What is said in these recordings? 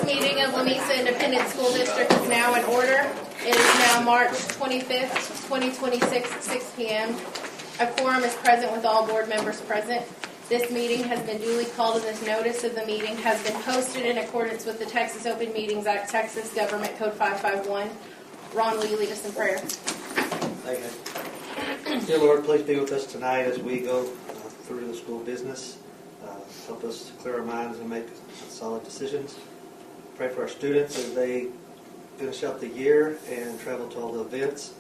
meeting of Lamesa Independent School District is now in order. It is now March 25th, 2026 at 6 p.m. A quorum is present with all board members present. This meeting has been duly called and this notice of the meeting has been posted in accordance with the Texas Open Meetings Act, Texas Government Code 551. Ron, will you lead us in prayer? Thank you. Dear Lord, please be with us tonight as we go through the school business. Help us to clear our minds and make solid decisions. Pray for our students as they finish out the year and travel to all the events.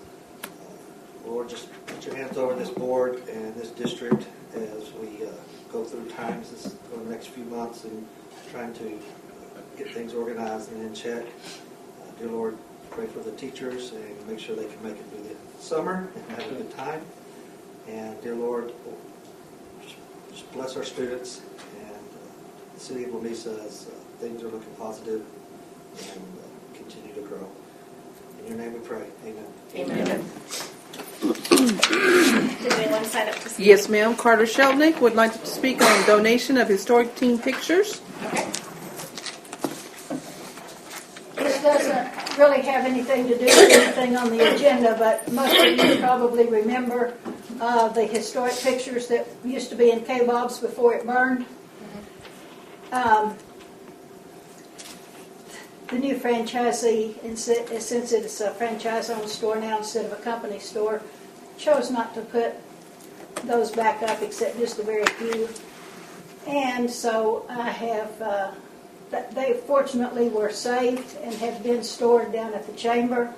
Lord, just put your hands over this board and this district as we go through times over the next few months and trying to get things organized and in check. Dear Lord, pray for the teachers and make sure they can make it through the summer and have a good time. And dear Lord, just bless our students and the city of Lamesa as things are looking positive and continue to grow. In your name we pray. Amen. Amen. Did anyone sign up to speak? Yes, ma'am. Carter Sheldnick would like to speak on donation of historic team pictures. Okay. It doesn't really have anything to do with anything on the agenda, but most of you probably remember the historic pictures that used to be in K-Bob's before it burned. The new franchisee, since it's a franchise-owned store now instead of a company store, chose not to put those back up except just a very few. And so I have, they fortunately were saved and have been stored down at the chamber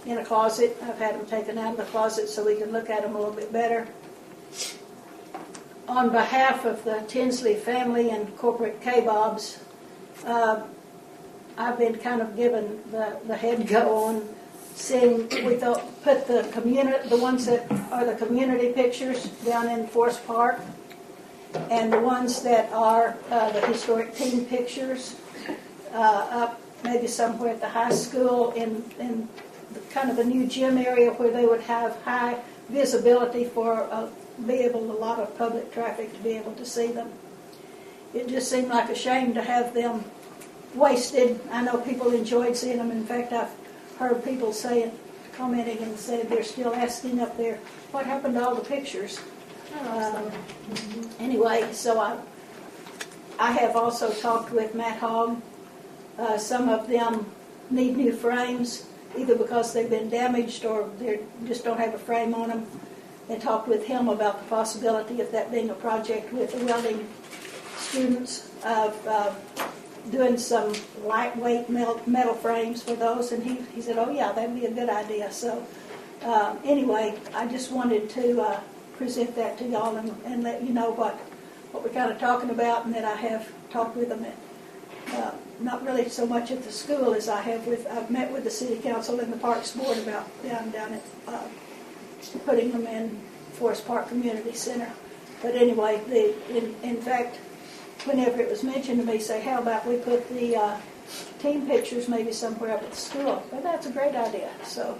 in a closet. I've had them taken out of the closet so we can look at them a little bit better. On behalf of the Tinsley family and corporate K-Bob's, I've been kind of given the head go on seeing, we thought, put the ones that are the community pictures down in Forest Park, and the ones that are the historic team pictures up maybe somewhere at the high school in kind of a new gym area where they would have high visibility for a lot of public traffic to be able to see them. It just seemed like a shame to have them wasted. I know people enjoyed seeing them. In fact, I've heard people commenting and saying they're still asking up there, what happened to all the pictures? Anyway, so I have also talked with Matt Hogg. Some of them need new frames, either because they've been damaged or they just don't have a frame on them, and talked with him about the possibility of that being a project with the welding students of doing some lightweight metal frames for those, and he said, oh yeah, that'd be a good idea. So anyway, I just wanted to present that to y'all and let you know what we're kind of talking about, and that I have talked with them at, not really so much at the school as I've met with the city council and the parks board about down at putting them in Forest Park Community Center. But anyway, in fact, whenever it was mentioned to me, say, how about we put the team pictures maybe somewhere up at the school? But that's a great idea. So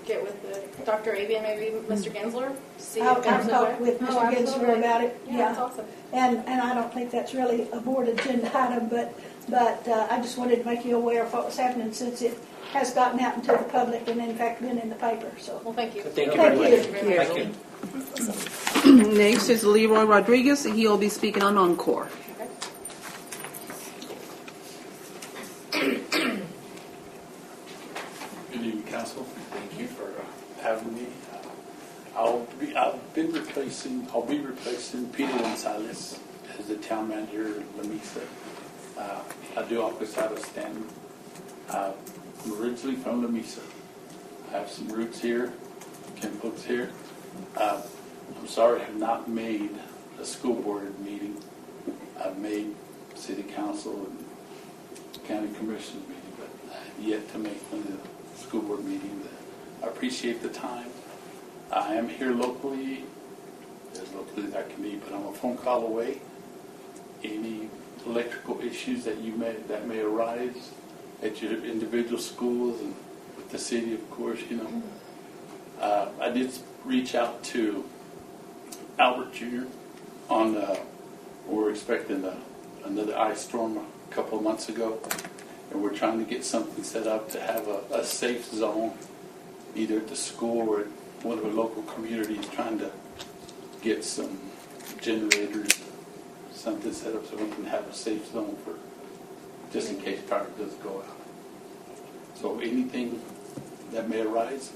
Get with Dr. Avian, maybe Mr. Gensler. I've talked with Mr. Gensler about it. Yeah, that's awesome. And I don't think that's really a board agenda item, but I just wanted to make you aware of what was happening since it has gotten out into the public and in fact been in the paper. So well, thank you. Thank you very much. Thank you. Next is Leroy Rodriguez. He will be speaking on Encore. Good evening, Council. Thank you for having me. I'll be replacing Peter Gonzalez as the town manager of Lamesa. I do office out of Stanton. I'm originally from Lamesa. I have some roots here, kinfolks here. I'm sorry I have not made a school board meeting. I've made city council and county commission meeting, but I have yet to make one of the school board meetings. I appreciate the time. I am here locally, as locally as I can be, but I'm a phone call away. Any electrical issues that may arise at your individual schools and with the city, of course, I did reach out to Albert Jr. on, we're expecting another ice storm a couple of months ago. And we're trying to get something set up to have a safe zone, either at the school or at one of the local communities, trying to get some generators, something set up so we can have a safe zone for, just in case power does go out. So anything that may arise,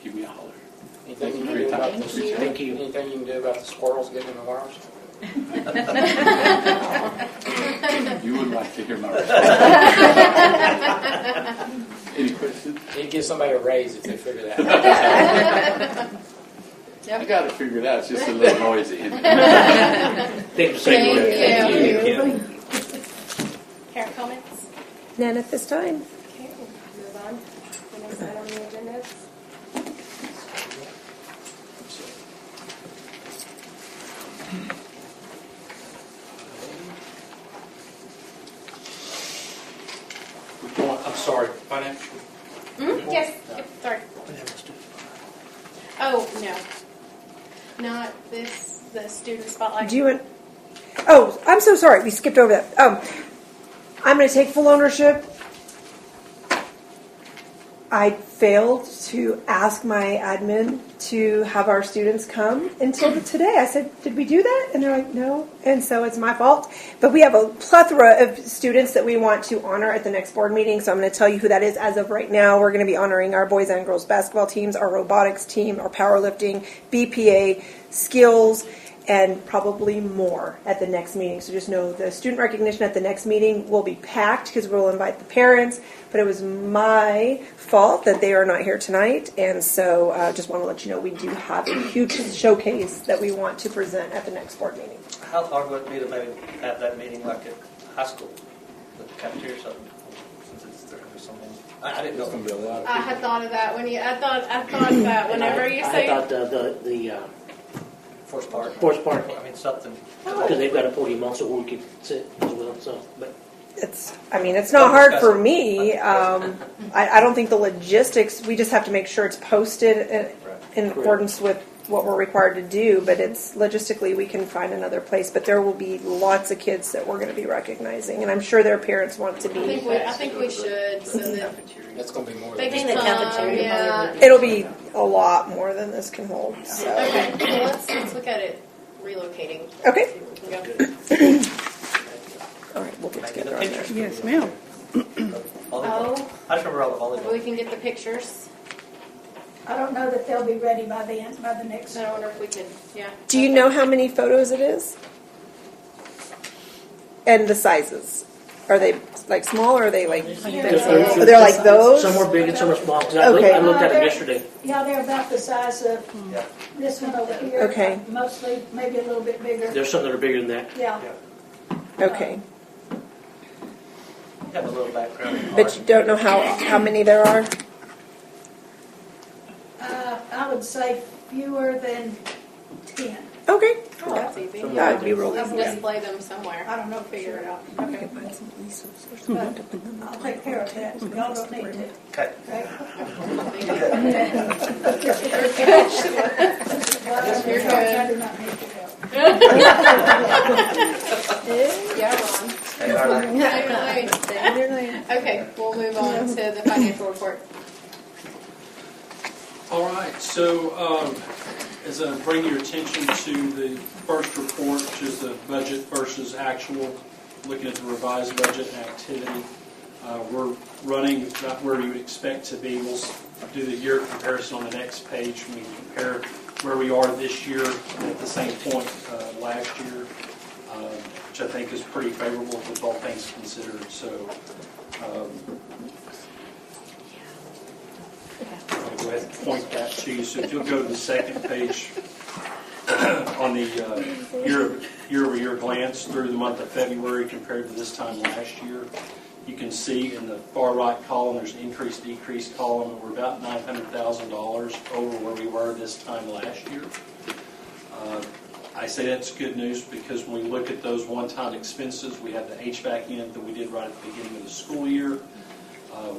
give me a holler. Anything Thank you you can for do your about time. the, Thank you. anything you can do about the squirrels getting in the wires? You would like to hear my response. Any questions? You can give somebody a raise if they figure that out. I got to figure it out. It's just a little noisy. Thank you for saying Thank that. you. Thank you. Karen, comments? None at this time. Okay, we'll move on. The next item on the agenda is I'm sorry, financial. yes, sorry. Oh, no. Not this, the student spotlight. Do you want? Oh, I'm so sorry. We skipped over that. I'm going to take full ownership. I failed to ask my admin to have our students come until today. I said, did we do that? And they're like, no. And so it's my fault. But we have a plethora of students that we want to honor at the next board meeting. So I'm going to tell you who that is as of right now. We're going to be honoring our boys and girls basketball teams, our robotics team, our powerlifting, BPA, skills, and probably more at the next meeting. So just know the student recognition at the next meeting will be packed because we'll invite the parents. But it was my fault that they are not here tonight. And so just want to let you know we do have a huge showcase that we want to present at the next board meeting. How hard would it be to maybe have that meeting like at high school, the cafeteria or something, since it's there could be something? I didn't know. I had thought of that when you. I thought of that whenever you say. I thought the Forest Park. Forest Park, I mean, something. because they've got a podium also where we could sit as well, so, but. It's not hard for me. I don't think the logistics, we just have to make sure it's posted in accordance with what we're required to do, but it's logistically we can find another place. But there will be lots of kids that we're going to be recognizing, and I'm sure their parents want to I be. think we should. So that That's going to be more they than can the come. cafeteria. Yeah. It'll be a lot more than this can hold. So. Okay. Well, let's look at it relocating. Okay. See if we can go. All right, we'll get Can I get together the on that. pictures? Yes, ma'am. Oh, I just remember all the we volleyball. can get the pictures. I don't know that they'll be ready by the next. So I wonder if we could. Yeah. Do you know how many photos it is? And the sizes? Are they like small or are they like? They're like those? Some are big and some are small, because Okay. I looked at them yesterday. Yeah, they're about the size of Yeah. this one over here. Okay. Mostly, maybe a little bit bigger. There's some that are bigger than that. Yeah. Okay. You have a little background. in But art. you don't know how many there are? I would say fewer than 10. Okay. Oh, that's easy. Yeah, it'd be real Let's easy. display them somewhere. I don't know, Figure it out. Okay. but I'll take care of that. Y'all don't need to. Okay. Okay? You're good. I do not need to help. Yeah, Ron. Hey, all right. Okay, we'll move on to the financial report. All right, so as I bring your attention to the first report, which is the budget versus actual, looking at the revised budget and activity, we're running about where you would expect to be. We'll do the year comparison on the next page. We compare where we are this year at the same point last year, which I think is pretty favorable with all things considered. So I'll go ahead and point that to you. So if you'll go to the second page on the year-over-year glance through the month of February compared to this time last year, you can see in the far right column there's an increase-decrease column, and we're about $900,000 over where we were this time last year. I say that's good news because when we look at those one-time expenses, we have the HVAC unit that we did right at the beginning of the school year.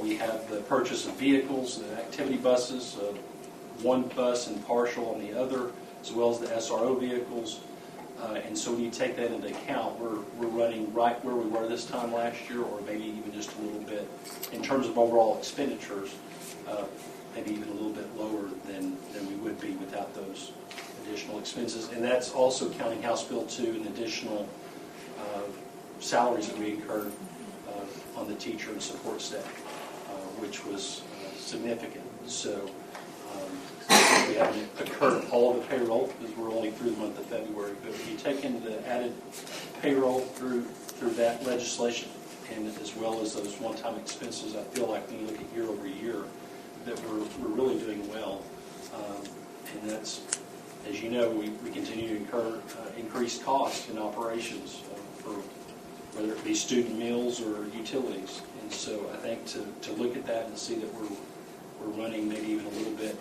We have the purchase of vehicles, the activity buses, one bus and partial on the other, as well as the SRO vehicles. And so when you take that into account, we're running right where we were this time last year, or maybe even just a little bit, in terms of overall expenditures, maybe even a little bit lower than we would be without those additional expenses. And that's also counting House Bill 2 and additional salaries that we incurred on the teacher and support staff, which was significant. So we haven't incurred all of the payroll because we're only through the month of February. But if you take into the added payroll through that legislation, and as well as those one-time expenses, I feel like when you look at year over year, that we're really doing well. And that's, as you know, we continue to incur increased costs in operations for whether it be student meals or utilities. And so I think to look at that and see that we're running maybe even a little bit,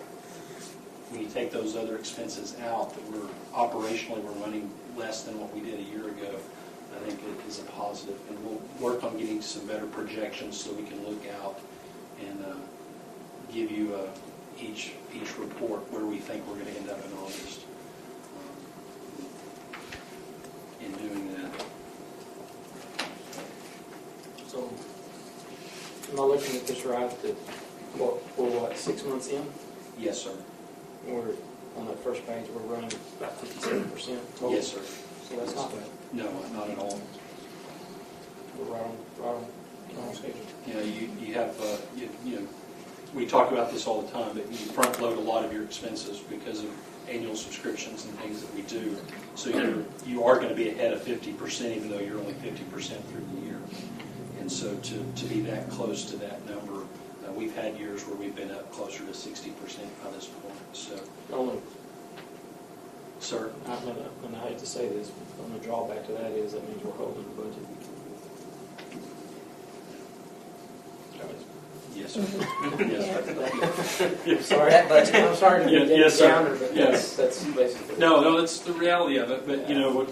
when you take those other expenses out, that we're running less than what we did a year ago, I think it is a positive. And we'll work on getting some better projections so we can look out and give you each report where we think we're going to end up in August in doing that. So, am I looking at this right, that we're 6 months in? Yes, sir. We're, on that first page, we're running about 57%. total. Yes, sir. So that's not bad. No, not at all. We're right on schedule. You know, you have, you know, we talk about this all the time, but you front load a lot of your expenses because of annual subscriptions and things that we do. So you are going to be ahead of 50%, even though you're only 50% through the year. And so to be that close to that number, we've had years where we've been up closer to 60% by this point. So, Only, sir, and I hate to say this, but the only drawback to that is that means we're holding the budget. yes, sir. Yes. Sorry, I'm sorry to be Yes, sir. downer, but Yes. that's basically. No, that's the reality of it. But you know,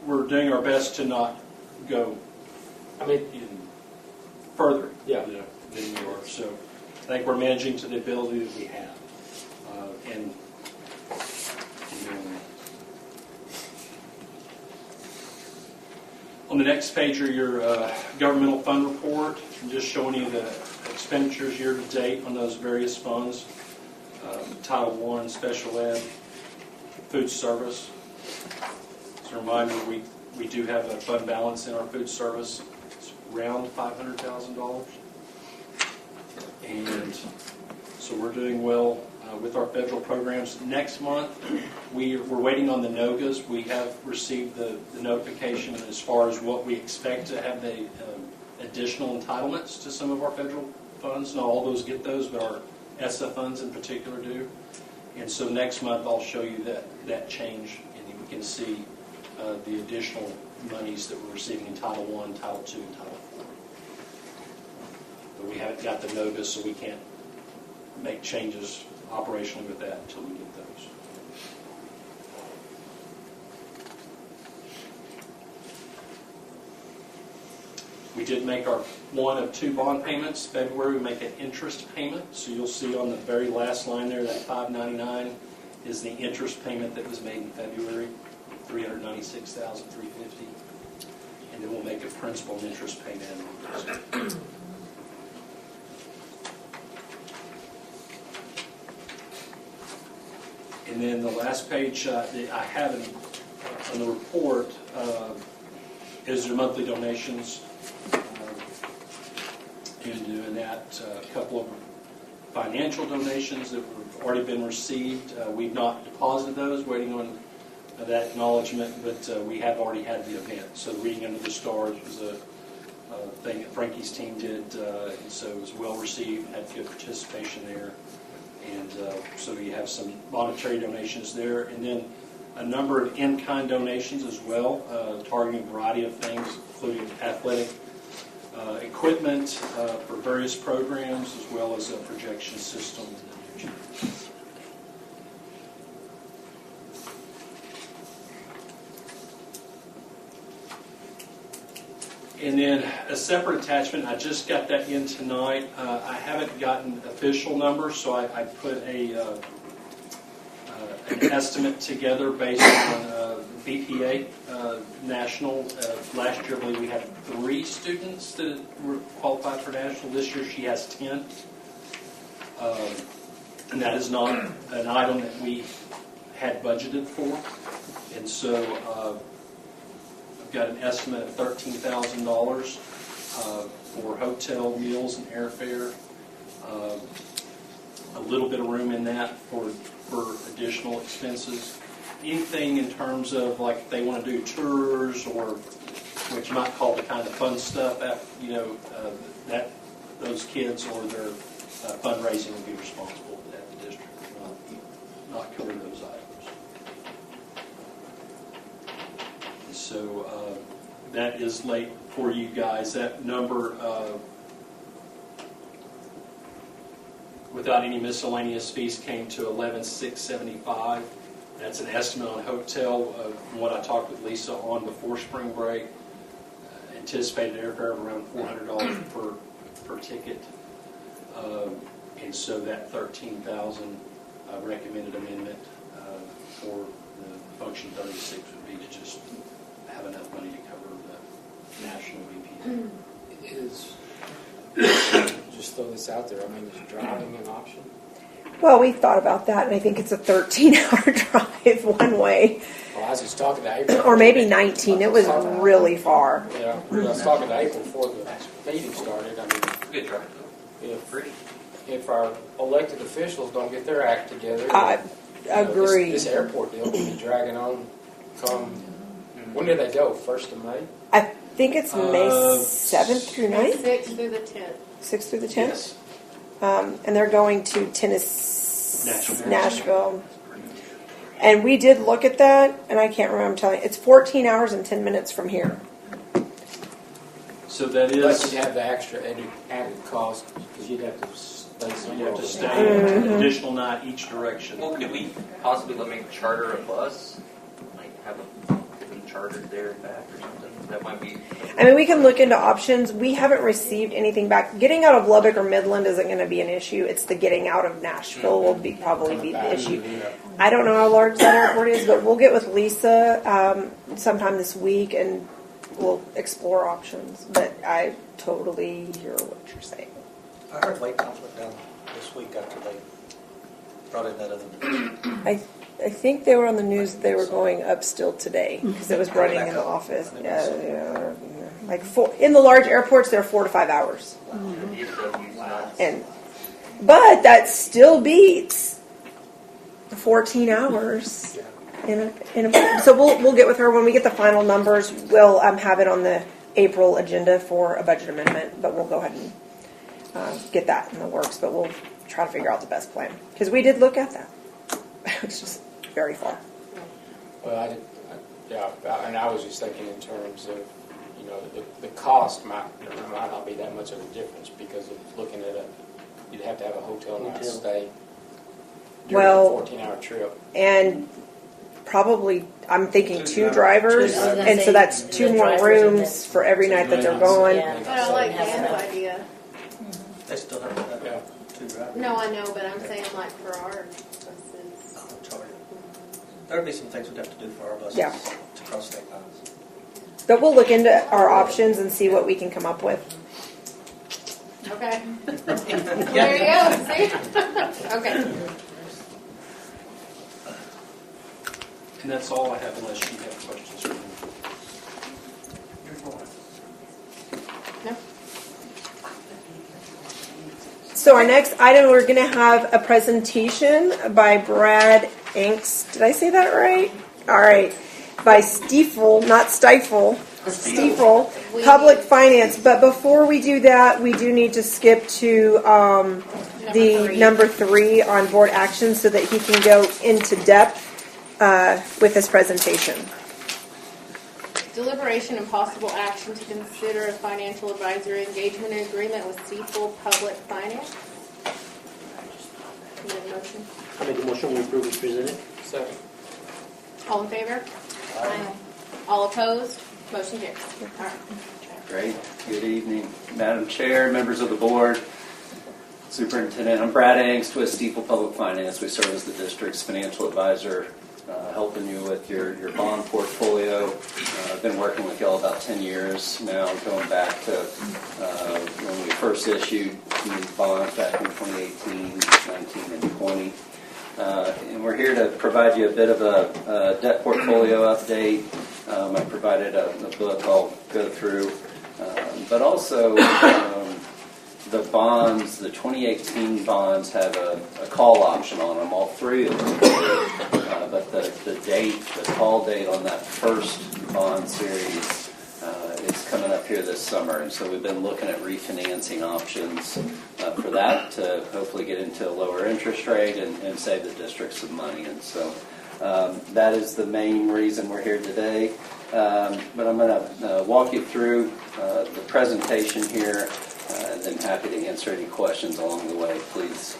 we're doing our best to not go I mean, even further. Yeah. You know, than we are. So I think we're managing to the ability that we have, and on the next page are your governmental fund report, and just showing you the expenditures year to date on those various funds. Title I, Special Ed, Food Service. As a reminder, we do have a fund balance in our food service. It's around $500,000. And so we're doing well with our federal programs. Next month, we're waiting on the NOGAs. We have received the notification as far as what we expect to have the additional entitlements to some of our federal funds. Not all those get those, but our ESSA funds in particular do. And so next month, I'll show you that change, and we can see the additional monies that we're receiving in Title I, Title II, and Title IV. But we haven't got the NOGAs, so we can't make changes operationally with that until we get those. We did make our one of two bond payments. February, we make an interest payment. So you'll see on the very last line there, that $599 is the interest payment that was made in February, $396,350. And then we'll make a principal and interest payment in August. And then the last page that I have on the report is your monthly donations. And doing that, a couple of financial donations that have already been received. We've not deposited those, waiting on that acknowledgement, but we have already had the event. So Reading Under the Stars was a thing that Frankie's team did, and so it was well received, had good participation there. And so we have some monetary donations there, and then a number of in-kind donations as well, targeting a variety of things, including athletic equipment for various programs, as well as a projection system. And then a separate attachment, I just got that in tonight. I haven't gotten official numbers, so I put an estimate together based on BPA National. Last year, I believe we had 3 students that were qualified for National. This year, she has 10. And that is not an item that we had budgeted for. And so I've got an estimate of $13,000 for hotel, meals, and airfare. A little bit of room in that for additional expenses. Anything in terms of like if they want to do tours or what you might call the kind of fun stuff, that those kids or their fundraising will be responsible at the district, not cover those items. So that is late for you guys. That number, without any miscellaneous fees, came to $11,675. That's an estimate on hotel. What I talked with Lisa on before spring break. Anticipated airfare of around $400 per ticket. And so that $13,000 recommended amendment for the function 36 would be to just have enough money to cover the national VPA. Is, just throw this out there, I mean, is driving an option? Well, we've thought about that, and I think it's a 13-hour drive one way. Well, I was just talking to April. Or maybe 19. It was really far. Yeah, I was talking to April before the meeting started. I mean, Good drive. If our elected officials don't get their act together, I agree. This airport deal can be dragging on. When do they go? 1st of May? I think it's May 7th through 9th? 6th through the 10th. 6th through the 10th? Yes. And they're going to Nashville. And we did look at that, and I can't remember, I'm telling you, it's 14 hours and 10 minutes from here. So that But is, you'd have the extra added cost because you'd have to stay you somewhere. have to stay Mm-hmm. an additional night each direction. Well, could we possibly maybe charter a bus? Like have them chartered there and back or something? That might be. I mean, we can look into options. We haven't received anything back. Getting out of Lubbock or Midland isn't going to be an issue. It's the getting out of Nashville will probably be the issue. I don't know how large that airport is, but we'll get with Lisa sometime this week and we'll explore options. But I totally hear what you're saying. I heard Lake Town went down this week after they brought in that other. I think they were on the news that they were going up still today because it was running in the office. Like in the large airports, they're 4 to 5 hours, but that still beats the 14 hours. So we'll get with her when we get the final numbers. We'll have it on the April agenda for a budget amendment, but we'll go ahead and get that in the works. But we'll try to figure out the best plan because we did look at that. It's just very far. Well, and I was just thinking in terms of, the cost might not be that much of a difference because of looking at you'd have to have a hotel night stay during a 14-hour trip. And probably, I'm thinking 2 drivers, I was gonna and so say, that's 2 the more drivers and rooms for every night that they're going. Yeah. But I like Dan's idea. They still have that. 2 drivers. No, I know, but I'm saying like for our buses. There'd be some things we'd have to do for our buses Yeah. to cross state lines. But we'll look into our options and see what we can come up with. Okay. There you go, see? Okay. And that's all I have unless you have questions for me. No? So our next item, we're going to have a presentation by Brad Inks. Did I say that right? All right. By Stiefel, not Stifle. Stiefel, Public Finance. But before we do that, we do need to skip to the number 3 on board action so that he can go into depth with his presentation. Deliberation and possible action to consider a financial advisory engagement agreement with Stiefel Public Finance. Need a motion? I make a motion we approve as presented. Second. All in favor? Aye. All opposed? Motion carries. All right. Great. Good evening, Madam Chair, members of the board, Superintendent. I'm Brad Angst with Stiefel Public Finance. We serve as the district's financial advisor helping you with your bond portfolio. I've been working with y'all about 10 years now, going back to when we first issued these bonds back in 2018, 19, and 20. And we're here to provide you a bit of a debt portfolio update. I provided a book I'll go through, but also the bonds, the 2018 bonds have a call option on them, all three of them. But the call date on that first bond series is coming up here this summer. And so we've been looking at refinancing options for that to hopefully get into a lower interest rate and save the district some money. And so that is the main reason we're here today. But I'm going to walk you through the presentation here. And then happy to answer any questions along the way. Please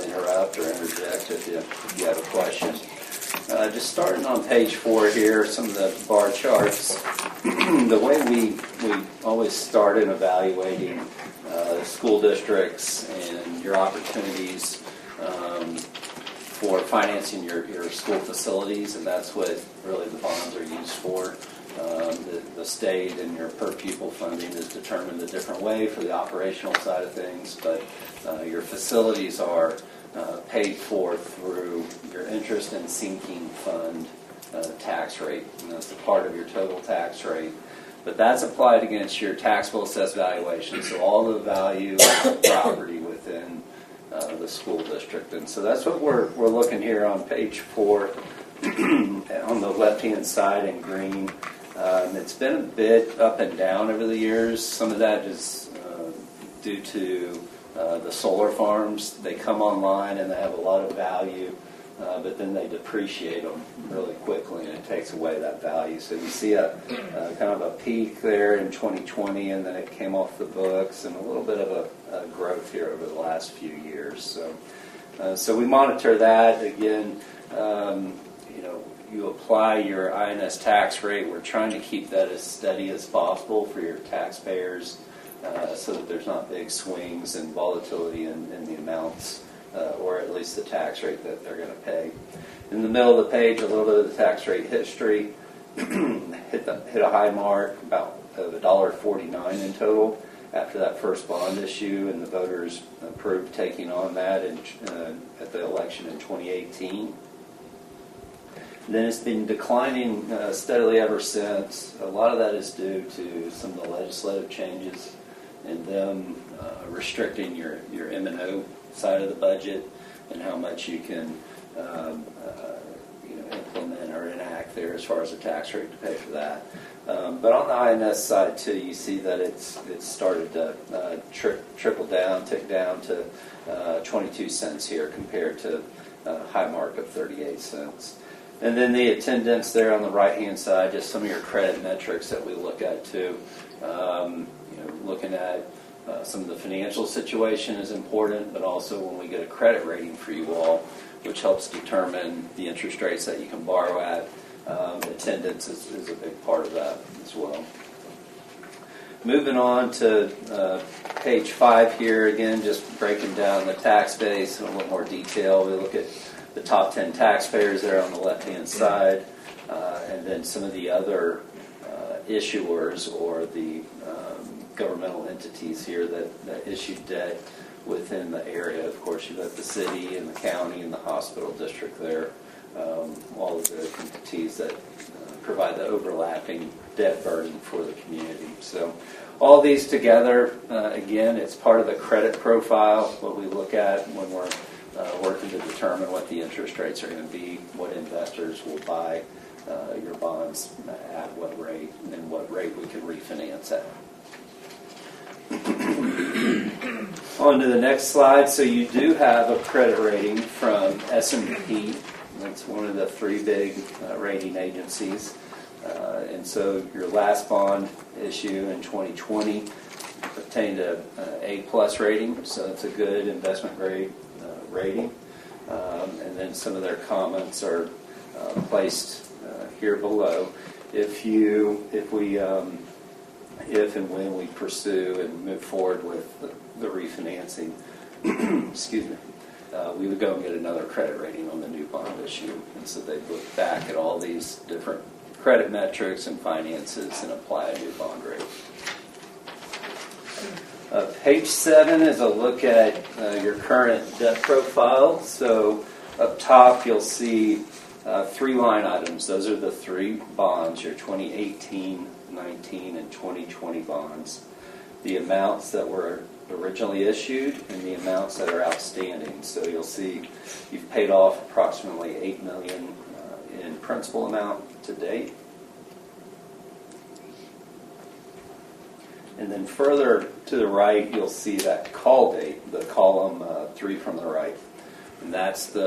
interrupt or interject if you have a question. Just starting on page 4 here, some of the bar charts. The way we always start in evaluating school districts and your opportunities for financing your school facilities, and that's what really the bonds are used for. The state and your per pupil funding is determined a different way for the operational side of things, but your facilities are paid for through your interest and sinking fund tax rate, and that's a part of your total tax rate. But that's applied against your taxable assessed valuation, so all the value of the property within the school district. And so that's what we're looking here on page 4 on the left-hand side in green. It's been a bit up and down over the years. Some of that is due to the solar farms. They come online and they have a lot of value, but then they depreciate them really quickly and it takes away that value. So you see a kind of a peak there in 2020 and then it came off the books and a little bit of a growth here over the last few years. So we monitor that. Again, you apply your INS tax rate. We're trying to keep that as steady as possible for your taxpayers so that there's not big swings and volatility in the amounts or at least the tax rate that they're going to pay. In the middle of the page, a little bit of the tax rate history. hit a high mark, about $1.49 in total after that first bond issue, and the voters approved taking on that at the election in 2018. Then it's been declining steadily ever since. A lot of that is due to some of the legislative changes and them restricting your M&O side of the budget and how much you can implement or enact there as far as the tax rate to pay for that. But on the INS side too, you see that it's started to tick down to 22 cents here compared to a high mark of 38 cents. And then the attendance there on the right-hand side, just some of your credit metrics that we look at too. Looking at some of the financial situation is important, but also when we get a credit rating for you all, which helps determine the interest rates that you can borrow at. Attendance is a big part of that as well. Moving on to page 5 here, again, just breaking down the tax base in a little more detail. We look at the top 10 taxpayers there on the left-hand side, and then some of the other issuers or the governmental entities here that issue debt within the area. Of course, you've got the city and the county and the hospital district there, all of the entities that provide the overlapping debt burden for the community. So all these together, again, it's part of the credit profile, what we look at when we're working to determine what the interest rates are going to be, what investors will buy your bonds at what rate, and what rate we can refinance at. On to the next slide. So you do have a credit rating from S&P. That's one of the 3 big rating agencies. And so your last bond issue in 2020 obtained a A+ rating, so it's a good investment grade rating. And then some of their comments are placed here below. If and when we pursue and move forward with the refinancing, excuse me, we would go and get another credit rating on the new bond issue. And so they'd look back at all these different credit metrics and finances and apply a new bond rate. Page 7 is a look at your current debt profile. So up top you'll see 3 line items. Those are the 3 bonds, your 2018, 19, and 2020 bonds. The amounts that were originally issued and the amounts that are outstanding. So you'll see you've paid off approximately $8 million in principal amount to date. And then further to the right, you'll see that call date, the column 3 from the right. And that's the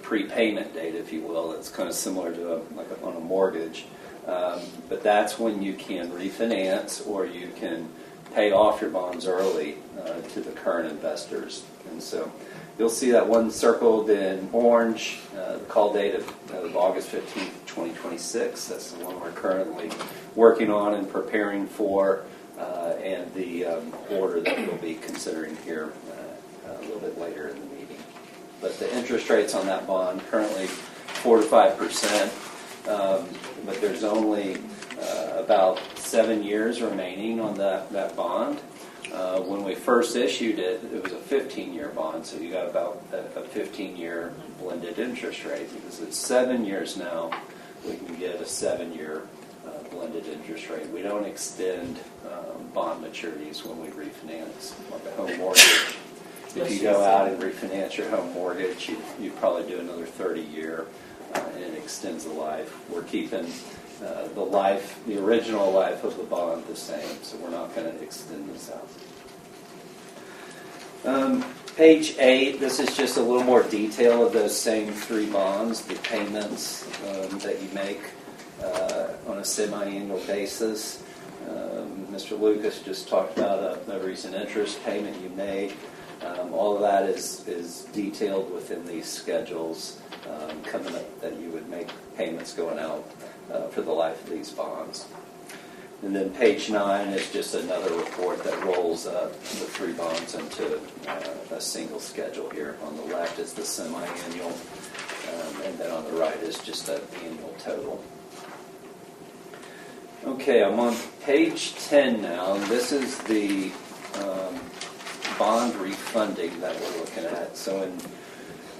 prepayment date, if you will. It's kind of similar to on a mortgage. But that's when you can refinance or you can pay off your bonds early to the current investors. And so you'll see that one circled in orange, the call date of August 15th, 2026. That's the one we're currently working on and preparing for. And the order that we'll be considering here a little bit later in the meeting. But the interest rates on that bond currently 4 to 5%, but there's only about 7 years remaining on that bond. When we first issued it, it was a 15-year bond, so you got about a 15-year blended interest rate. Because it's 7 years now, we can get a 7-year blended interest rate. We don't extend bond maturities when we refinance, like a home mortgage. If you go out and refinance your home mortgage, you probably do another 30-year, and it extends the life. We're keeping the original life of the bond the same, so we're not going to extend this out. Page 8, this is just a little more detail of those same 3 bonds, the payments that you make on a semi-annual basis. Mr. Lucas just talked about a recent interest payment you made. All of that is detailed within these schedules coming up that you would make payments going out for the life of these bonds. And then page 9 is just another report that rolls up the 3 bonds into a single schedule here. On the left is the semi-annual, and then on the right is just an annual total. Okay, I'm on page 10 now. This is the bond refunding that we're looking at. So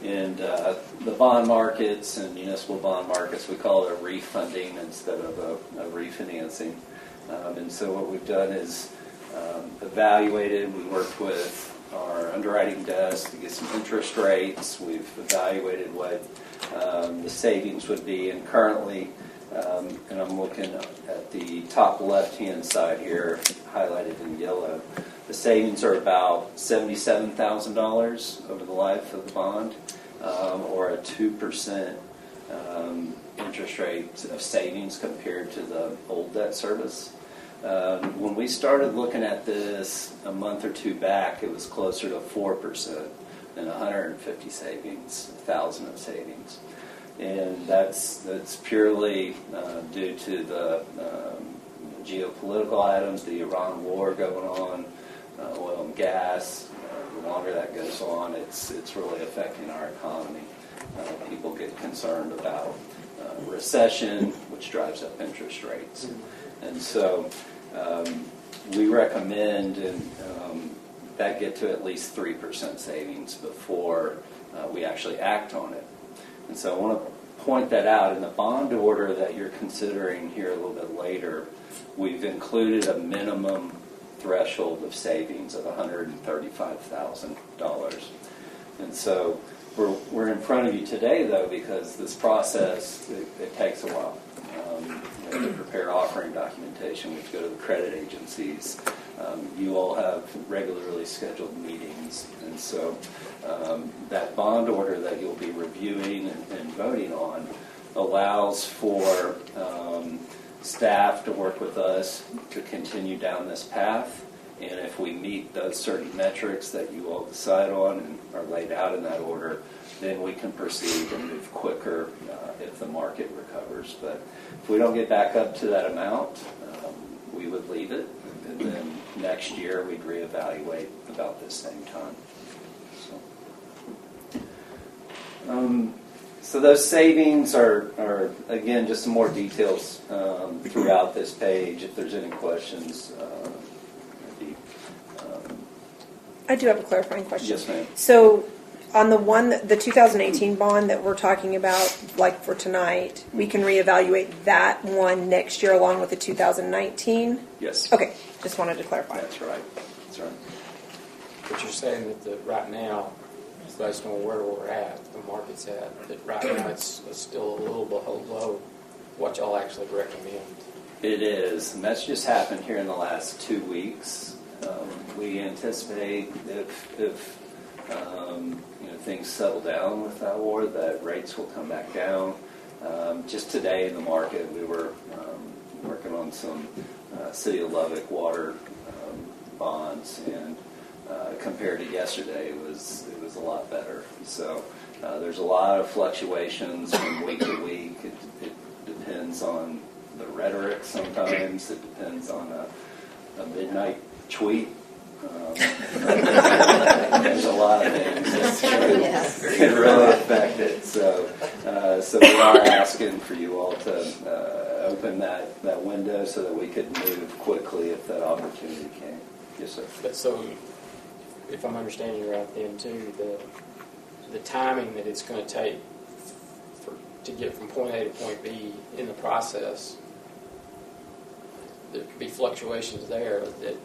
in the bond markets and municipal bond markets, we call it a refunding instead of a refinancing. And so what we've done is evaluated. We worked with our underwriting desk to get some interest rates. We've evaluated what the savings would be, and currently, and I'm looking at the top left-hand side here, highlighted in yellow. The savings are about $77,000 over the life of the bond, or a 2% interest rate of savings compared to the old debt service. When we started looking at this a month or 2 back, it was closer to 4% and 150 savings, 1,000 of savings. And that's purely due to the geopolitical items, the Iran war going on, oil and gas. The longer that goes on, it's really affecting our economy. People get concerned about recession, which drives up interest rates. And so we recommend that get to at least 3% savings before we actually act on it. And so I want to point that out. In the bond order that you're considering here a little bit later, we've included a minimum threshold of savings of $135,000. And so we're in front of you today, though, because this process, it takes a while. We have to prepare offering documentation. We have to go to the credit agencies. You all have regularly scheduled meetings. And so that bond order that you'll be reviewing and voting on allows for staff to work with us to continue down this path. And if we meet those certain metrics that you all decide on and are laid out in that order, then we can proceed and move quicker if the market recovers. But if we don't get back up to that amount, we would leave it. And then next year we'd reevaluate about this same time. So. So those savings are again, just some more details throughout this page. If there's any questions, I do have a clarifying question. yes, ma'am. So on the 2018 bond that we're talking about, like for tonight, we can reevaluate that one next year along with the 2019? Yes. Okay, just wanted to clarify. That's right. That's right. But you're saying that right now, based on where we're at, the market's at, that right now it's still a little below what y'all actually recommend. It is, and that's just happened here in the last 2 weeks. We anticipate if things settle down with that war, that rates will come back down. Just today in the market, we were working on some City of Lubbock water bonds, and compared to yesterday, it was a lot better. So there's a lot of fluctuations from week to week. It depends on the rhetoric sometimes. It depends on a midnight tweet. There's a lot of things that can really affect it. So we are asking for you all to open that window so that we could move quickly if that opportunity came. Yes, sir. But so, if I'm understanding you right then too, the timing that it's going to take to get from point A to point B in the process, there could be fluctuations there that,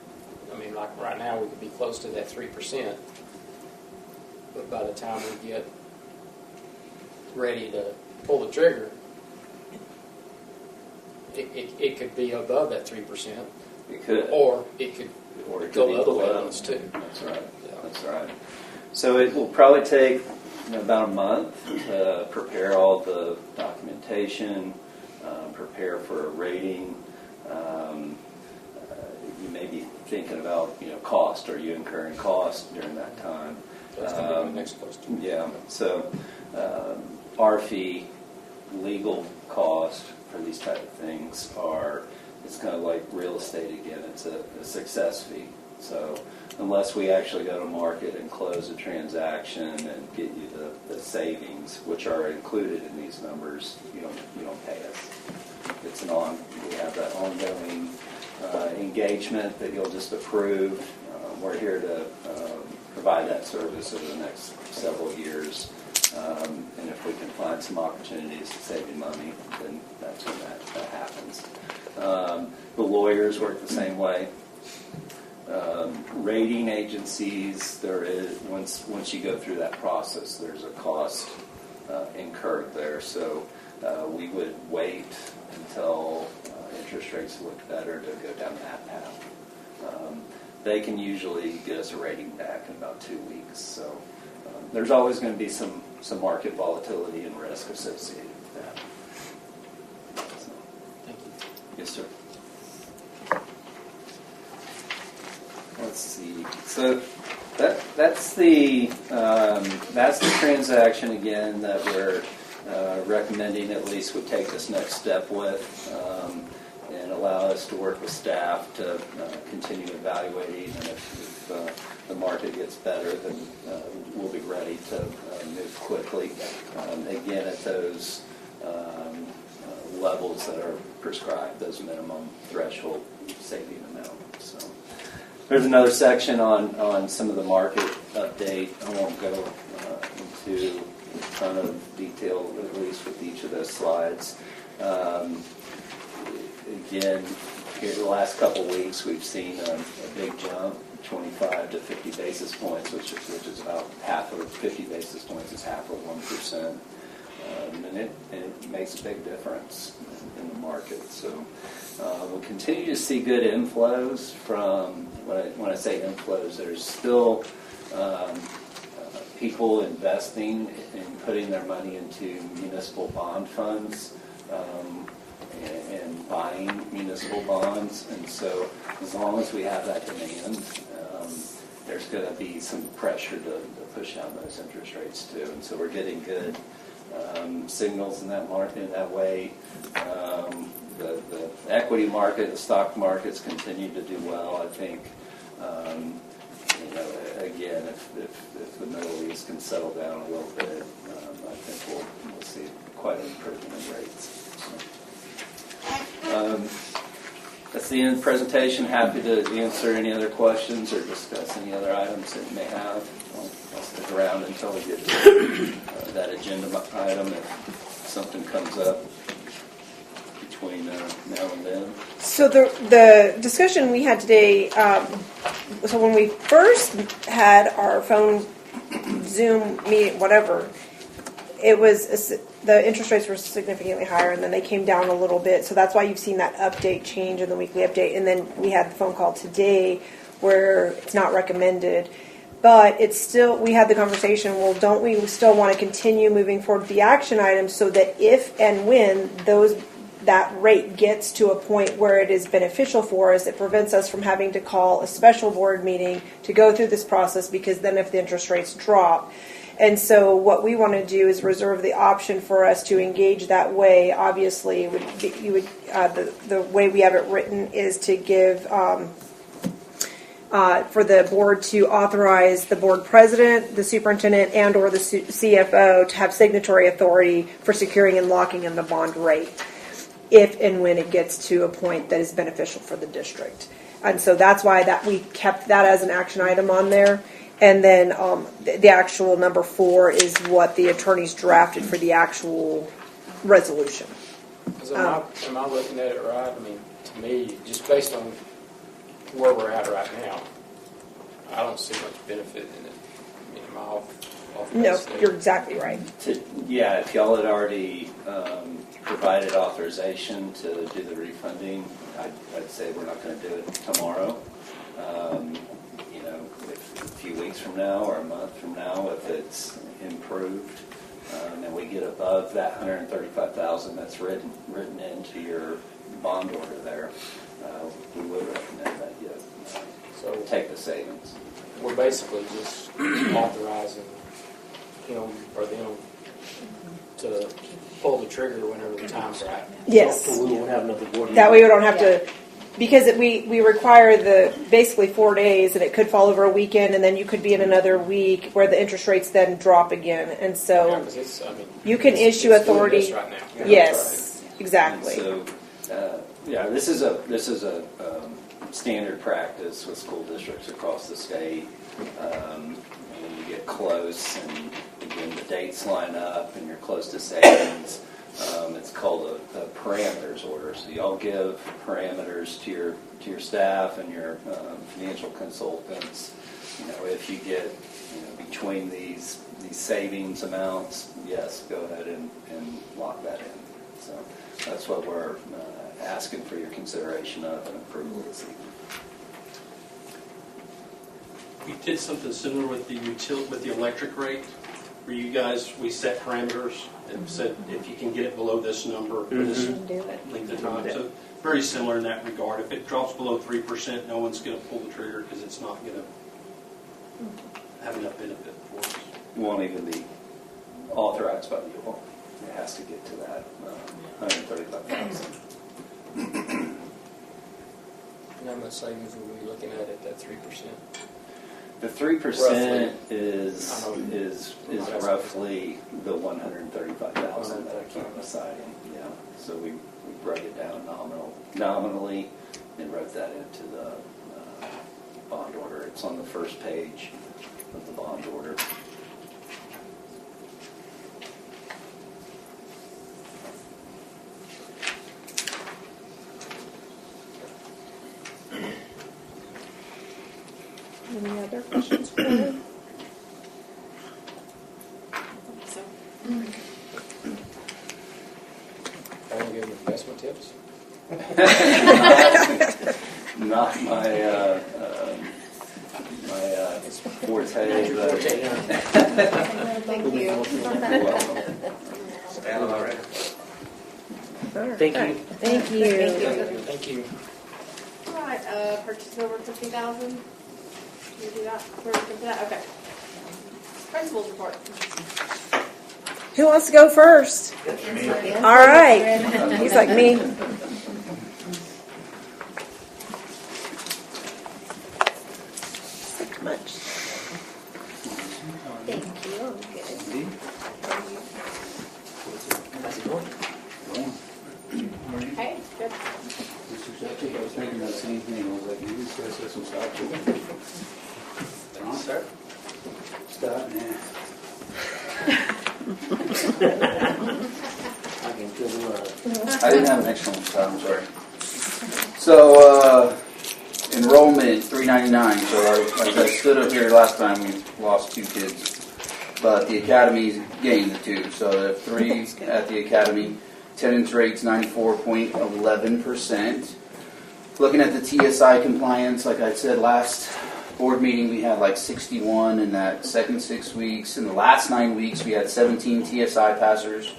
I mean, like right now we could be close to that 3%, but by the time we get ready to pull the trigger, it could be above that 3%. It could. Or it could go the other way on us too. That's right. Yeah. That's right. So it will probably take about a month to prepare all the documentation, prepare for a rating. You may be thinking about cost. Are you incurring cost during that time? That's going to be my next question. Yeah. So our fee, legal cost for these type of things it's kind of like real estate again. It's a success fee. So unless we actually go to market and close a transaction and get you the savings, which are included in these numbers, you don't pay us. It's we have that ongoing engagement that you'll just approve. We're here to provide that service over the next several years. And if we can find some opportunities to save you money, then that's when that happens. The lawyers work the same way. Rating agencies, there is once you go through that process, there's a cost incurred there. So we would wait until interest rates look better to go down that path. They can usually get us a rating back in about 2 weeks. So there's always going to be some market volatility and risk associated with that. So, Thank you. yes, sir. Let's see. So that's the transaction again that we're recommending at least would take this next step with and allow us to work with staff to continue evaluating. And if the market gets better, then we'll be ready to move quickly. Again, at those levels that are prescribed, those minimum threshold saving amount. So. There's another section on some of the market update. I won't go into a ton of detail, at least with each of those slides. Again, here the last couple weeks, we've seen a big jump, 25 to 50 basis points, which is about half of 50 basis points is half of 1%. And it makes a big difference in the market. So we'll continue to see good inflows from, when I say inflows, there's still people investing in putting their money into municipal bond funds and buying municipal bonds. And so as long as we have that demand, there's going to be some pressure to push down those interest rates too. And so we're getting good signals in that market in that way. The equity market, the stock markets continue to do well. I think, again, if the Middle East can settle down a little bit, I think we'll see quite an improvement in rates. So, that's the end of the presentation. Happy to answer any other questions or discuss any other items that you may have. I'll stick around until we get to that agenda item if something comes up between now and then. So the discussion we had today, so when we first had our phone Zoom meeting, whatever, it was the interest rates were significantly higher, and then they came down a little bit. So that's why you've seen that update change in the weekly update. And then we had the phone call today where it's not recommended. But it's still, we had the conversation, well, don't we still want to continue moving forward with the action items so that if and when that rate gets to a point where it is beneficial for us, it prevents us from having to call a special board meeting to go through this process, because then if the interest rates drop. And so what we want to do is reserve the option for us to engage that way. Obviously, the way we have it written is to give for the board to authorize the board president, the superintendent, and or the CFO to have signatory authority for securing and locking in the bond rate if and when it gets to a point that is beneficial for the district. And so that's why we kept that as an action item on there. And then the actual number 4 is what the attorneys drafted for the actual resolution. Am I looking at it right? I mean, to me, just based on where we're at right now, I don't see much benefit in it. I mean, am I off No, base there? you're exactly right. Yeah, if y'all had already provided authorization to do the refunding, I'd say we're not going to do it tomorrow. If a few weeks from now or a month from now, if it's improved and we get above that $135,000 that's written into your bond order there, we would recommend that you take the savings. We're basically just authorizing him or them to pull the trigger whenever the time's right. Yes. So we won't have another board. That way we don't have to, because we require the basically 4 days, and it could fall over a weekend, and then you could be in another week where the interest rates then drop again. And so Yeah, 'cause it's, I mean, you can it's- issue it's doing authority. this right now. Yes, exactly. And so, this is a standard practice with school districts across the state. When you get close and again the dates line up and you're close to savings, it's called a parameters order. So y'all give parameters to your staff and your financial consultants. If you get between these savings amounts, yes, go ahead and lock that in. So that's what we're asking for your consideration of and approval this evening. We did something similar with the electric rate, where we set parameters and said if you can get it below this number, this length of time. So very similar in that regard. If it drops below 3%, no one's going to pull the trigger because it's not going to have enough benefit for us. Won't even be authorized by the board. It has to get to that 135,000. And how much savings were we looking at that 3%? The 3% Roughly. is roughly the 135,000 that I keep citing. Yeah. So we broke it down nominally and wrote that into the bond order. It's on the first page of the bond order. Any other questions for him? I want to give them investment tips. Not my forte, but Thank you. you're welcome. Stand all right. Thank you. Thank you. Thank you. All right, purchase over 50,000. Can you do that? We're looking for that? Okay. Principal's report. Who wants to go first? All right. He's like me. Much. Sir? Start now. I can feel the love. I didn't have an extra one, so I'm sorry. So, enrollment, $399. So as I stood up here last time, we lost 2 kids. But the academy's gained the 2. So there are 3 at the academy. Attendance rate's 94.11%. Looking at the TSI compliance, like I said last board meeting, we had like 61 in that second 6 weeks. In the last 9 weeks, we had 17 TSI passers.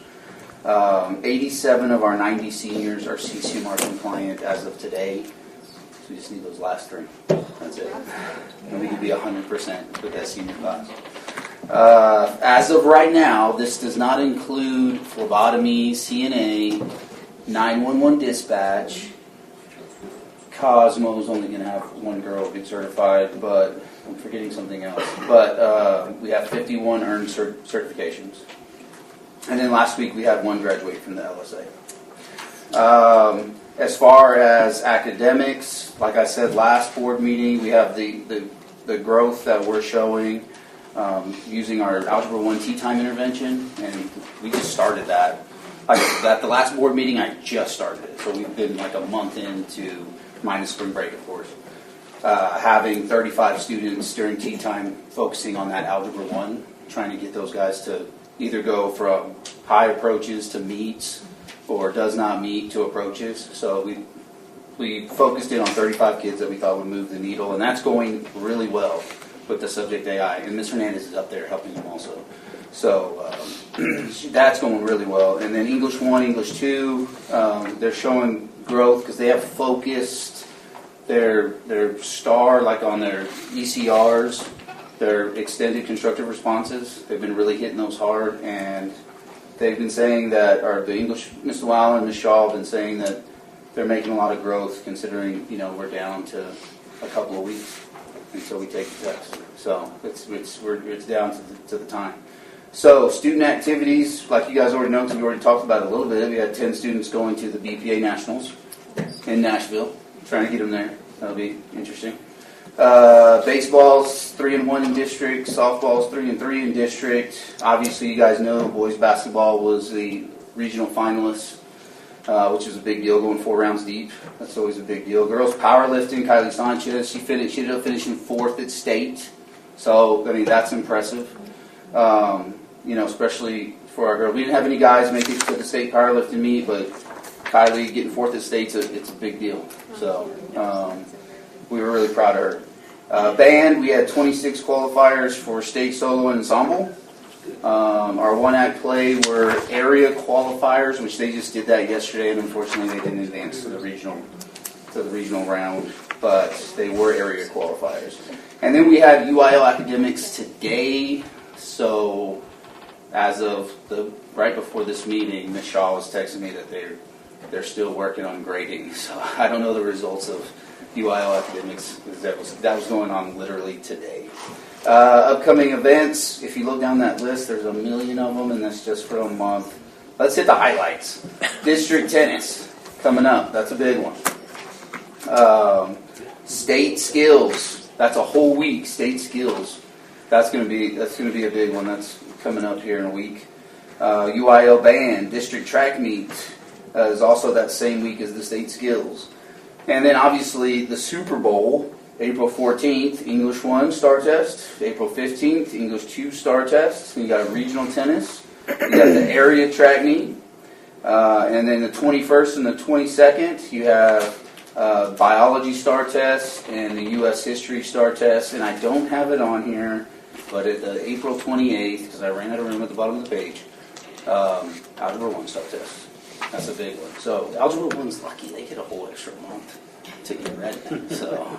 87 of our 90 seniors are CCMR compliant as of today. So we just need those last 3. That's it. And we can be 100% with that senior class. As of right now, this does not include phlebotomy, CNA, 911 dispatch. Cosmo's only going to have 1 girl get certified, but I'm forgetting something else. But we have 51 earned certifications. And then last week we had 1 graduate from the LSA. As far as academics, like I said last board meeting, we have the growth that we're showing using our Algebra 1 tea time intervention, and we just started that. At the last board meeting, I just started it, so we've been like a month into minus spring break, of course. Having 35 students during tea time focusing on that Algebra 1, trying to get those guys to either go from high approaches to meets or does not meet to approaches. So we focused in on 35 kids that we thought would move the needle, and that's going really well with the subject AI. And Ms. Hernandez is up there helping them also. So that's going really well. And then English 1, English 2, they're showing growth because they have focused their STAR, like on their ECRs, their extended constructive responses. They've been really hitting those hard, and they've been saying that, or the English, Mr. Weil and Ms. Shaw have been saying that they're making a lot of growth considering, we're down to a couple of weeks until we take the test. So it's down to the time. So student activities, like you guys already know, because we already talked about it a little bit, we had 10 students going to the BPA Nationals in Nashville, trying to get them there. That'll be interesting. Baseball's 3-1 in district, softball's 3-3 in district. Obviously, you guys know boys basketball was the regional finalist, which is a big deal, going 4 rounds deep. That's always a big deal. Girls powerlifting, Kylie Sanchez, she ended up finishing 4th at state. So, that's impressive. Especially for our girls. We didn't have any guys make it to the state powerlifting meet, but Kylie getting 4th at state, it's a big deal. So, we were really proud of her. Band, we had 26 qualifiers for state solo and ensemble. Our one-act play were area qualifiers, which they just did that yesterday, and unfortunately they didn't advance to the regional round, but they were area qualifiers. And then we had UIL academics today. So, as of right before this meeting, Ms. Shaw was texting me that they're still working on grading. So I don't know the results of UIL academics. That was going on literally today. Upcoming events. If you look down that list, there's a million of them, and that's just for a month. Let's hit the highlights. District tennis coming up. That's a big one. State skills. That's a whole week. State skills. That's going to be a big one. That's coming up here in a week. UIL band, district track meet is also that same week as the state skills. And then obviously the Super Bowl, April 14th, English 1 star test. April 15th, English 2 star test. And you got a regional tennis. You got the area track meet. And then the 21st and the 22nd, you have biology star test and the U.S. history star test. And I don't have it on here, but at the April 28th, because I ran out of room at the bottom of the page, Algebra 1 star test. That's a big one. So Algebra 1's lucky. They get a whole extra month to get ready. So,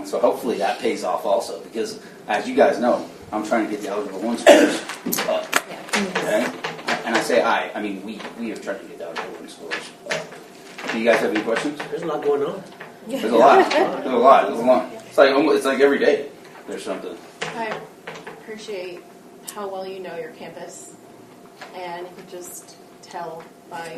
so hopefully that pays off also, because as you guys know, I'm trying to get the Algebra 1 scores up. Okay? And I say I mean we are trying to get the Algebra 1 scores up. Do you guys have any questions? There's a lot going on. There's a lot. There's a lot. It's like every day there's something. I appreciate how well you know your campus, and you can just tell by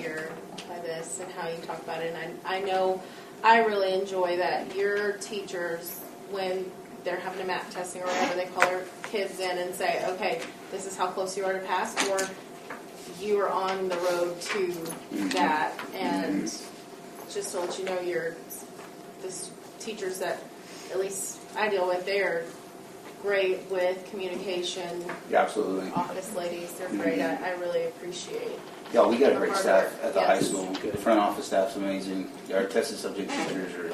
this and how you talk about it. And I know I really enjoy that your teachers, when they're having a math testing or whatever, they call their kids in and say, okay, this is how close you are to pass, or you are on the road to that. And just to let you know, the teachers that at least I deal with, they're great with communication. Yeah, absolutely. Office ladies, they're great. I really appreciate. Yeah, we got a Their great hard staff work. at the Yes. high school. The front office staff's amazing. Our tested subject teachers are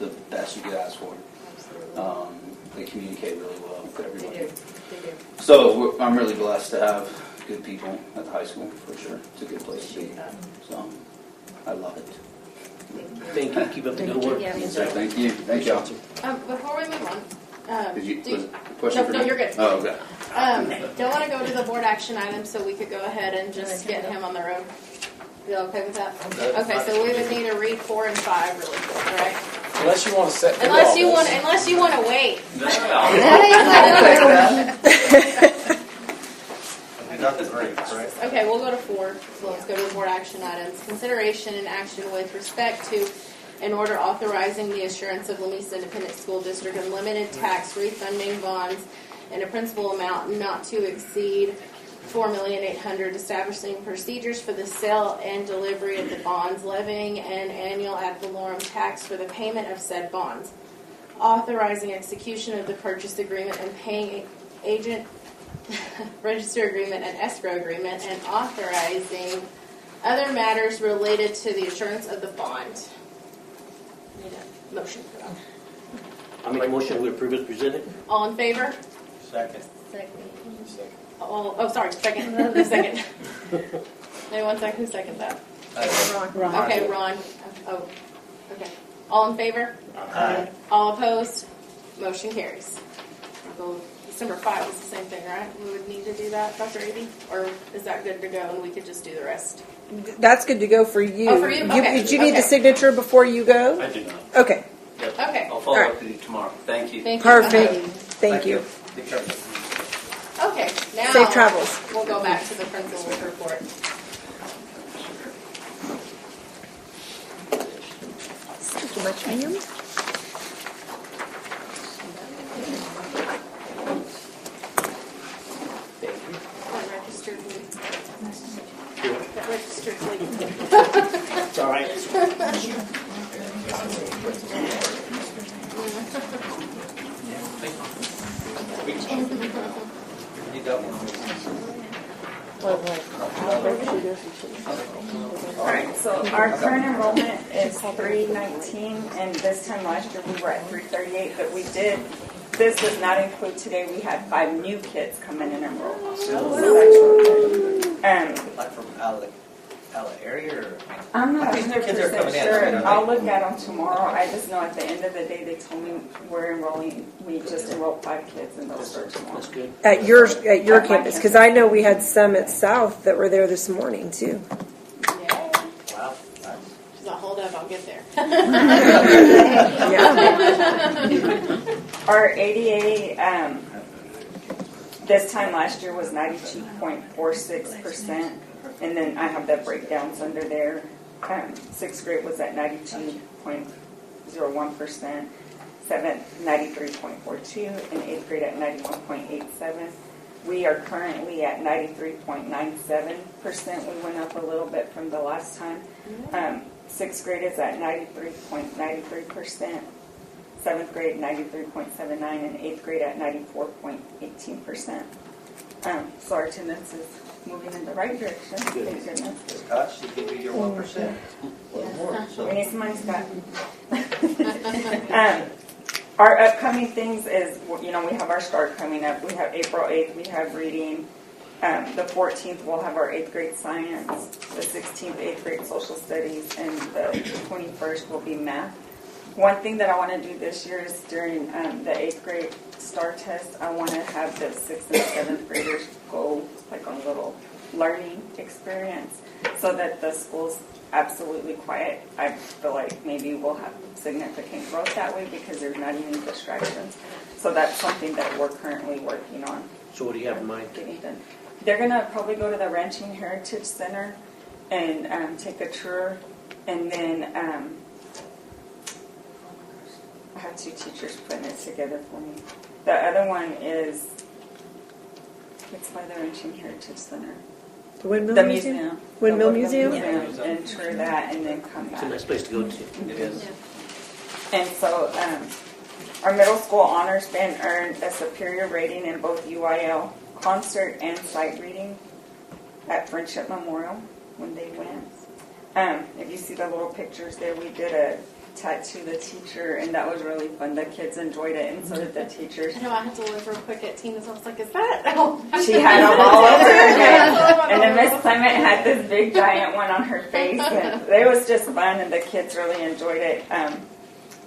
the best you could ask for. Absolutely. They communicate really well with They everybody. do. They do. So I'm really blessed to have good people at the high school, for sure. It's a good place to be. Appreciate that. So I love it. Thank you. Keep up the good work. Yeah, me So too. thank you. Thank y'all. Before we move on, Did you, do was it a question for no, me? you're good. Oh, okay. Don't want to go to the board action items, so we could go ahead and just get him on the road. You okay with that? Okay, so we would need to read 4 and 5 really quick, all right? Unless you want to set. Unless you want to wait. Not the grades, right? Okay, we'll go to 4. So let's go to the board action items. Consideration and action with respect to an order authorizing the assurance of Lamesa Independent School District unlimited tax refunding bonds in a principal amount not to exceed $4,800,000, establishing procedures for the sale and delivery of the bonds, levying an annual ad valorem tax for the payment of said bonds, authorizing execution of the purchase agreement and paying agent register agreement and escrow agreement, and authorizing other matters related to the assurance of the bond. Need a motion for that. I make a motion we approve as presented. All in favor? Second. Sorry, second. The second. Maybe 1 second. Who seconded that? Okay, Ron. Oh, okay. All in favor? Aye. All opposed? Motion carries. Go December 5 is the same thing, right? We would need to do that, Dr. Avey? Or is that good to go and we could just do the rest? That's good to go for you. Oh, for you? Okay. Did you need the Okay. signature before you go? I do not. Okay, Okay. I'll follow Alright. up with you tomorrow. Thank you. Thank you. perfect. Thank you. Be careful. Okay, now. Safe travels. We'll go back to the principal's report. Thank you much, ma'am. That registered lead. That registered lead. It's all right. You got one? All right, so our current enrollment is 319, and this time last year we were at 338, but this does not include today, we had 5 new kids come in and enroll. Like from out of the area, or? I'm not I think the kids are coming 100% in, sure, aren't they? I'll look at them tomorrow, I just know at the end of the day, they told me we're enrolling, we just enrolled 5 kids and they'll start tomorrow. That's good. At your At my campus, because I know we had some at South that were there this morning too. Yeah. Wow. Nice. She's like, hold up, I'll get there. Yeah. Our ADA, this time last year was 92.46%, and then I have the breakdowns under there. 6th grade was at 92.01%, 7th 93.42%, and 8th grade at 91.87%. We are currently at 93.97%. We went up a little bit from the last time. 6th grade is at 93.93%. 7th grade 93.79%, and 8th grade at 94.18%. So our attendance is moving in the right direction. Thank goodness. Scott, she gave you your 1%. Or more, so. We need some money, Scott. Our upcoming things is, we have our start coming up. We have April 8th, we have reading. The 14th, we'll have our 8th grade science. The 16th, 8th grade social studies. And the 21st will be math. One thing that I want to do this year is during the 8th grade STAR test, I want to have the 6th and 7th graders go like on a little learning experience so that the school's absolutely quiet. I feel like maybe we'll have significant growth that way because there's not any distractions. So that's something that we're currently working on. So what do you have in mind? Getting done. They're going to probably go to the Ranching Heritage Center and take a tour, and then had two teachers putting it together for me. The other one is, it's by the Ranching Heritage Center. The Windmill The Museum? museum. Windmill The Museum? And tour that and then come It's a back. nice place to go to. It is. And so our middle school honors band earned a superior rating in both UIL concert and sight reading at Friendship Memorial when they went. If you see the little pictures there, we did a tattoo the teacher, and that was really fun. The kids enjoyed it, and so did the teachers. I know I had to look real quick at Tina's. I was like, is that? Oh. She had them all over her head. And then Miss Clement had this big giant one on her face. And it was just fun, and the kids really enjoyed it.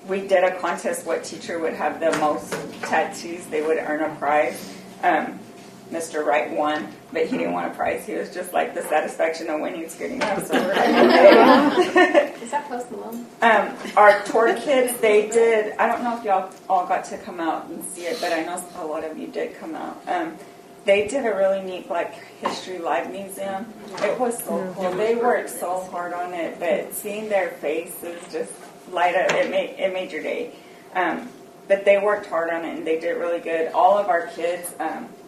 We did a contest, what teacher would have the most tattoos, they would earn a prize. Mr. Wright won, but he didn't want a prize. He was just like the satisfaction of winning is good enough. So we're like, Is that Post Malone? our tour kids, they did, I don't know if y'all all got to come out and see it, but I know a lot of you did come out. They did a really neat Black History Live museum. It was so cool. They worked so hard on it, but seeing their faces just light up, it made your day. But they worked hard on it, and they did really good. All of our kids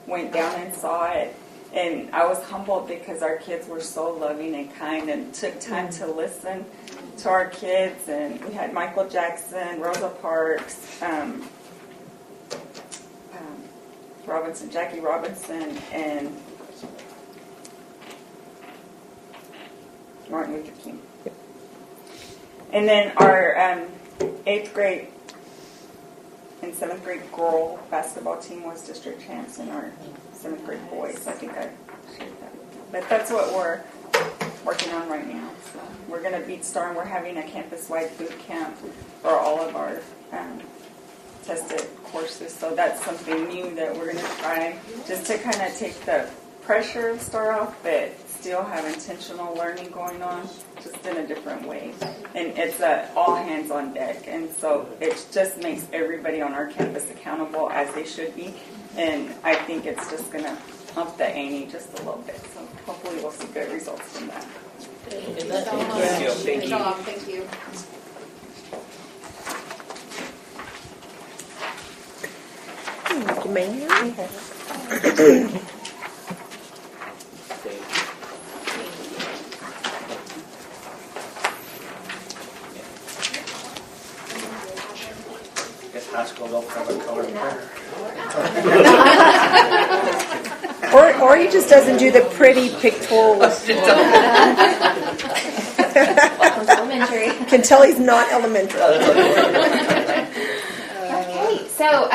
went down and saw it, and I was humbled because our kids were so loving and kind and took time to listen to our kids. And we had Michael Jackson, Rosa Parks, Jackie Robinson, and Martin Luther King. And then our 8th grade and 7th grade girl basketball team was district champs, and our 7th grade boys. I think I shared that with you. But that's what we're working on right now. So we're going to beat Star, and we're having a campus-wide boot camp for all of our tested courses. So that's something new that we're going to try, just to kind of take the pressure of Star off, but still have intentional learning going on, just in a different way. And it's all hands on deck. And so it just makes everybody on our campus accountable, as they should be. And I think it's just going to up the ante just a little bit. So hopefully we'll see good results from that. Thank you Thank so you. much. Thank Good you. job. Thank you. I guess high school don't have a color printer. Or he just doesn't do the pretty pictorial. Elementary. Can tell he's not elementary. Okay, so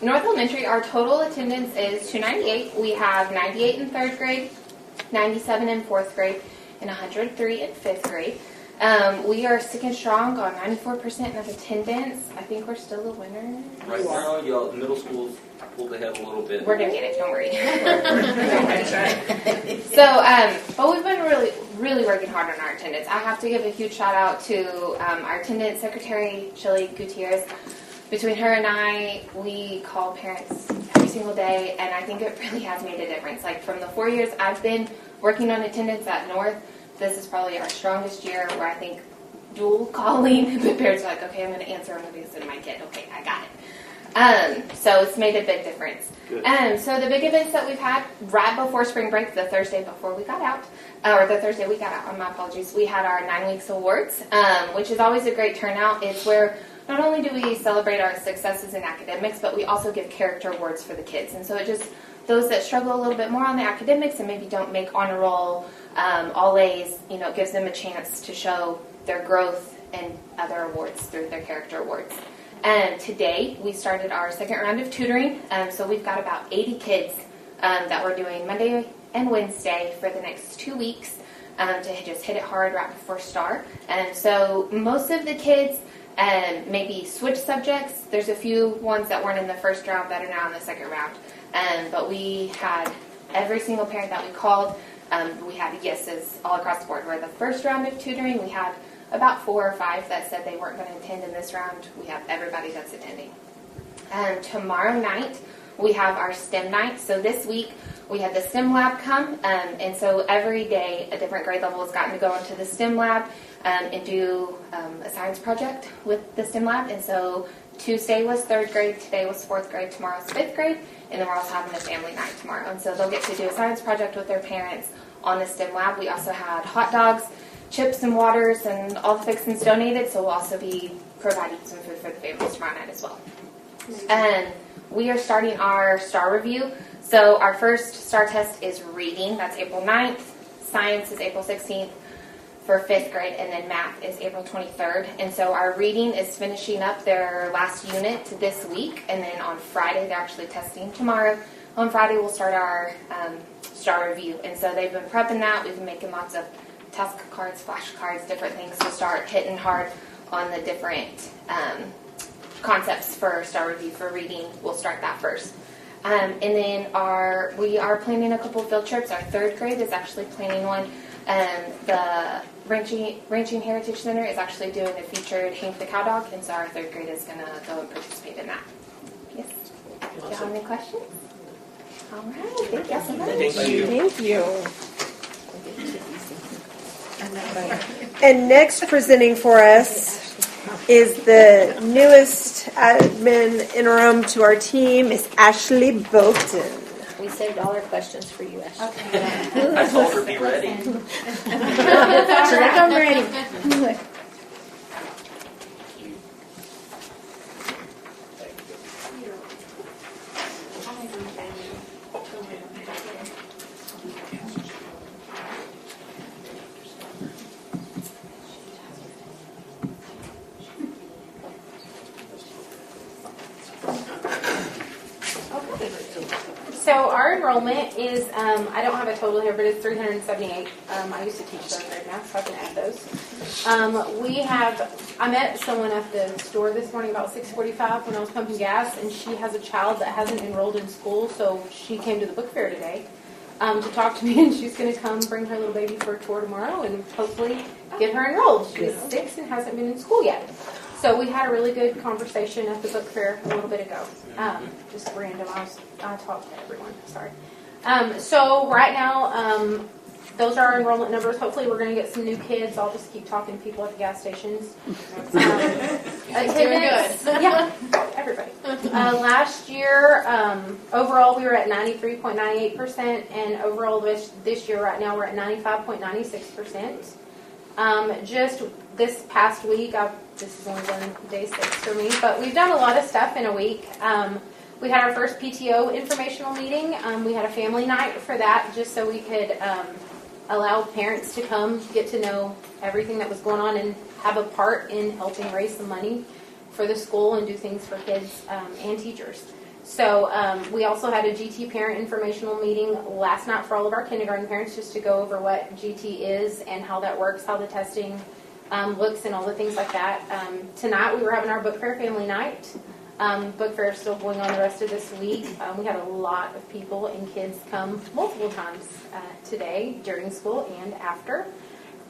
North Elementary, our total attendance is 298. We have 98 in 3rd grade, 97 in 4th grade, and 103 in 5th grade. We are sticking strong on 94% of attendance. I think we're still the winner. Right now, y'all, middle school's pulled ahead a little bit. We're going to get it, don't worry. So, but we've been really working hard on our attendance. I have to give a huge shout out to our attendance secretary, Shelly Gutierrez. Between her and I, we call parents every single day, and I think it really has made a difference. Like, from the 4 years I've been working on attendance at North, this is probably our strongest year, where I think dual calling, the parents are like, okay, I'm going to answer, I'm going to be sending my kid. Okay, I got it. So it's made a big difference. So the big events that we've had right before spring break, the Thursday before we got out, or the Thursday we got out, my apologies, we had our 9 Weeks Awards, which is always a great turnout. It's where not only do we celebrate our successes in academics, but we also give character awards for the kids. And so it just, those that struggle a little bit more on the academics and maybe don't make honor roll, all A's, it gives them a chance to show their growth and other awards through their character awards. And today we started our second round of tutoring. So we've got about 80 kids that we're doing Monday and Wednesday for the next 2 weeks to just hit it hard right before STAR. And so most of the kids maybe switch subjects. There's a few ones that weren't in the first round that are now in the second round. But we had every single parent that we called. We had yeses all across the board. Where the first round of tutoring, we had about 4 or 5 that said they weren't going to attend in this round. We have everybody that's attending. Tomorrow night, we have our STEM night. So this week, we had the STEM lab come. And so every day, a different grade level has gotten to go into the STEM lab and do a science project with the STEM lab. And so Tuesday was 3rd grade, today was 4th grade, tomorrow's 5th grade, and then we're also having a family night tomorrow. And so they'll get to do a science project with their parents on the STEM lab. We also had hot dogs, chips and waters, and all the fixings donated, so we'll also be providing some food for the families tomorrow night as well. And we are starting our STAR review. So our first STAR test is reading, that's April 9th. Science is April 16th for 5th grade, and then math is April 23rd. And so our reading is finishing up their last unit this week, and then on Friday, they're actually testing tomorrow. On Friday, we'll start our STAR review. And so they've been prepping that. We've been making lots of task cards, flashcards, different things to start hitting hard on the different concepts for STAR review for reading. We'll start that first. And then we are planning a couple field trips. Our 3rd grade is actually planning one. The Ranching Heritage Center is actually doing a featured Hank the Cow Dog, and so our 3rd grade is going to go and participate in that. Yes? Do you have any questions? All right. Thank you so much. Thank you. And next presenting for us is the newest admin interim to our team, is Ashley Bolton. We saved all our questions for you, Ashley. I told her be ready. She's like, I'm ready. So our enrollment is, I don't have a total here, but it's 378. I used to teach 3rd grade now, so I can add those. I met someone at the store this morning about 6:45 when I was pumping gas, and she has a child that hasn't enrolled in school, so she came to the book fair today to talk to me, and she's going to come bring her little baby for a tour tomorrow and hopefully get her enrolled. She's 6 and hasn't been in school yet. So we had a really good conversation at the book fair a little bit ago. Just random. I talked to everyone. Sorry. So right now, those are our enrollment numbers. Hopefully we're going to get some new kids. I'll just keep talking to people at the gas stations. Attendance. Yeah, everybody. Last year, overall we were at 93.98%, and overall this year right now we're at 95.96%. Just this past week, this is only been day 6 for me, but we've done a lot of stuff in a week. We had our first PTO informational meeting. We had a family night for that, just so we could allow parents to come get to know everything that was going on and have a part in helping raise some money for the school and do things for kids and teachers. So we also had a GT parent informational meeting last night for all of our kindergarten parents, just to go over what GT is and how that works, how the testing looks, and all the things like that. Tonight we were having our book fair family night. Book fair is still going on the rest of this week. We had a lot of people and kids come multiple times today during school and after.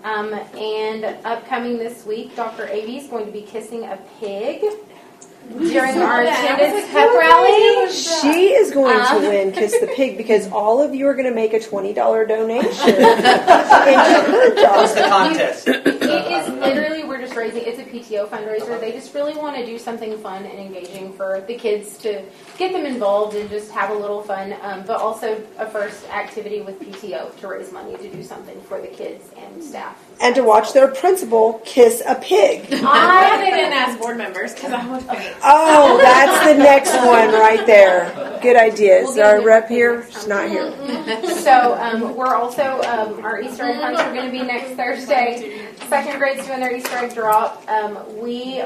And upcoming this week, Dr. Avey is going to be kissing a pig during our attendance pep rally. She is going to win Kiss the Pig because all of you are going to make a $20 donation into her job. What's the contest? It is literally, we're just raising, it's a PTO fundraiser. They just really want to do something fun and engaging for the kids to get them involved and just have a little fun, but also a first activity with PTO to raise money to do something for the kids and staff. And to watch their principal kiss a pig. I didn't ask board members because I would faint. Oh, that's the next one right there. Good idea. Is our rep here? She's not here. So we're also, our Easter egg hunts are going to be next Thursday. 2nd grade's doing their Easter egg drop. We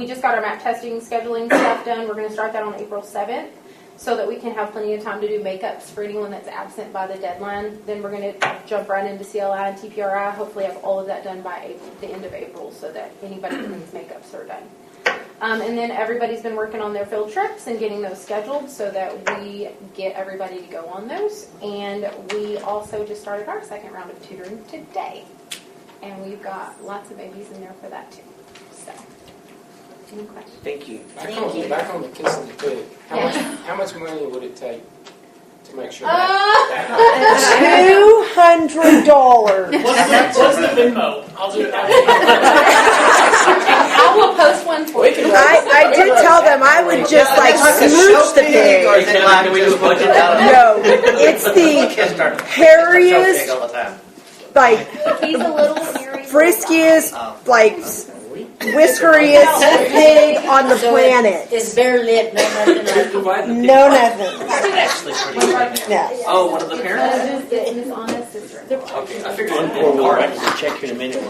just got our map testing scheduling stuff done. We're going to start that on April 7th so that we can have plenty of time to do makeups for anyone that's absent by the deadline. Then we're going to jump right into CLI and TPRI. Hopefully have all of that done by the end of April so that anybody who needs makeups are done. And then everybody's been working on their field trips and getting those scheduled so that we get everybody to go on those. And we also just started our 2nd round of tutoring today. And we've got lots of babies in there for that too. So, any questions? Thank you. Back on the kissing the pig. How much money would it take to make sure that $200. What's the Venmo? I'll do it. I'll We'll post one for you. I did tell them I would just like smooch the pig. Or is it like, can we do a budget out of it? No, it's the Kids start hairiest, show pig all the time. like He's a little hairy. friskiest, like whiskeriest pig on the planet. It's bare lip, no nothing like it. Provide the pig. No nothing. Actually pretty good. No. Oh, one of the parents? His honest sister. Okay, I figured One it pour, didn't we'll work. have to check here in a minute.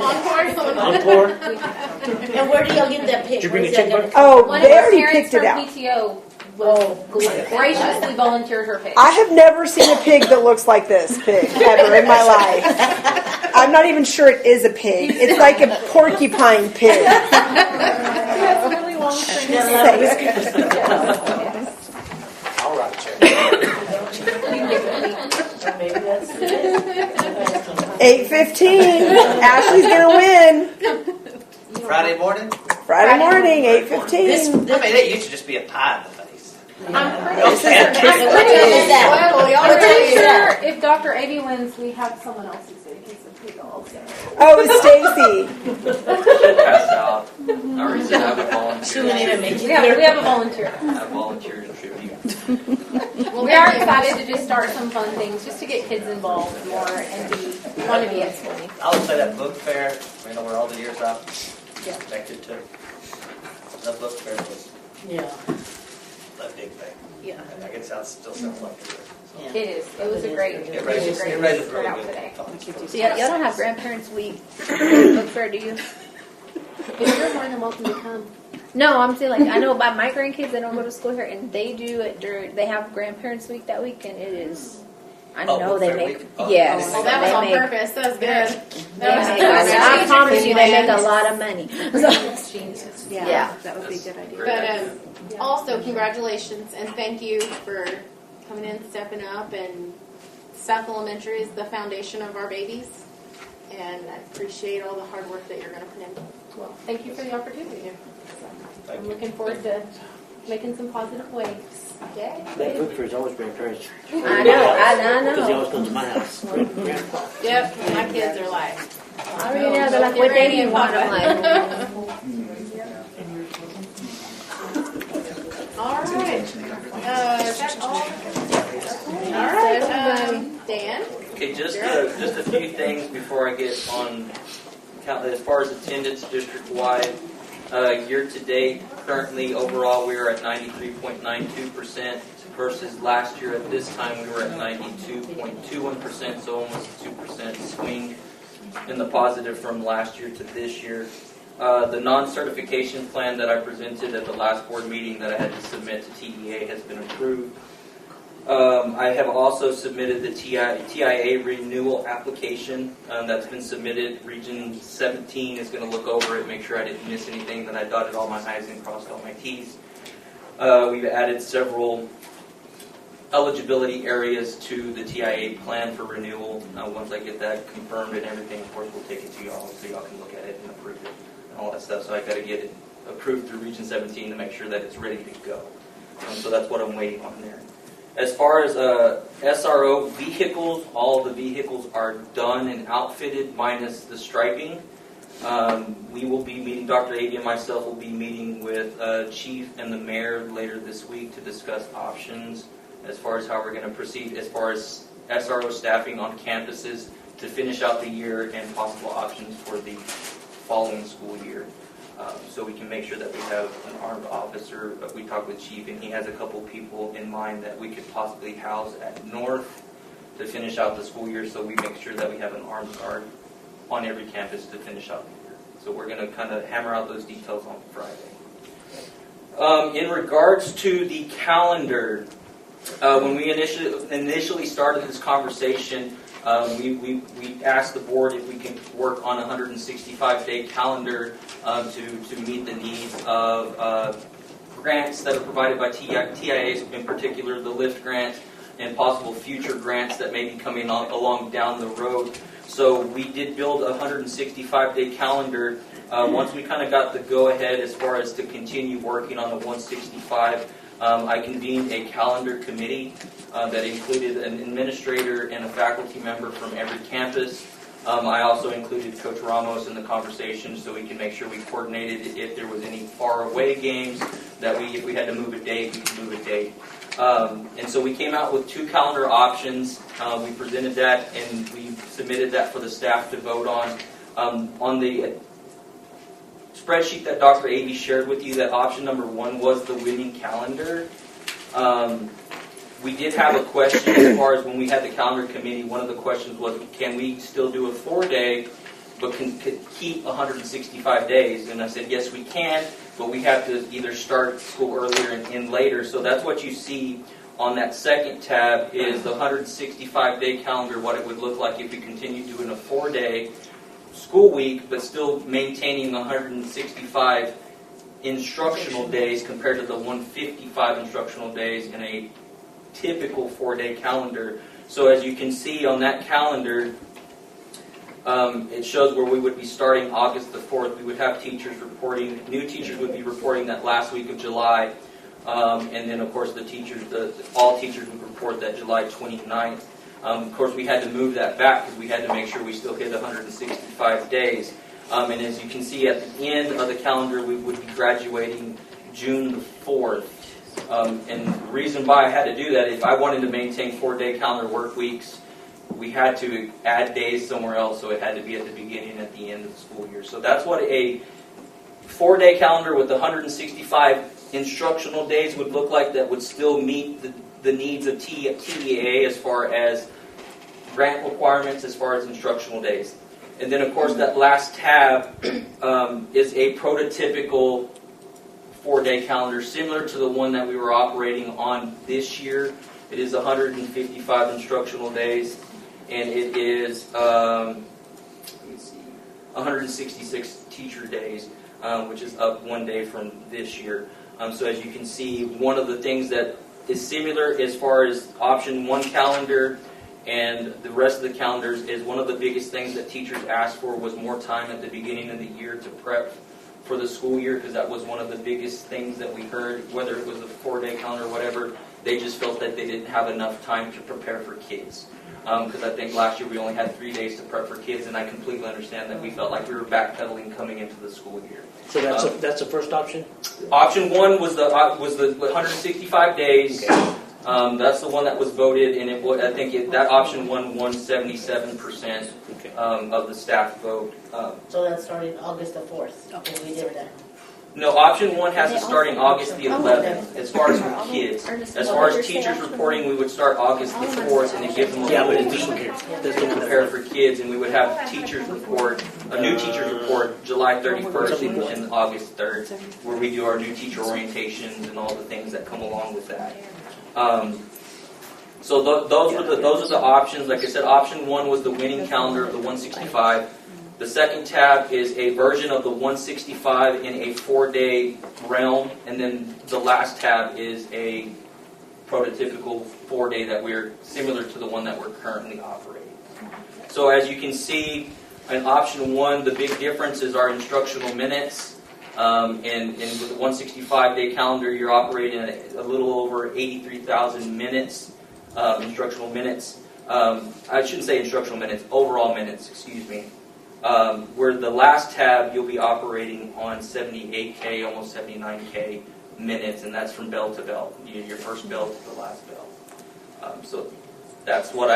Encore. One pour. And where do y'all get that pig? Did you bring a Where's that checkbook? gonna- Oh, One they of our already parents picked it from out. PTO graciously volunteered her pig. I have never seen a pig that looks like this pig ever in my life. I'm not even sure it is a pig. It's like a porcupine pig. He has really long fingers. I'll write a check. Maybe that's it. 8:15. Ashley's gonna win. Friday morning? Friday morning, I 8:15. mean, it used to just be a pie in the face. I'm pretty Don't sure. say What is that? Well, we What already is that? sure if Dr. Avey wins, we have someone else who's going to get some pig also. Oh, it's Stacy. Pass out. I already said I would volunteer. She wouldn't even make We have it. a volunteer. I volunteer to tribute. We are excited to just start some fun things, just to get kids involved more and want to be at school. I would say that book fair, you know, where all the years I've connected to, that book fair was Yeah. a big thing. Yeah. I guess that still sounds like it is. So. It is. It was a great. It raises really good thoughts. So y'all don't have Grandparents Week book fair, do you? You're more than welcome to come. No, I'm saying like I know about my grandkids. They don't go to school here, and they do it during. They have Grandparents Week that week, and it is. I Oh, know book they fair make. week? Oh, Yes, Well, that was they on make. purpose. That was good. They make, I promise you, they make a lot of money. So, yeah, That would be a good idea. But also, congratulations and thank you for coming in, stepping up. And South Elementary is the foundation of our babies. And I appreciate all the hard work that you're going to put in. Well, thank you for the opportunity. So, I'm looking forward to making some positive waves. Yay. That book fair is always grandparents. I know, Because they always come to my house. Grandpa. Yep, my kids are like, I already know. They're like, what day do you want? I'm like, all right. Is that all? All right. Dan? Okay, just a few things before I get on, as far as attendance district-wide. Year to date, currently overall we are at 93.92% versus last year at this time we were at 92.21%, so almost a 2% swing in the positive from last year to this year. The non-certification plan that I presented at the last board meeting that I had to submit to TEA has been approved. I have also submitted the TIA renewal application that's been submitted. Region 17 is going to look over it, make sure I didn't miss anything, that I dotted all my I's and crossed all my T's. We've added several eligibility areas to the TIA plan for renewal. Once I get that confirmed and everything, of course, we'll take it to y'all so y'all can look at it and approve it and all that stuff. So I got to get it approved through Region 17 to make sure that it's ready to go. So that's what I'm waiting on there. As far as SRO vehicles, all the vehicles are done and outfitted minus the striping. We will be meeting, Dr. Avey and myself will be meeting with Chief and the Mayor later this week to discuss options as far as how we're going to proceed as far as SRO staffing on campuses to finish out the year and possible options for the following school year. So we can make sure that we have an armed officer. We talked with Chief, and he has a couple people in mind that we could possibly house at North to finish out the school year, so we make sure that we have an armed guard on every campus to finish out the year. So we're going to kind of hammer out those details on Friday. In regards to the calendar, when we initially started this conversation, we asked the board if we can work on a 165-day calendar to meet the needs of grants that are provided by TIAs, in particular the LIFT grant, and possible future grants that may be coming along down the road. So we did build a 165-day calendar. Once we kind of got the go-ahead as far as to continue working on the 165, I convened a calendar committee that included an administrator and a faculty member from every campus. I also included Coach Ramos in the conversation so we can make sure we coordinated if there was any far away games that if we had to move a date, we could move a date. And so we came out with 2 calendar options. We presented that and we submitted that for the staff to vote on. On the spreadsheet that Dr. Avey shared with you, that option number 1 was the winning calendar. We did have a question as far as when we had the calendar committee. One of the questions was, can we still do a 4-day, but can keep 165 days? And I said, yes, we can, but we have to either start school earlier and end later. So that's what you see on that second tab is the 165-day calendar, what it would look like if we continue doing a 4-day school week, but still maintaining 165 instructional days compared to the 155 instructional days in a typical 4-day calendar. So as you can see on that calendar, it shows where we would be starting August the 4th. We would have teachers reporting, new teachers would be reporting that last week of July. And then of course the teachers, all teachers would report that July 29th. Of course we had to move that back because we had to make sure we still hit 165 days. And as you can see at the end of the calendar, we would be graduating June the 4th. And the reason why I had to do that, if I wanted to maintain 4-day calendar work weeks, we had to add days somewhere else, so it had to be at the beginning and at the end of the school year. So that's what a 4-day calendar with 165 instructional days would look like that would still meet the needs of TEA as far as grant requirements, as far as instructional days. And then, of course, that last tab is a prototypical 4-day calendar, similar to the one that we were operating on this year. It is 155 instructional days, and it is 166 teacher days, which is up 1 day from this year. So as you can see, one of the things that is similar as far as option 1 calendar and the rest of the calendars is one of the biggest things that teachers asked for was more time at the beginning of the year to prep for the school year, because that was one of the biggest things that we heard, whether it was a 4-day calendar or whatever. They just felt that they didn't have enough time to prepare for kids. Because I think last year we only had 3 days to prep for kids, and I completely understand that we felt like we were backpedaling coming into the school year. So that's the first option? Option 1 was the 165 days. Okay. That's the one that was voted, and I think that option 1 won 77% of the staff vote. So that started August the 4th. Okay, we did that. No, option 1 has to start in August the 11th, as far as for kids. As far as teachers reporting, we would start August the 4th, and then give them a week to prepare for kids, and we would have teachers report, a new teachers report July 31st and August 3rd, where we do our new teacher orientations and all the things that come along with that. So those are the options. Like I said, option 1 was the winning calendar of the 165. The second tab is a version of the 165 in a 4-day realm, and then the last tab is a prototypical 4-day that we're similar to the one that we're currently operating. So as you can see, in option 1, the big difference is our instructional minutes. And with the 165-day calendar, you're operating at a little over 83,000 minutes, instructional minutes. I shouldn't say instructional minutes, overall minutes, excuse me. Where the last tab, you'll be operating on 78K, almost 79K minutes, and that's from bell to bell, your first bell to the last bell. So that's what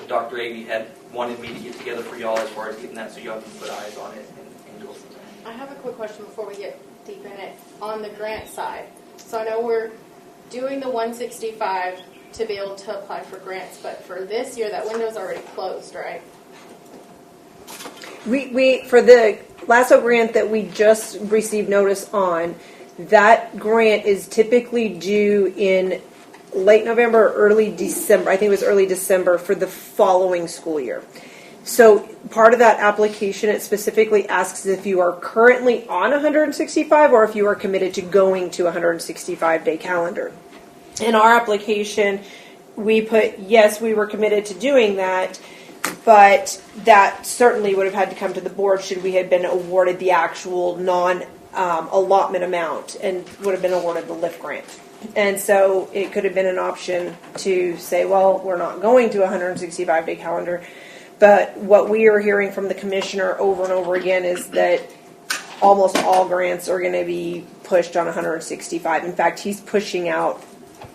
Dr. Avey had wanted me to get together for y'all as far as getting that so y'all can put eyes on it and go from there. I have a quick question before we get deep in it. On the grant side, so I know we're doing the 165 to be able to apply for grants, but for this year, that window's already closed, right? We for the LASSO grant that we just received notice on, that grant is typically due in late November or early December. I think it was early December for the following school year. So part of that application, it specifically asks if you are currently on 165 or if you are committed to going to a 165-day calendar. In our application, we put, yes, we were committed to doing that, but that certainly would have had to come to the board should we have been awarded the actual non-allotment amount and would have been awarded the LIFT grant. And so it could have been an option to say, well, we're not going to a 165-day calendar, But what we are hearing from the commissioner over and over again is that almost all grants are going to be pushed on 165. In fact, he's pushing out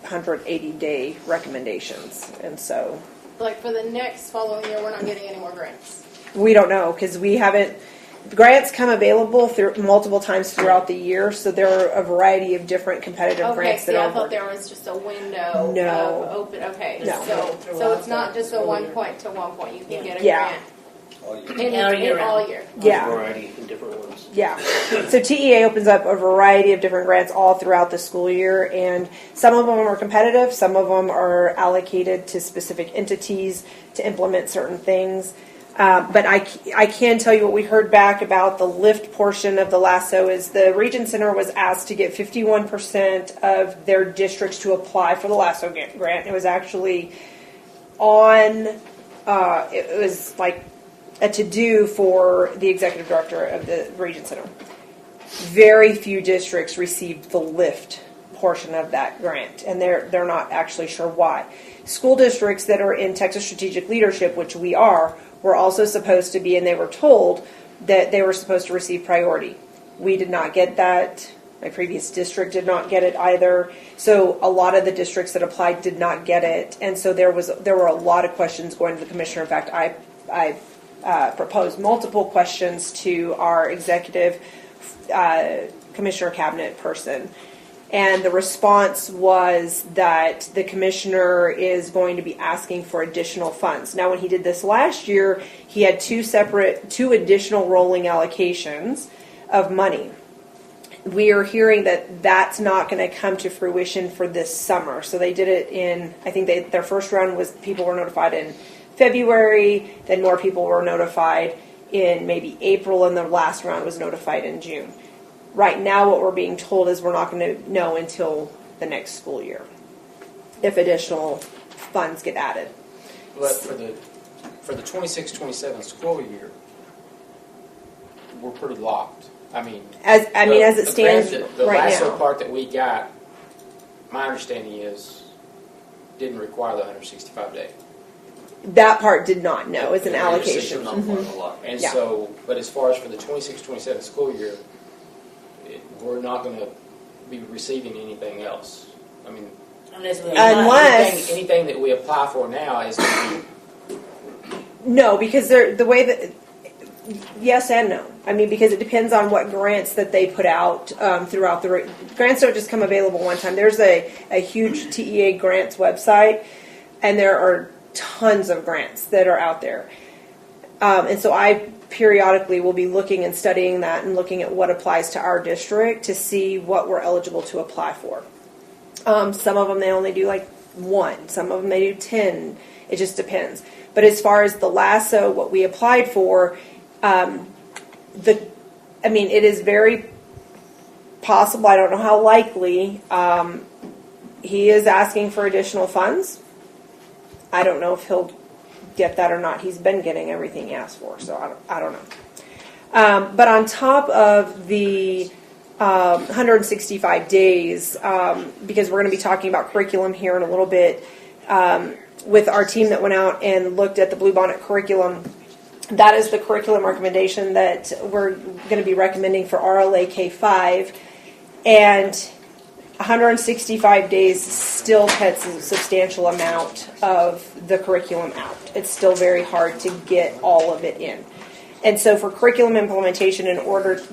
180-day recommendations. And so Like for the next following year, we're not getting any more grants. we don't know because we haven't. Grants come available through multiple times throughout the year, so there are a variety of different competitive Okay, grants see, that I are. thought there was just a window No. of open. Okay, No. so it's not just a 1 point to 1 point. You can get a Yeah. grant All in year all round. year. Yeah. A variety of different ones. Yeah. So TEA opens up a variety of different grants all throughout the school year, and some of them are competitive, some of them are allocated to specific entities to implement certain things. But I can tell you what we heard back about the LIFT portion of the LASSO is the Region Center was asked to get 51% of their districts to apply for the LASSO grant. It was actually on, it was like a to-do for the executive director of the Region Center. Very few districts received the LIFT portion of that grant, and they're not actually sure why. School districts that are in Texas Strategic Leadership, which we are, were also supposed to be, and they were told that they were supposed to receive priority. We did not get that. My previous district did not get it either. So a lot of the districts that applied did not get it, and so there were a lot of questions going to the commissioner. In fact, I proposed multiple questions to our executive commissioner cabinet person. And the response was that the commissioner is going to be asking for additional funds. Now, when he did this last year, he had two additional rolling allocations of money. We are hearing that that's not going to come to fruition for this summer. So they did it in, I think their first round was people were notified in February, then more people were notified in maybe April, and the last round was notified in June. Right now, what we're being told is we're not going to know until the next school year if additional funds get added. But for the 26-27 school year, we're pretty locked. I mean, as it stands the right LASSO now. part that we got, my understanding is, didn't require the 165 day. That part did not know. It's an Yeah, allocation. And Yeah. so, but as far as for the 26-27 school year, we're not going to be receiving anything else. I mean, Unless anything that we apply for now is going to be. No, because the way that yes and no. I mean, because it depends on what grants that they put out throughout the grants don't just come available one time. There's a huge TEA grants website, and there are tons of grants that are out there, and so I periodically will be looking and studying that and looking at what applies to our district to see what we're eligible to apply for. Some of them they only do like one, some of them they do 10. It just depends. But as far as the LASSO, what we applied for, it is very possible. I don't know how likely. He is asking for additional funds. I don't know if he'll get that or not. He's been getting everything he asked for, so I don't know. But on top of the 165 days, because we're going to be talking about curriculum here in a little bit, with our team that went out and looked at the Bluebonnet curriculum, that is the curriculum recommendation that we're going to be recommending for RLA K-5, and 165 days still cuts a substantial amount of the curriculum out. It's still very hard to get all of it in. And so for curriculum implementation,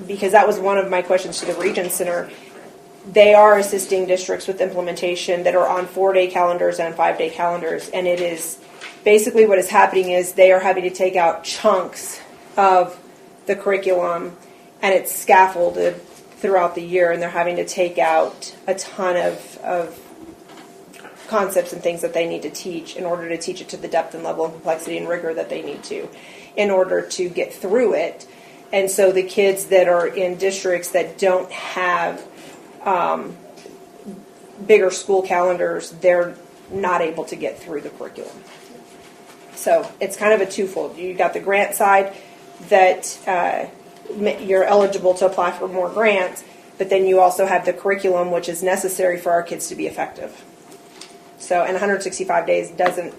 because that was one of my questions to the Region Center, they are assisting districts with implementation that are on 4-day calendars and 5-day calendars. And it is basically what is happening is they are having to take out chunks of the curriculum, and it's scaffolded throughout the year, and they're having to take out a ton of concepts and things that they need to teach in order to teach it to the depth and level of complexity and rigor that they need to in order to get through it. And so the kids that are in districts that don't have bigger school calendars, they're not able to get through the curriculum. So it's kind of a twofold. You got the grant side that you're eligible to apply for more grants, but then you also have the curriculum, which is necessary for our kids to be effective. So, and 165 days doesn't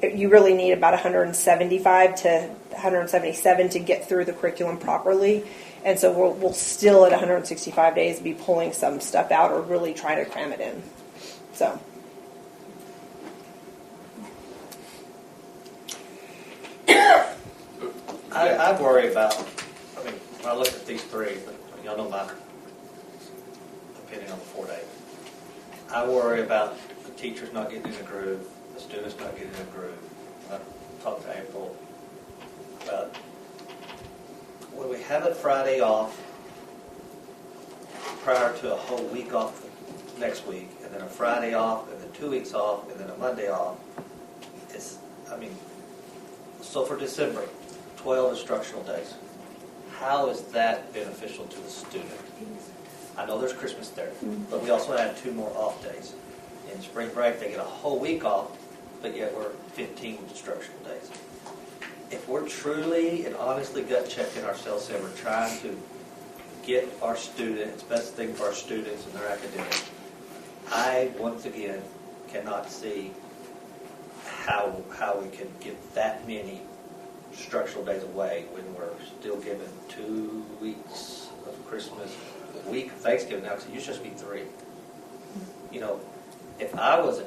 You really need about 175 to 177 to get through the curriculum properly. And so we'll still at 165 days be pulling some stuff out or really try to cram it in. So. I worry about, I mean, when I look at these three, y'all know my opinion on the 4-day. I worry about the teachers not getting in the groove, the students not getting in the groove. I talked to April about when we have a Friday off prior to a whole week off next week, and then a Friday off, and then 2 weeks off, and then a Monday off. So for December, 12 instructional days. How is that beneficial to the student? I know there's Christmas there, but we also had 2 more off days. In spring break, they get a whole week off, but yet we're 15 instructional days. If we're truly and honestly gut checking ourselves and we're trying to get our students, best thing for our students and their academics, I, once again, cannot see how we can get that many instructional days away when we're still given 2 weeks of Christmas, a week of Thanksgiving now, because it used to just be 3. You know, if I was an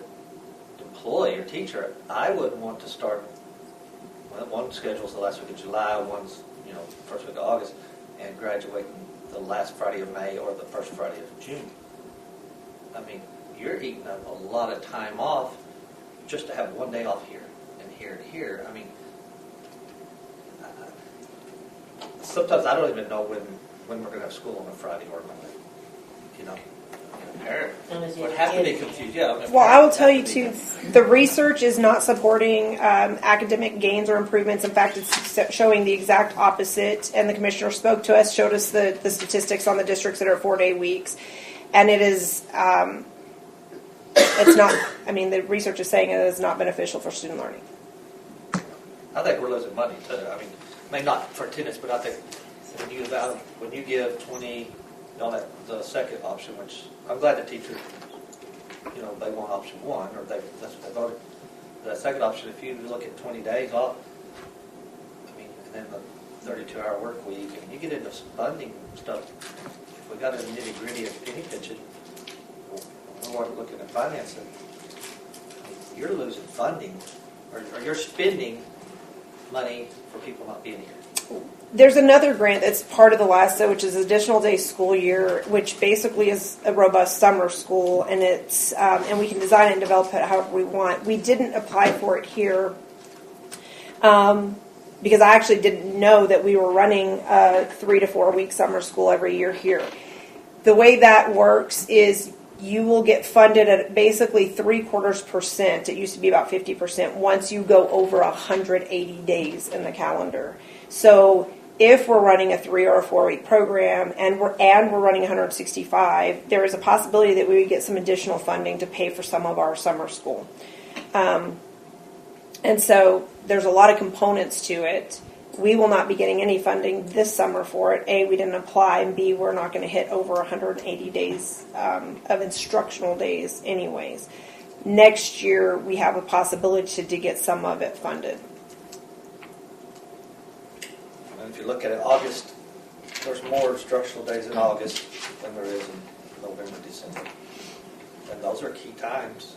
employee or teacher, I wouldn't want to start, one schedule's the last week of July, one's, first week of August, and graduating the last Friday of May or the first Friday of June. I mean, you're eating up a lot of time off just to have 1 day off here and here and here. I mean, sometimes I don't even know when we're going to have school on a Friday or a Monday. Parent would have to be confused. Yeah. Well, I will tell you too, the research is not supporting academic gains or improvements. In fact, it's showing the exact opposite. And the commissioner spoke to us, showed us the statistics on the districts that are 4-day weeks, and it is. It's not. I mean, the research is saying it is not beneficial for student learning. I think we're losing money too. I mean, not for attendance, but I think when you give 20, the second option, which I'm glad the teachers, they want option 1, or that's what they voted. The second option, if you look at 20 days off, I mean, and then the 32-hour work week, and you get into some funding stuff. If we got a nitty gritty of penny pinching, we're looking at financing. I mean, you're losing funding, or you're spending money for people not being here. There's another grant that's part of the LASA, which is Additional Day School Year, which basically is a robust summer school, and it's and we can design it and develop it however we want. We didn't apply for it here because I actually didn't know that we were running a 3 to 4 week summer school every year here. The way that works is you will get funded at basically 0.75%. It used to be about 50% once you go over 180 days in the calendar. So if we're running a 3 or a 4 week program and we're running 165, there is a possibility that we would get some additional funding to pay for some of our summer school. And so there's a lot of components to it. We will not be getting any funding this summer for it. A, we didn't apply, and B, we're not going to hit over 180 days of instructional days anyways. Next year, we have a possibility to get some of it funded. And if you look at it, August, there's more instructional days in August than there is in November, December. And those are key times.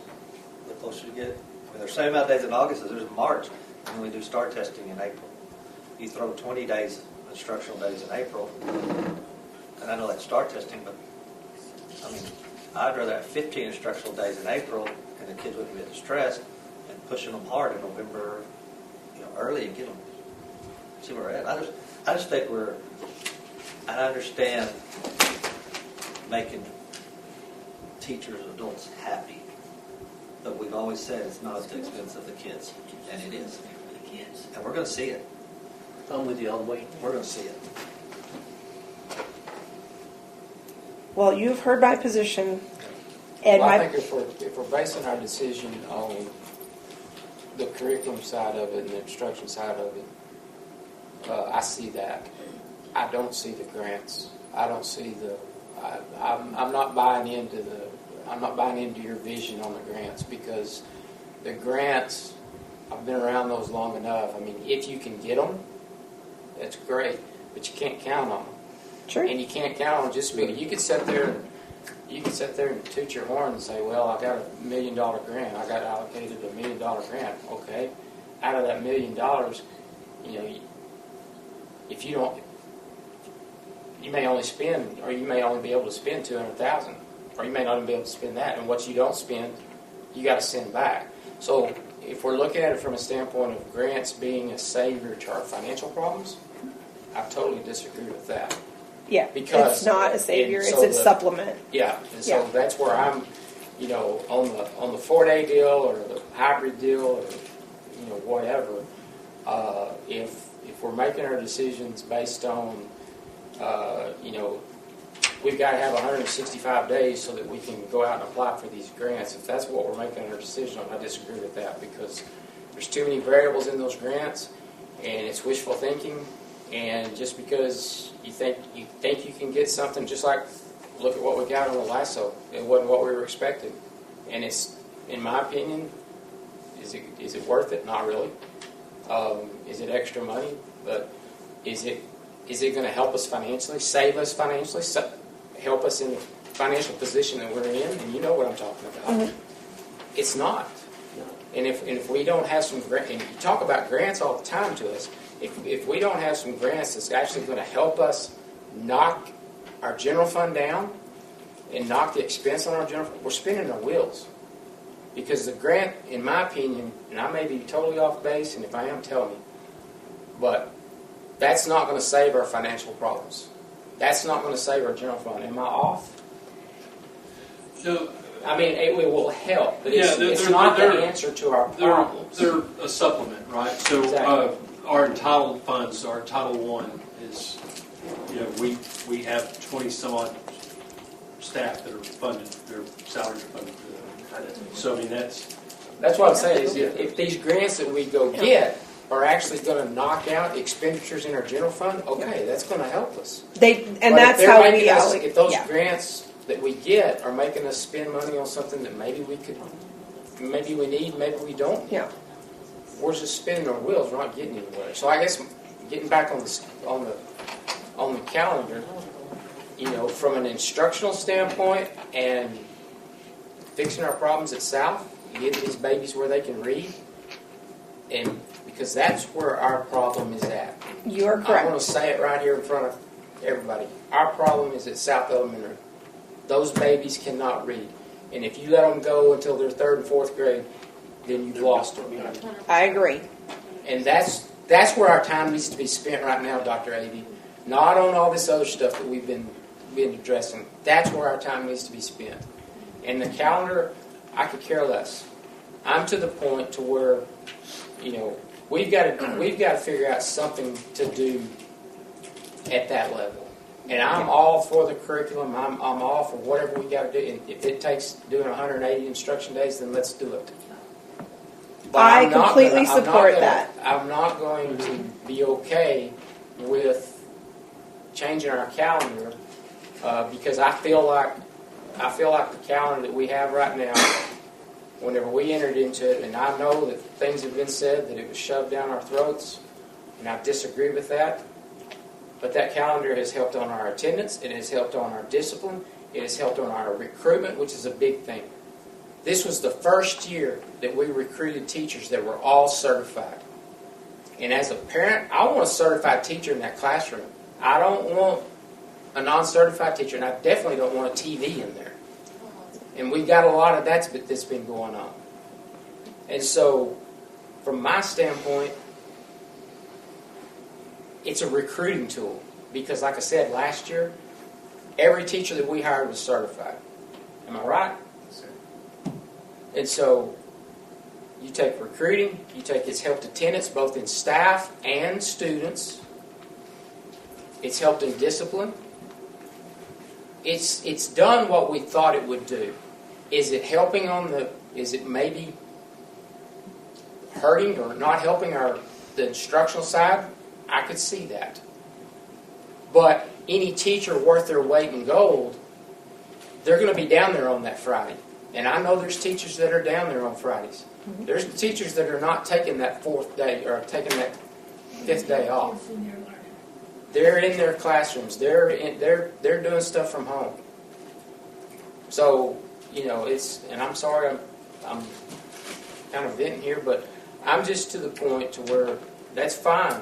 The closer you get, there's the same amount of days in August as there's in March, and we do STAR testing in April. You throw 20 days, instructional days in April, and I know that's STAR testing, but I mean, I'd rather have 15 instructional days in April, and the kids wouldn't get stressed, and pushing them hard in November, early and get them, see where we're at. I just think I understand making teachers, adults happy, but we've always said it's not at the expense of the kids, and it is. And we're going to see it. I'm with you all the way. We're going to see it. Well, you've heard my position. And I think if we're basing our decision on the curriculum side of it and the instruction side of it, I see that. I don't see the grants. I don't see I'm not buying into your vision on the grants, because the grants I've been around those long enough. I mean, if you can get them, that's great, but you can't count on them. Sure. And you can't count on just you could sit there and toot your horn and say, well, I got $1 million grant. I got allocated $1 million grant. Okay. Out of that $1 million, if you don't, you may only spend, or you may only be able to spend $200,000, or you may not even be able to spend that. And what you don't spend, you got to send back. So if we're looking at it from a standpoint of grants being a savior to our financial problems, I totally disagree with that. Yeah, Because it's not a savior, and so it's a supplement. Yeah, and so that's where I'm, on the 4-day deal or the hybrid deal or whatever. If we're making our decisions based on, we've got to have 165 days so that we can go out and apply for these grants. If that's what we're making our decision on, I disagree with that because there's too many variables in those grants, and it's wishful thinking. And just because you think you can get something, just like look at what we got on the LASSO, it wasn't what we were expecting. And it's, in my opinion, is it worth it? Not really. Is it extra money? But is it going to help us financially, save us financially, help us in the financial position that we're in? And you know what I'm talking about. Mm-hmm. It's not. And if we don't have some grants, and you talk about grants all the time to us, if we don't have some grants that's actually going to help us knock our general fund down and knock the expense on our general fund, we're spinning our wheels. Because the grant, in my opinion, and I may be totally off base, and if I am, tell me, but that's not going to save our financial problems. That's not going to save our general fund. Am I off? So, I mean, it will help, but it's not the answer to our problems. They're a supplement, right? So Exactly. Our entitled funds, our Title I is, we have 20 some odd staff that are funded, their salaries are funded. So I mean that's what I'm saying is if these grants that we go get are actually going to knock out expenditures in our general fund, okay, that's going to help us. That's how we allocate. If those grants that we get are making us spend money on something that maybe we need, maybe we don't. Yeah. We're just spinning our wheels. We're not getting anywhere. So I guess getting back on the calendar, from an instructional standpoint and fixing our problems at South, getting these babies where they can read, and because that's where our problem is at. You are correct. I want to say it right here in front of everybody. Our problem is at South Elementary. Those babies cannot read. And if you let them go until they're 3rd and 4th grade, then you've lost them. I agree. And that's where our time needs to be spent right now, Dr. Avey. Not on all this other stuff that we've been addressing. That's where our time needs to be spent. And the calendar, I could care less. I'm to the point to where, we've got to figure out something to do at that level. And I'm all for the curriculum. I'm all for whatever we got to do. And if it takes doing 180 instruction days, then let's do it. But I completely support that. I'm not going to be okay with changing our calendar because I feel like the calendar that we have right now, whenever we entered into it, and I know that things have been said that it was shoved down our throats, and I disagree with that. But that calendar has helped on our attendance. It has helped on our discipline. It has helped on our recruitment, which is a big thing. This was the first year that we recruited teachers that were all certified. And as a parent, I want a certified teacher in that classroom. I don't want a non-certified teacher, and I definitely don't want a TV in there. And we've got a lot of that's been going on. And so, from my standpoint, it's a recruiting tool. Because like I said, last year, every teacher that we hired was certified. Am I right? And so, you take recruiting, it's helped attendance both in staff and students. It's helped in discipline. It's done what we thought it would do. Is it helping is it maybe hurting or not helping the instructional side? I could see that. But any teacher worth their weight in gold, they're going to be down there on that Friday. And I know there's teachers that are down there on Fridays. There's teachers that are not taking that 4th day or taking that 5th day off. They're in their classrooms. They're doing stuff from home. So, you know, and I'm sorry I'm kind of venting here, but I'm just to the point to where that's fine.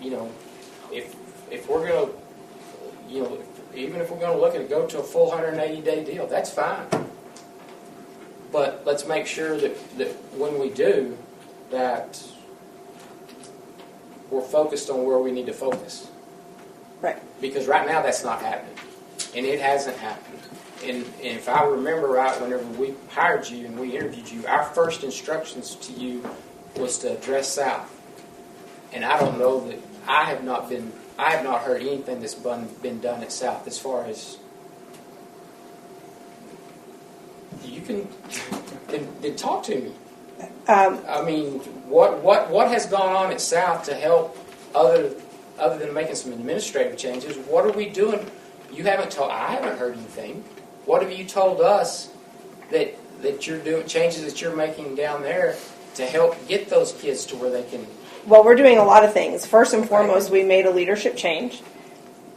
You know, if we're going to, you know, even if we're going to look at it, go to a full 180-day deal, that's fine. But let's make sure that when we do, that we're focused on where we need to focus. Right. Because right now that's not happening. And it hasn't happened. And if I remember right, whenever we hired you and we interviewed you, our first instructions to you was to address South. And I don't know that I have not heard anything that's been done at South as far as you can then talk to me. I mean, what has gone on at South to help other than making some administrative changes? What are we doing? You haven't told. I haven't heard anything. What have you told us that you're doing, changes that you're making down there to help get those kids to where they can? Well, we're doing a lot of things. First and foremost, we made a leadership change,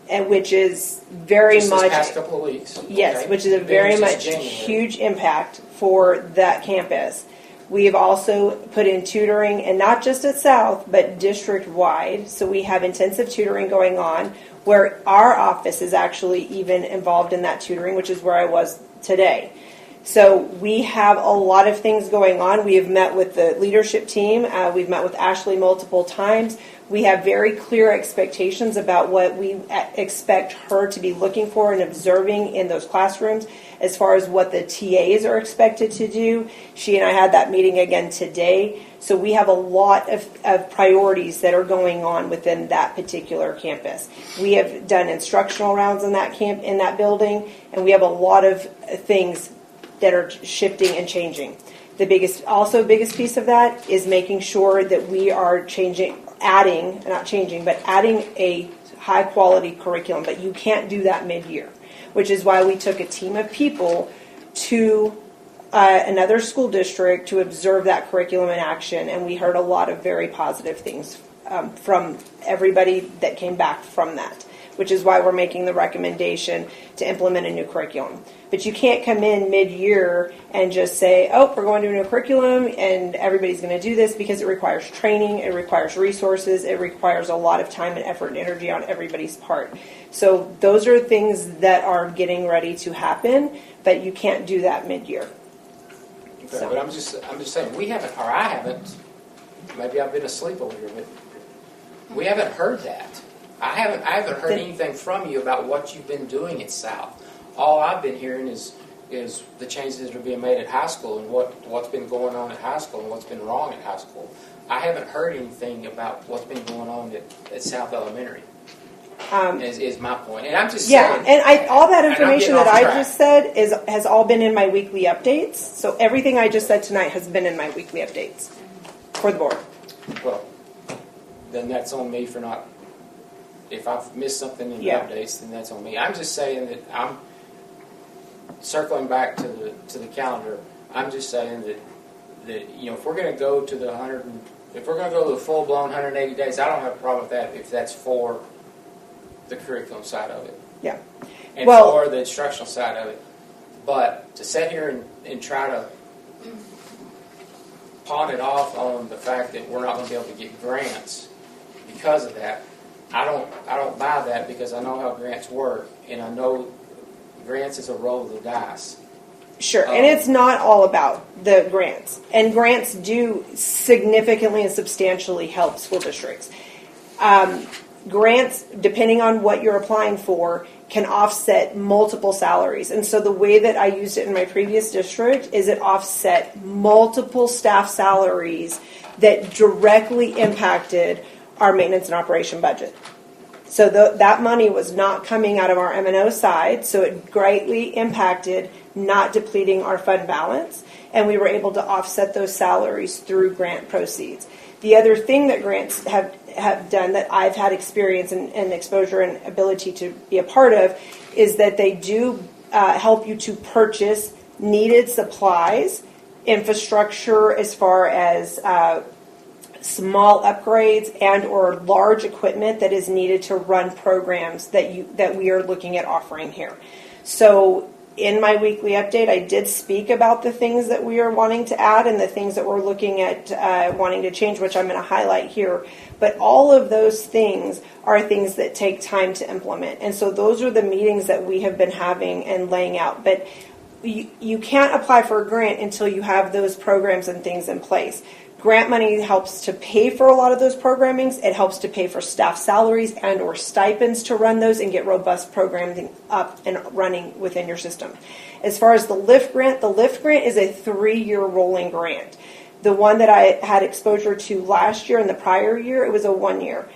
and which is very Just much this past couple of weeks. Yes, Okay. which is a very Maybe much just January. huge impact for that campus. We have also put in tutoring, and not just at South, but district-wide. So we have intensive tutoring going on, where our office is actually even involved in that tutoring, which is where I was today. So we have a lot of things going on. We have met with the leadership team. We've met with Ashley multiple times. We have very clear expectations about what we expect her to be looking for and observing in those classrooms as far as what the TAs are expected to do. She and I had that meeting again today. So we have a lot of priorities that are going on within that particular campus. We have done instructional rounds in that building, and we have a lot of things that are shifting and changing. The biggest piece of that is making sure that we are adding a high quality curriculum, but you can't do that mid-year, which is why we took a team of people to another school district to observe that curriculum in action, and we heard a lot of very positive things from everybody that came back from that, which is why we're making the recommendation to implement a new curriculum. But you can't come in mid-year and just say, oh, we're going to a new curriculum and everybody's going to do this, because it requires training, it requires resources, it requires a lot of time and effort and energy on everybody's part. So those are things that are getting ready to happen, but you can't do that mid-year. Okay, but I'm just saying, I haven't, maybe I've been asleep over here, but we haven't heard that. I haven't heard anything from you about what you've been doing at South. All I've been hearing is the changes that are being made at high school and what's been going on at high school and what's been wrong at high school. I haven't heard anything about what's been going on at South Elementary. Is my point, and I'm just saying. And all that information that I track. just said has all been in my weekly updates. So everything I just said tonight has been in my weekly updates for the board. Well, then that's on me for not. If I've missed something in the updates, then that's on me. I'm just saying that I'm circling back to the calendar. I'm just saying that if we're going to go to the full blown 180 days, I don't have a problem with that if that's for the curriculum side of it. Yeah. And for the instructional side of it. But to sit here and try to pawn it off on the fact that we're not going to be able to get grants because of that, I don't buy that, because I know how grants work, and I know grants is a roll of the dice. Sure, and it's not all about the grants. And grants do significantly and substantially help school districts. Grants, depending on what you're applying for, can offset multiple salaries. And so the way that I used it in my previous district is it offset multiple staff salaries that directly impacted our maintenance and operation budget. So that money was not coming out of our M&O side, so it greatly impacted not depleting our fund balance, and we were able to offset those salaries through grant proceeds. The other thing that grants have done that I've had experience and exposure and ability to be a part of is that they do help you to purchase needed supplies, infrastructure as far as small upgrades and or large equipment that is needed to run programs that we are looking at offering here. So in my weekly update, I did speak about the things that we are wanting to add and the things that we're looking at wanting to change, which I'm going to highlight here. But all of those things are things that take time to implement. And so those are the meetings that we have been having and laying out. But you can't apply for a grant until you have those programs and things in place. Grant money helps to pay for a lot of those programmings. It helps to pay for staff salaries and or stipends to run those and get robust programming up and running within your system. As far as the LIFT grant is a 3-year rolling grant. The one that I had exposure to last year and the prior year, it was a 1-year.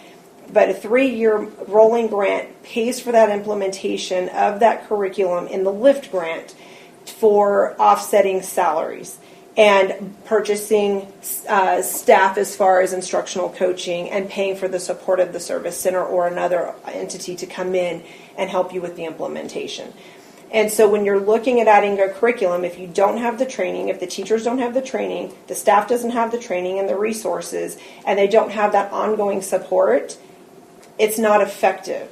But a 3-year rolling grant pays for that implementation of that curriculum in the LIFT grant for offsetting salaries and purchasing staff as far as instructional coaching and paying for the support of the service center or another entity to come in and help you with the implementation. And so when you're looking at adding a curriculum, if you don't have the training, if the teachers don't have the training, the staff doesn't have the training and the resources, and they don't have that ongoing support, it's not effective.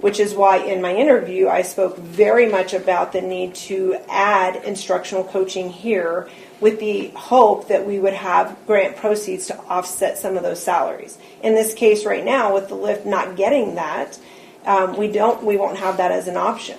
Which is why in my interview I spoke very much about the need to add instructional coaching here with the hope that we would have grant proceeds to offset some of those salaries. In this case right now, with the LIFT not getting that, we won't have that as an option.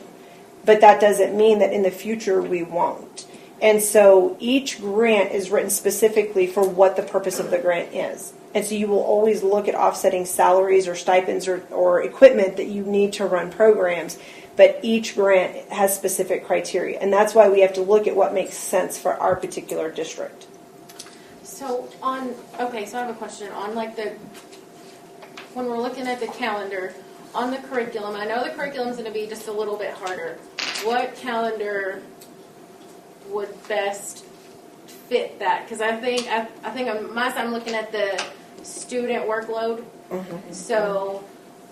But that doesn't mean that in the future we won't. And so each grant is written specifically for what the purpose of the grant is. And so you will always look at offsetting salaries or stipends or equipment that you need to run programs, but each grant has specific criteria. And that's why we have to look at what makes sense for our particular district. So I have a question on when we're looking at the calendar, on the curriculum, I know the curriculum is going to be just a little bit harder. What calendar would best fit that? Because I think on my side I'm looking at the student workload. Mm-hmm. So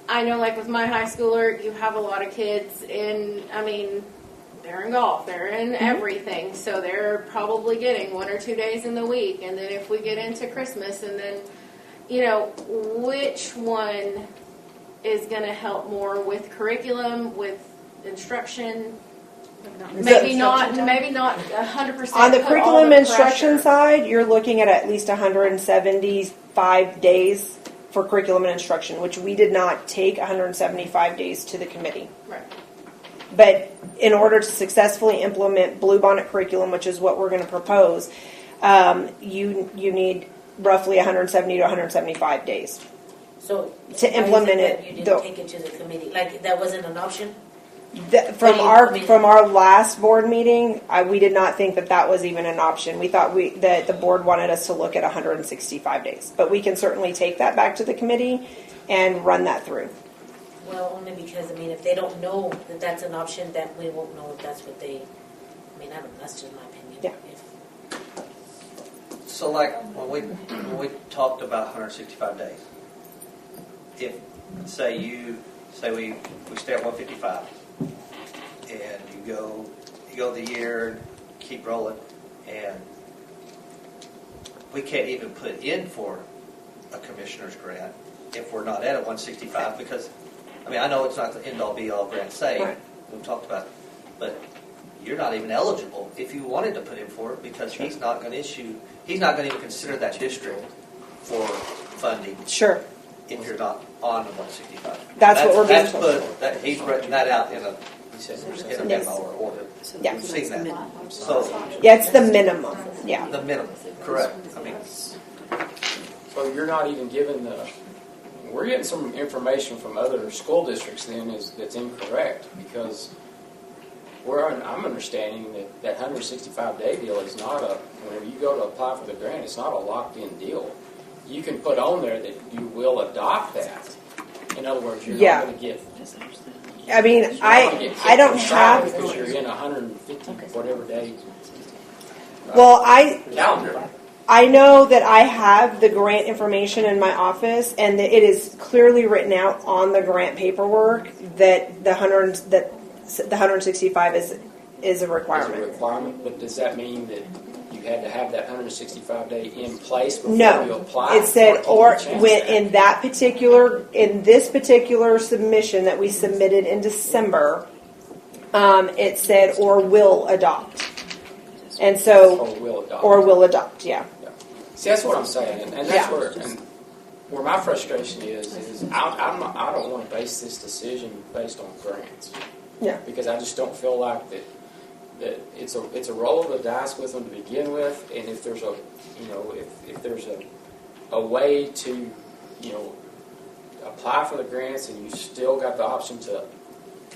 I know with my high schooler, you have a lot of kids they're in golf, they're in everything. So they're probably getting 1 or 2 days in the week. And then if we get into Christmas and then, which one is going to help more with curriculum, with instruction? Maybe not 100%. On the curriculum instruction side, you're looking at least 175 days for curriculum and instruction, which we did not take 175 days to the committee. Right. But in order to successfully implement Bluebonnet curriculum, which is what we're going to propose, you need roughly 170 to 175 days. So to implement it. You didn't take it to the committee, that wasn't an option. From our last board meeting, we did not think that was even an option. We thought that the board wanted us to look at 165 days, but we can certainly take that back to the committee and run that through. Well, only because if they don't know that that's an option, that we won't know if that's what they. That's just my opinion. Yeah. So when we talked about 165 days, if say we stay at 155. And you go the year and keep rolling, and we can't even put in for a commissioner's grant if we're not at a 165 because, I know it's not the end-all be-all grant say, right. We've talked about it, but you're not even eligible if you wanted to put in for it because he's not going to even consider that district for funding. Sure. If you're not on the 165. That's what we're being told. He's written that out in a memo or order. Yeah. We've seen that. So it's the minimum. Yeah. The minimum. Correct. So you're not even given we're getting some information from other school districts then that's incorrect because I'm understanding that 165-day deal is not whenever you go to apply for the grant, it's not a locked-in deal. You can put on there that you will adopt that. In other words, you're not going to get. I don't have. Because you're in 150 whatever days. Well, I know that I have the grant information in my office, and that it is clearly written out on the grant paperwork that the 165 is a As requirement. a requirement, but does that mean that you had to have that 165-day in place before you No, apply? it said, or or can you change when that? in this particular submission that we submitted in December, it said or will adopt. And so, Or will adopt? or will adopt, yeah. See, that's what I'm saying, and that's Yeah. where my frustration is I don't want to base this decision based on grants. Yeah. Because I just don't feel like that it's a roll of the dice with them to begin with, and if there's if there's a way to apply for the grants and you still got the option to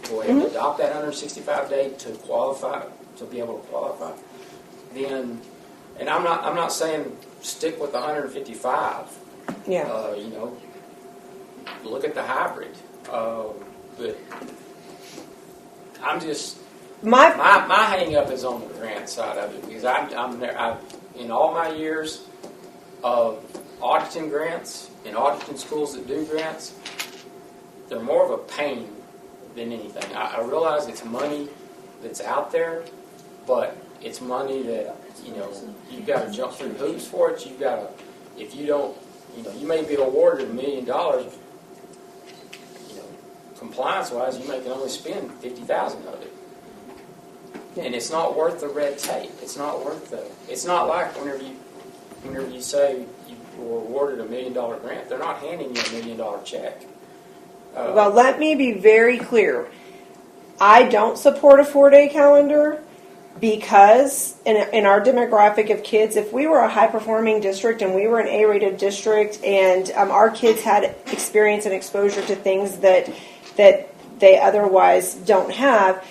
go ahead and adopt that 165-day to qualify, to be able to qualify, then, and I'm not saying stick with the 155. Yeah. Look at the hybrid. But I'm just my hang up is on the grant side of it, because I'm there. In all my years of auditing grants and auditing schools that do grants, they're more of a pain than anything. I realize it's money that's out there, but it's money that you've got to jump through hoops for it. You've got to, if you don't, you may be awarded $1 million. Compliance-wise, you can only spend $50,000 of it, and it's not worth the red tape. It's not worth the. It's not like whenever you say you were awarded $1 million grant, they're not handing you $1 million check. Well, let me be very clear. I don't support a 4-day calendar because in our demographic of kids, if we were a high-performing district and we were an A-rated district and our kids had experience and exposure to things that they otherwise don't have,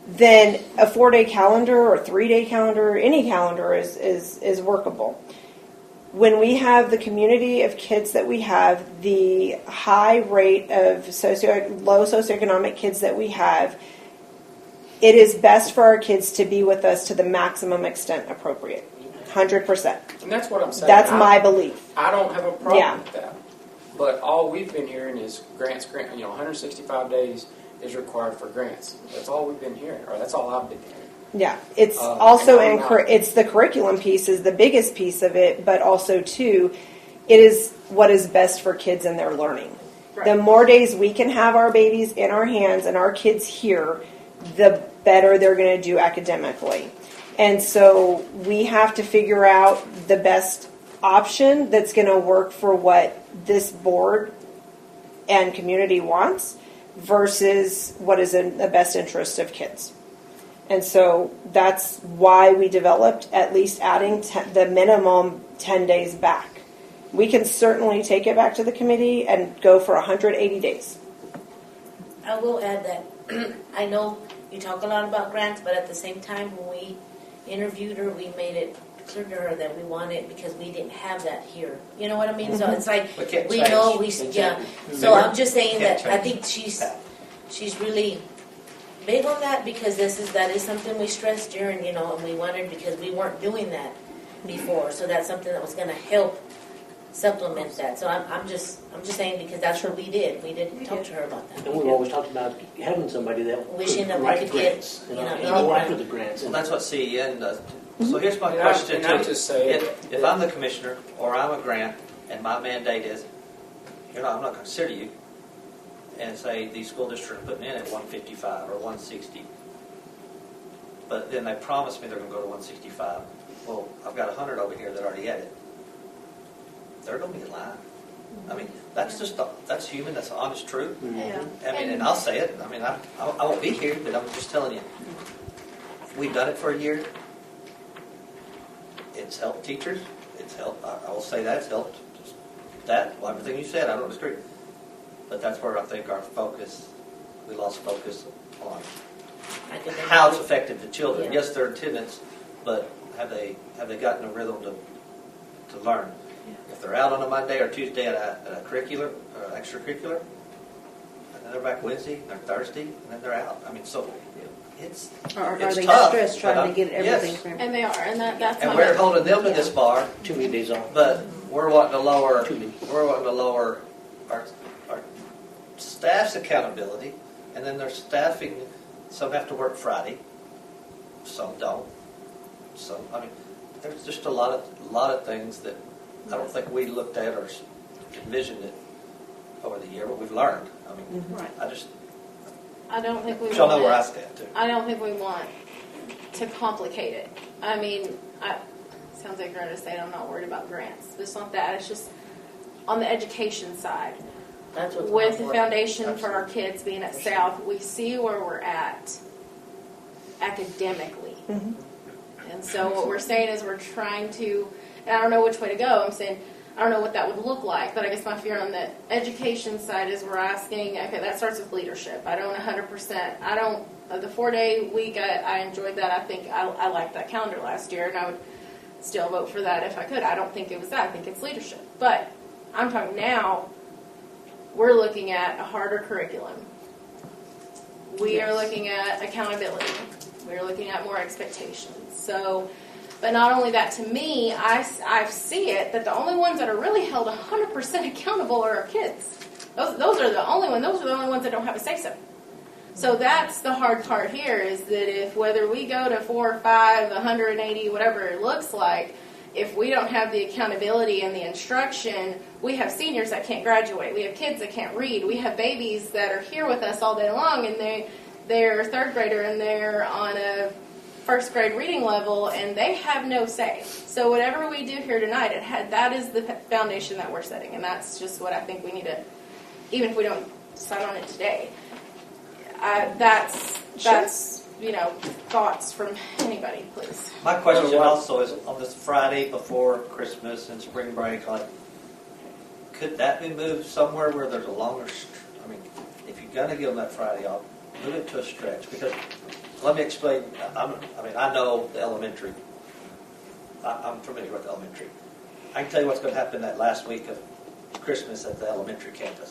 then a 4-day calendar or a 3-day calendar, any calendar is workable. When we have the community of kids that we have, the high rate of low socioeconomic kids that we have, it is best for our kids to be with us to the maximum extent appropriate. 100%. And that's what I'm saying. That's my belief. I don't have a problem with that. But all we've been hearing is grants, 165 days is required for grants. That's all we've been hearing, or that's all I've been hearing. Yeah, it's also it's the curriculum piece is the biggest piece of it, but also too, it is what is best for kids and their learning. Right. The more days we can have our babies in our hands and our kids here, the better they're going to do academically. And so we have to figure out the best option that's going to work for what this board and community wants versus what is in the best interest of kids. And so that's why we developed at least adding the minimum 10 days back. We can certainly take it back to the committee and go for 180 days. I will add that I know you talk a lot about grants, but at the same time, when we interviewed her, we made it clear to her that we wanted, because we didn't have that here. You know what I mean? Mm-hmm. So it's like we know So I'm just saying that I think she's really big on that, because that is something we stressed during, and we wanted, because we weren't doing that before. So that's something that was going to help supplement that. So I'm just saying, because that's what we did. We did talk to her about that. And we've always talked about having somebody that wishing that we write could grants, get, go after the grants. Well, that's what CEN does. So here's my question and to I you. just say, If I'm the commissioner or I'm a grant and my mandate is, I'm not going to consider you, and say the school district are putting in at 155 or 160, but then they promise me they're going to go to 165. Well, I've got 100 over here that already had it. They're going to be in line. I mean, that's human. That's honest truth. Yeah. I mean, and I'll say it. I mean, I won't be here, but I'm just telling you. We've done it for a year. It's helped teachers. It's helped. I will say that it's helped. Everything you said, I don't disagree. But that's where I think we lost focus on how it's affected the children. Yeah. Yes, their attendance, but have they gotten a rhythm to learn? Yeah. If they're out on a Monday or Tuesday at a curricular or an extracurricular, and then they're back Wednesday or Thursday, and then they're out. I mean, so it's Or it's are they tough, stressed trying to get everything yes. from? And they are, and that's And we're holding them to this bar. Too many days off. But we're wanting to lower our staff's accountability, and then their staffing. Some have to work Friday, some don't. Some, I mean, there's just a lot of things that I don't think we looked at or envisioned it over the year, but we've learned. I mean, Right. I don't think we y'all know want where I it- stand too. I don't think we want to complicate it. I mean, sounds like Greta saying I'm not worried about grants. It's not that. It's just on the education side. That's what's With the important. foundation for our kids being at South, we see where we're at academically. And so what we're saying is we're trying to, and I don't know which way to go. I'm saying I don't know what that would look like, but I guess my fear on the education side is we're asking, okay, that starts with leadership. I don't 100%, the 4-day week, I enjoyed that. I think I liked that calendar last year, and I would still vote for that if I could. I don't think it was that. I think it's leadership. But I'm talking now, we're looking at a harder curriculum. We are looking at accountability. We're looking at more expectations. So, but not only that, to me, I see it that the only ones that are really held 100% accountable are our kids. Those are the only ones. Those are the only ones that don't have a say-so. So that's the hard part here is that if whether we go to 4 or 5, 180, whatever it looks like, if we don't have the accountability and the instruction, we have seniors that can't graduate. We have kids that can't read. We have babies that are here with us all day long, and they're a third grader and they're on a first grade reading level, and they have no say. So whatever we do here tonight, that is the foundation that we're setting, and that's just what I think we need to, even if we don't decide on it today. That's thoughts from anybody, please. My question also is on this Friday before Christmas and spring break, could that be moved somewhere where there's a longer, I mean, if you're going to give them that Friday off, move it to a stretch. Because let me explain, I know the elementary. I'm familiar with the elementary. I can tell you what's going to happen that last week of Christmas at the elementary campus.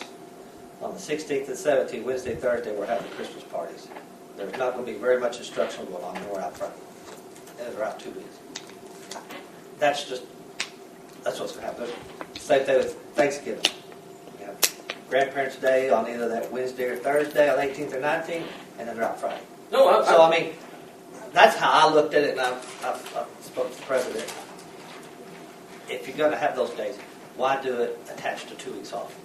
On the 16th and 17th, Wednesday, Thursday, we're having Christmas parties. There's not going to be very much instruction going on, and we're out front. And we're out 2 weeks. That's what's going to happen. Same thing with Thanksgiving. You have Grandparents' Day on either that Wednesday or Thursday on 18th or 19th, and then they're out Friday. I mean, that's how I looked at it, and I've spoken to the president. If you're going to have those days, why do it attached to 2 weeks off?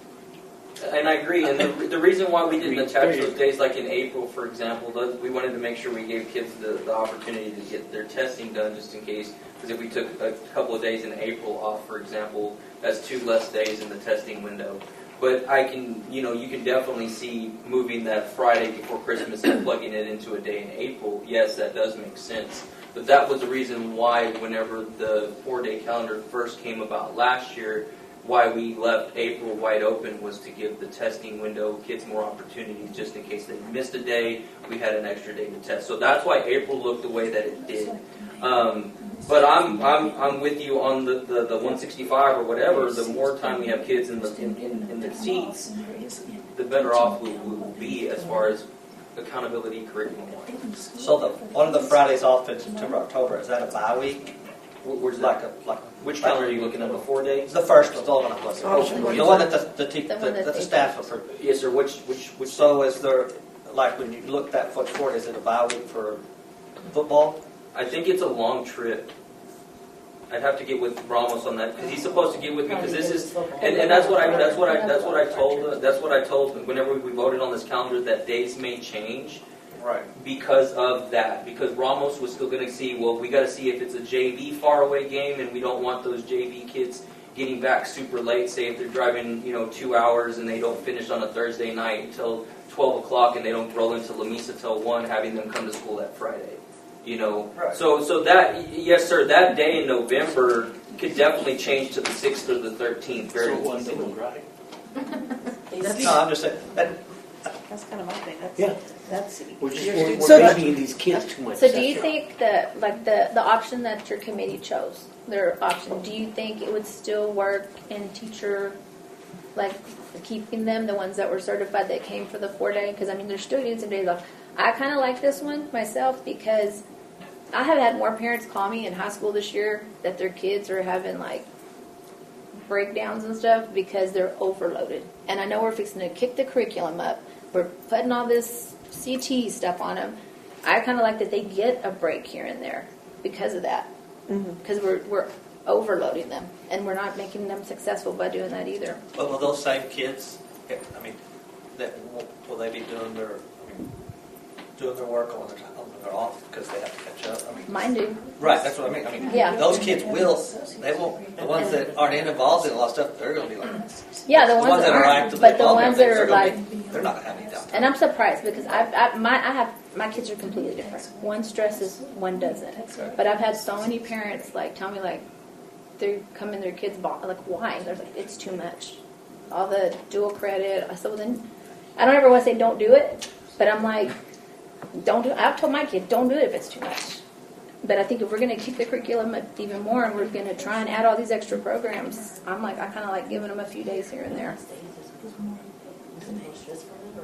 And I agree. And the reason why we didn't attach those days, like in April, for example, we wanted to make sure we gave kids the opportunity to get their testing done just in case. Because if we took a couple of days in April off, for example, that's 2 less days in the testing window. But you can definitely see moving that Friday before Christmas and plugging it into a day in April. Yes, that does make sense. But that was the reason why whenever the 4-day calendar first came about last year, why we left April wide open was to give the testing window kids more opportunities just in case they missed a day, we had an extra day to test. So that's why April looked the way that it did. But I'm with you on the 165 or whatever. The more time we have kids in the seats, the better off we will be as far as accountability curriculum-wise. So one of the Fridays off in September, October, is that a bye week? Which calendar are you looking at? The 4 days? The first one's the one I'm looking at. The one that the staff approved. Yes, sir. Which? So is there, like when you looked at for 4 days, is it a bye week for football? I think it's a long trip. I'd have to get with Ramos on that because he's supposed to get with me because this is and that's what I told whenever we voted on this calendar that days may change. Right. Because of that. Because Ramos was still going to see, well, we got to see if it's a JV faraway game, and we don't want those JV kids getting back super late. Say if they're driving, 2 hours and they don't finish on a Thursday night until 12 o'clock, and they don't roll into La Mesa till 1, having them come to school that Friday. Right. So that, yes, sir, that day in November could definitely change to the 6th or the 13th. Very easily. Right. No, I'm just saying. That's kind of my thing. We're babying these kids too much. So do you think that, like the option that your committee chose, their option, do you think it would still work in teacher, like keeping them, the ones that were certified that came for the 4-day? Because, they're still getting some days off. I kind of like this one myself because I have had more parents call me in high school this year that their kids are having, breakdowns and stuff because they're overloaded. And I know we're fixing to kick the curriculum up. We're putting all this CT stuff on them. I kind of like that they get a break here and there because of that. Because we're overloading them, and we're not making them successful by doing that either. But will those same kids, will they be doing their work on their off because they have to catch up? Mine do. Right, that's what I mean. Yeah. Those kids they won't, the ones that aren't involved in a lot of stuff, they're going to be like, Yeah, the ones that are aren't, actively but the involved in ones that things, are they're not going to have any downtime. and I'm surprised because my kids are completely different. One stresses, one doesn't. But I've had so many parents tell me they come in their kids' why? They're like, it's too much. All the dual credit. I said, well then, I don't ever want to say don't do it, but I'm like, don't do it. I've told my kid, don't do it if it's too much. But I think if we're going to keep the curriculum up even more and we're going to try and add all these extra programs, I kind of like giving them a few days here and there.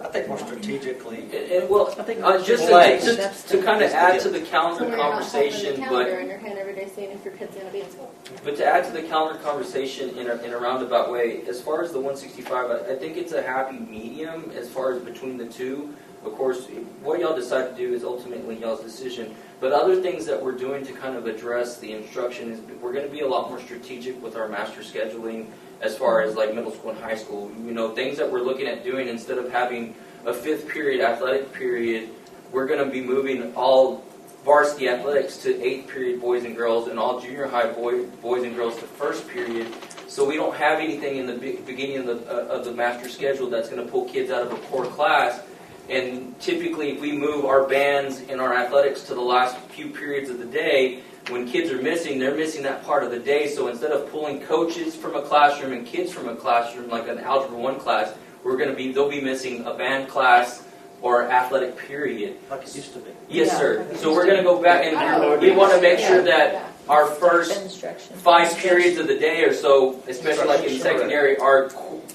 I think more strategically. Just to kind of add to the calendar Somewhere else, conversation, holding a calendar in your hand every day saying if your kid's going to be in school. But to add to the calendar conversation in a roundabout way, as far as the 165, I think it's a happy medium as far as between the two. Of course, what y'all decide to do is ultimately y'all's decision. But other things that we're doing to kind of address the instruction is we're going to be a lot more strategic with our master scheduling as far as middle school and high school. Things that we're looking at doing instead of having a 5th period athletic period, we're going to be moving all varsity athletics to 8th period boys and girls and all junior high boys and girls to 1st period. So we don't have anything in the beginning of the master schedule that's going to pull kids out of a core class. And typically if we move our bands and our athletics to the last few periods of the day, when kids are missing, they're missing that part of the day. So instead of pulling coaches from a classroom and kids from a classroom, like an Algebra 1 class, they'll be missing a band class or athletic period. Like it used to be. Yes, sir. So we're going to go back and we want to make sure that our first 5 periods of the day or so, especially like in secondary, are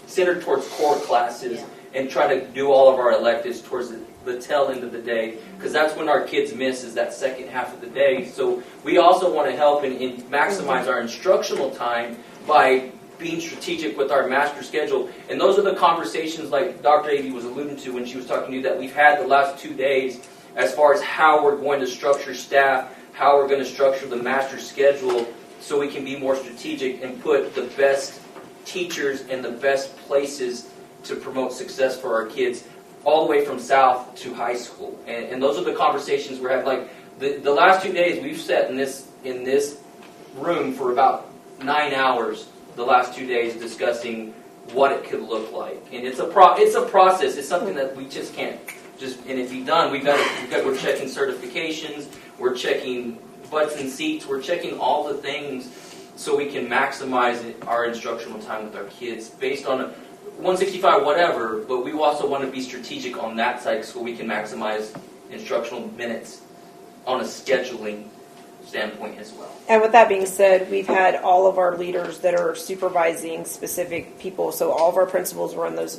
centered towards core classes and try to do all of our electives towards the tail end of the day, because that's when our kids miss, is that second half of the day. So we also want to help and maximize our instructional time by being strategic with our master schedule. And those are the conversations like Dr. Avey was alluding to when she was talking to you that we've had the last 2 days as far as how we're going to structure staff, how we're going to structure the master schedule so we can be more strategic and put the best teachers in the best places to promote success for our kids all the way from south to high school. And those are the conversations we're having. The last 2 days we've sat in this room for about 9 hours the last 2 days discussing what it could look like. And it's a process. It's something that we just can't and it be done. We're checking certifications, we're checking butts and seats, we're checking all the things so we can maximize our instructional time with our kids based on 165, whatever, but we also want to be strategic on that side so we can maximize instructional minutes on a scheduling standpoint as well. And with that being said, we've had all of our leaders that are supervising specific people. So all of our principals were in those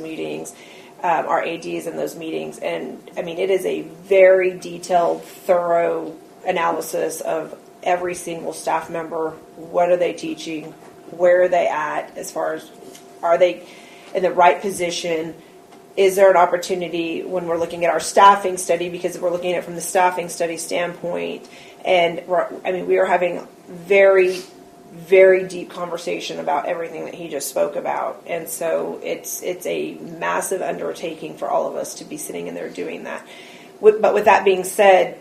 meetings, our ADs in those meetings, and I mean it is a very detailed, thorough analysis of every single staff member. What are they teaching? Where are they at as far as are they in the right position? Is there an opportunity when we're looking at our staffing study, because we're looking at it from the staffing study standpoint, and we are having very, very deep conversation about everything that he just spoke about, and so it's a massive undertaking for all of us to be sitting in there doing that. But with that being said,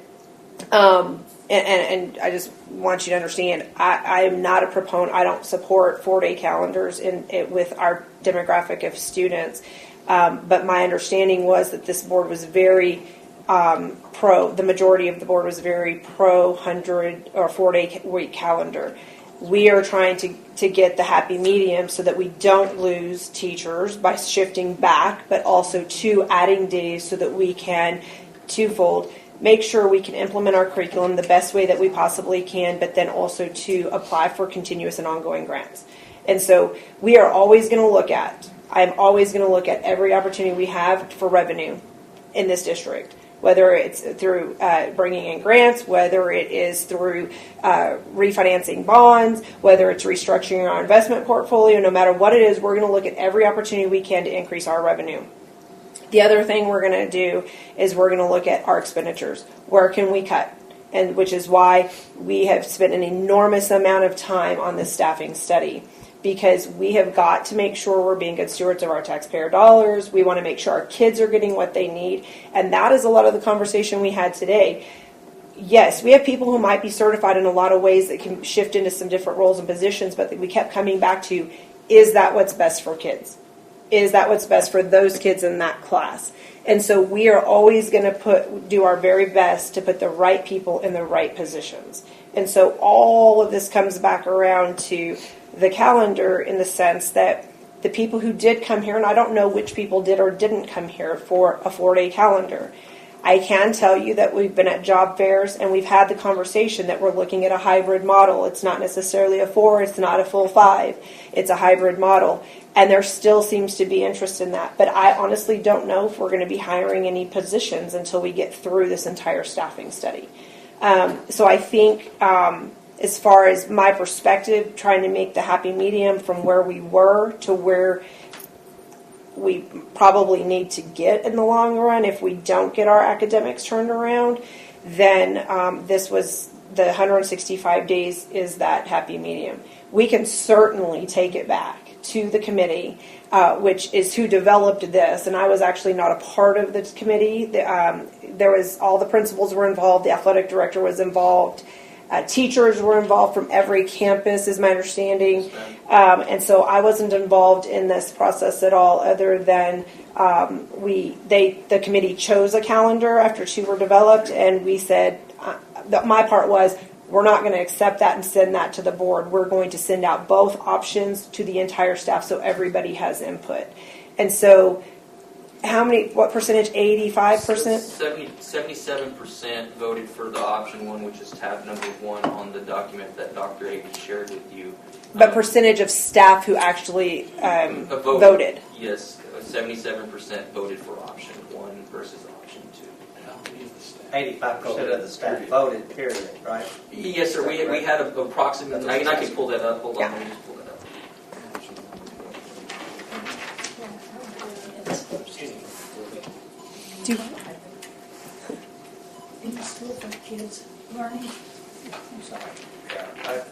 and I just want you to understand, I am not a proponent. I don't support 4-day calendars with our demographic of students. But my understanding was that this board was very pro. The majority of the board was very pro 100 or 4-day week calendar. We are trying to get the happy medium so that we don't lose teachers by shifting back, but also adding days so that we can twofold make sure we can implement our curriculum the best way that we possibly can, but then also to apply for continuous and ongoing grants. And so we are always going to look at, I'm always going to look at every opportunity we have for revenue in this district, whether it's through bringing in grants, whether it is through refinancing bonds, whether it's restructuring our investment portfolio. No matter what it is, we're going to look at every opportunity we can to increase our revenue. The other thing we're going to do is we're going to look at our expenditures. Where can we cut? And which is why we have spent an enormous amount of time on this staffing study, because we have got to make sure we're being good stewards of our taxpayer dollars. We want to make sure our kids are getting what they need. And that is a lot of the conversation we had today. Yes, we have people who might be certified in a lot of ways that can shift into some different roles and positions, but we kept coming back to, is that what's best for kids? Is that what's best for those kids in that class? And so we are always going to do our very best to put the right people in the right positions. And so all of this comes back around to the calendar, in the sense that the people who did come here, and I don't know which people did or didn't come here for a 4-day calendar. I can tell you that we've been at job fairs and we've had the conversation that we're looking at a hybrid model. It's not necessarily a 4, it's not a full 5. It's a hybrid model. And there still seems to be interest in that. But I honestly don't know if we're going to be hiring any positions until we get through this entire staffing study. So I think, as far as my perspective, trying to make the happy medium from where we were to where we probably need to get in the long run, if we don't get our academics turned around, then this was the 165 days is that happy medium. We can certainly take it back to the committee, which is who developed this, and I was actually not a part of this committee. There was, all the principals were involved, the athletic director was involved, teachers were involved from every campus, is my understanding, and so I wasn't involved in this process at all, other than the committee chose a calendar after 2 were developed, and we said, my part was, we're not going to accept that and send that to the board. We're going to send out both options to the entire staff so everybody has input. And so what percentage? 85%? 77% voted for the option 1, which is tab number 1 on the document that Dr. Avey shared with you. But percentage of staff who actually voted? Yes, 77% voted for option 1 versus option 2. 85% of the staff voted, period, right? Yes, sir. We had approximately, and I can pull that up. Hold on, let me just pull that up. In the school for kids learning. I'm sorry. Yeah,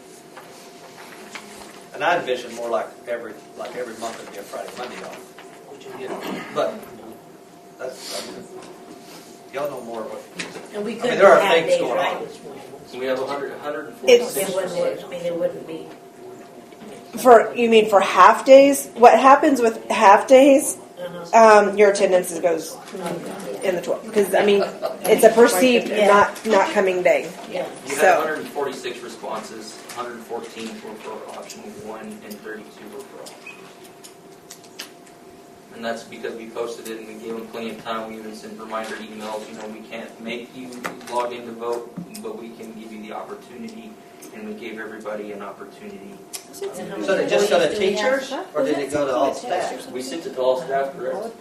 and I envision more like every month it'd be a Friday, Monday off. But that's, y'all know more of what. And we couldn't there are have things days, going right? on. We have 146. It wouldn't be. You mean for half days? What happens with half days? Your attendance goes in the 12, because I mean it's a perceived not coming day. Yeah. You had 146 responses. 114 were for option 1, and 32 were for option 2. And that's because we posted it and we gave them plenty of time. We even sent reminder emails. We can't make you log in to vote, but we can give you the opportunity. And we gave everybody an opportunity. So did it just go to teachers, or did it go to all staff? We sent it to all staff, correct?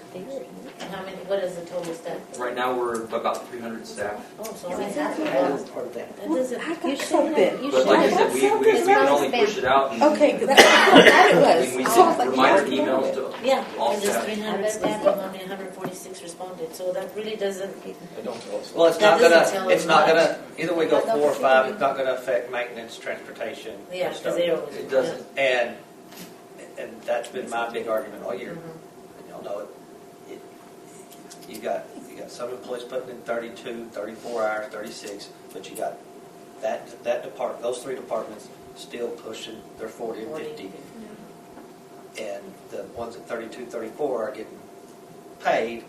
And how many? What is the total staff? Right now we're about 300 staff. Oh, so only half of that. Part of that. That doesn't. You should have. But like I said, we can only push it out. And Okay, that's we sent reminder emails to Yeah, all and there's staff. 300 staff and only 146 responded. So that really doesn't. Well, it's That not doesn't gonna. tell It's us not much. gonna. Either we go 4 or 5. It's not gonna affect maintenance, transportation. Yeah, and stuff. because It doesn't. And that's been my big argument all year. Mm-hmm. And y'all know it. You got some employees putting in 32, 34 hours, 36, but you got that department, those 3 departments still pushing their 40 and 50. And the ones at 32, 34 are getting paid.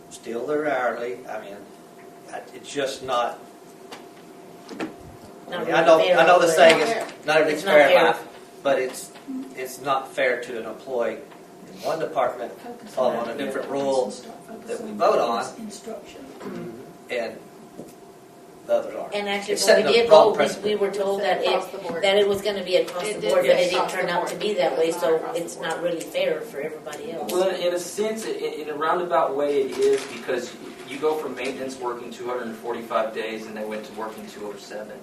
Still they're hourly. I mean, it's just not. I know the saying is not everything's fair in life, but it's not fair to an employee in one department following a different rule that we vote on, and the others aren't. And actually, It's when setting we a did wrong vote, precedent. we were told that it was going to be across the It board, did but it didn't across turn the out board. to be that way. So it's not really fair for everybody else. Well, in a sense, in a roundabout way, it is, because you go from maintenance working 245 days and they went to working 207.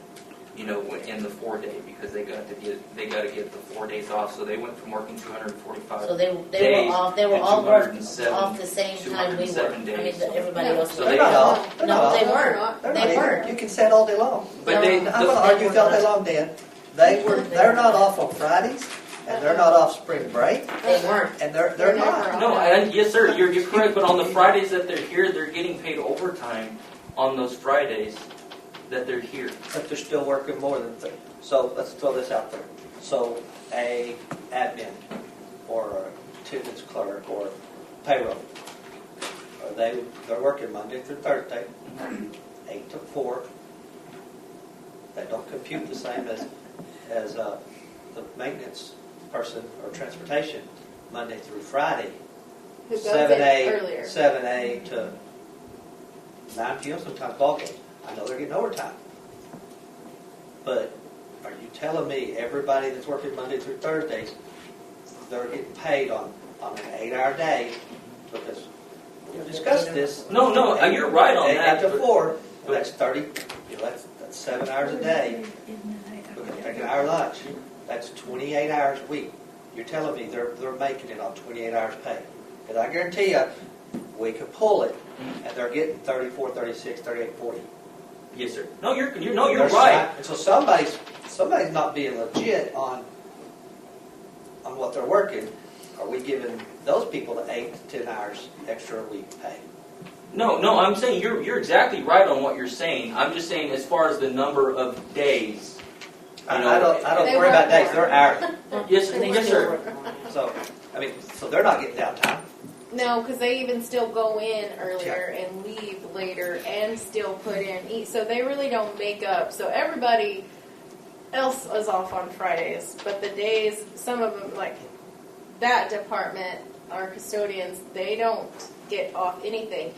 in the 4-day because they got to get the 4 days off. So they went from working 245 So they days were off. They were to all working 207 off the same time we were. 207 I mean, days. everybody else. So was. they They're not off. They're not No, off. they weren't. They're They not either. weren't. You can say it all day long. But they, I'm going to argue with you all day long, Dan. They're not off on Fridays, and they're not off spring break, They weren't. and they're not. no, yes, sir, you're correct. But on the Fridays that they're here, they're getting paid overtime on those Fridays that they're here. But they're still working more than 30. So let's throw this out there. So a admin or a attendance clerk or payroll, they're working Monday through Thursday, 8 to 4. That don't compute the same as the maintenance person or transportation, Monday through Friday, Who goes 7A in earlier. 7A to 9 p.m. sometimes ball games. I know they're getting overtime. But are you telling me everybody that's working Monday through Thursdays, they're getting paid on an 8-hour day? Because we discussed this. No, you're right on 8 that. to but- 4, that's 30, that's 7 hours a day. We're going to take an hour lunch. That's 28 hours a week. You're telling me they're making it on 28 hours pay. Because I guarantee you, we could pull it, and they're getting 34, 36, 38, 40. Yes, sir. No, you're They're right. And so somebody's not being legit on what they're working. Are we giving those people the 8 to 10 hours extra a week pay? No, I'm saying you're exactly right on what you're saying. I'm just saying as far as the number of days. I don't worry about days. They're hourly. Yes, sir. So they're not getting downtime. No, because they even still go in earlier and leave later and still put in eat. So they really don't make up. So everybody else is off on Fridays, but the days, some of them, like that department, our custodians, they don't get off anything.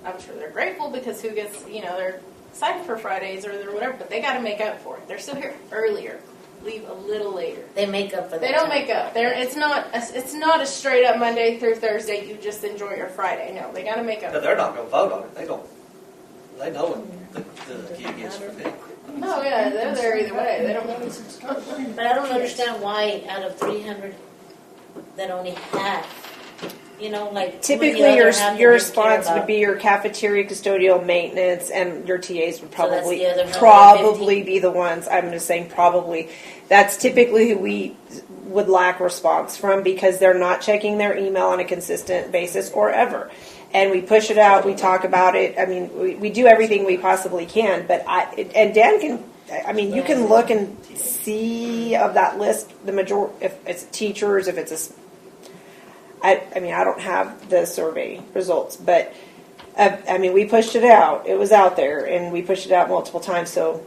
I'm sure they're grateful because who gets, they're excited for Fridays or whatever, but they got to make up for it. They're still here earlier. Leave a little later. They make up for that. They don't time. make up. It's not a straight up Monday through Thursday. You just enjoy your Friday. No, they got to make up. No, they're not going to vote on it. They know what the gig is for them. Oh yeah, they're there either way. They don't. But I don't understand why out of 300 that only half, like Typically, the your other half your that didn't care response about. would be your cafeteria, custodial, maintenance, and your TAs would So that's probably the other 115. probably be the ones. I'm just saying probably. That's typically who we would lack response from because they're not checking their email on a consistent basis or ever. And we push it out. We talk about it. I mean, we do everything we possibly can. But and Dan can. I mean, you can look and see of that list the majority. If it's teachers, if it's a I mean, I don't have the survey results, but I mean, we pushed it out. It was out there, and we pushed it out multiple times. So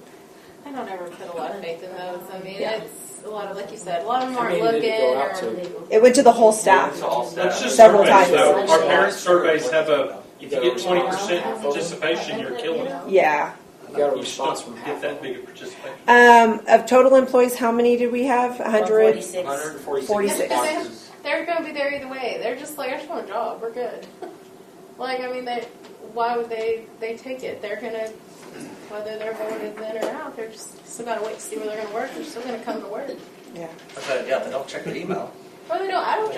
I don't ever put a lot of faith in those. I mean, Yeah. it's a lot of, like you said, a lot of them How aren't many did it go out looking. to? it went to the whole staff. That's just Several surveys, times. though. Our parent surveys have if you get 20% participation, you're killing it. Yeah. You got a You response still from get half that of big of participation. Of total employees, how many did we have? 100. 146. 46. They're going to be there either way. They're just like, I just want a job. We're good. Like, I mean, why would they take it? They're going to, whether their vote is in or out, they're just still got to wait to see where they're going to work. They're still going to come to work. Yeah. They don't check their email. Or they don't. I don't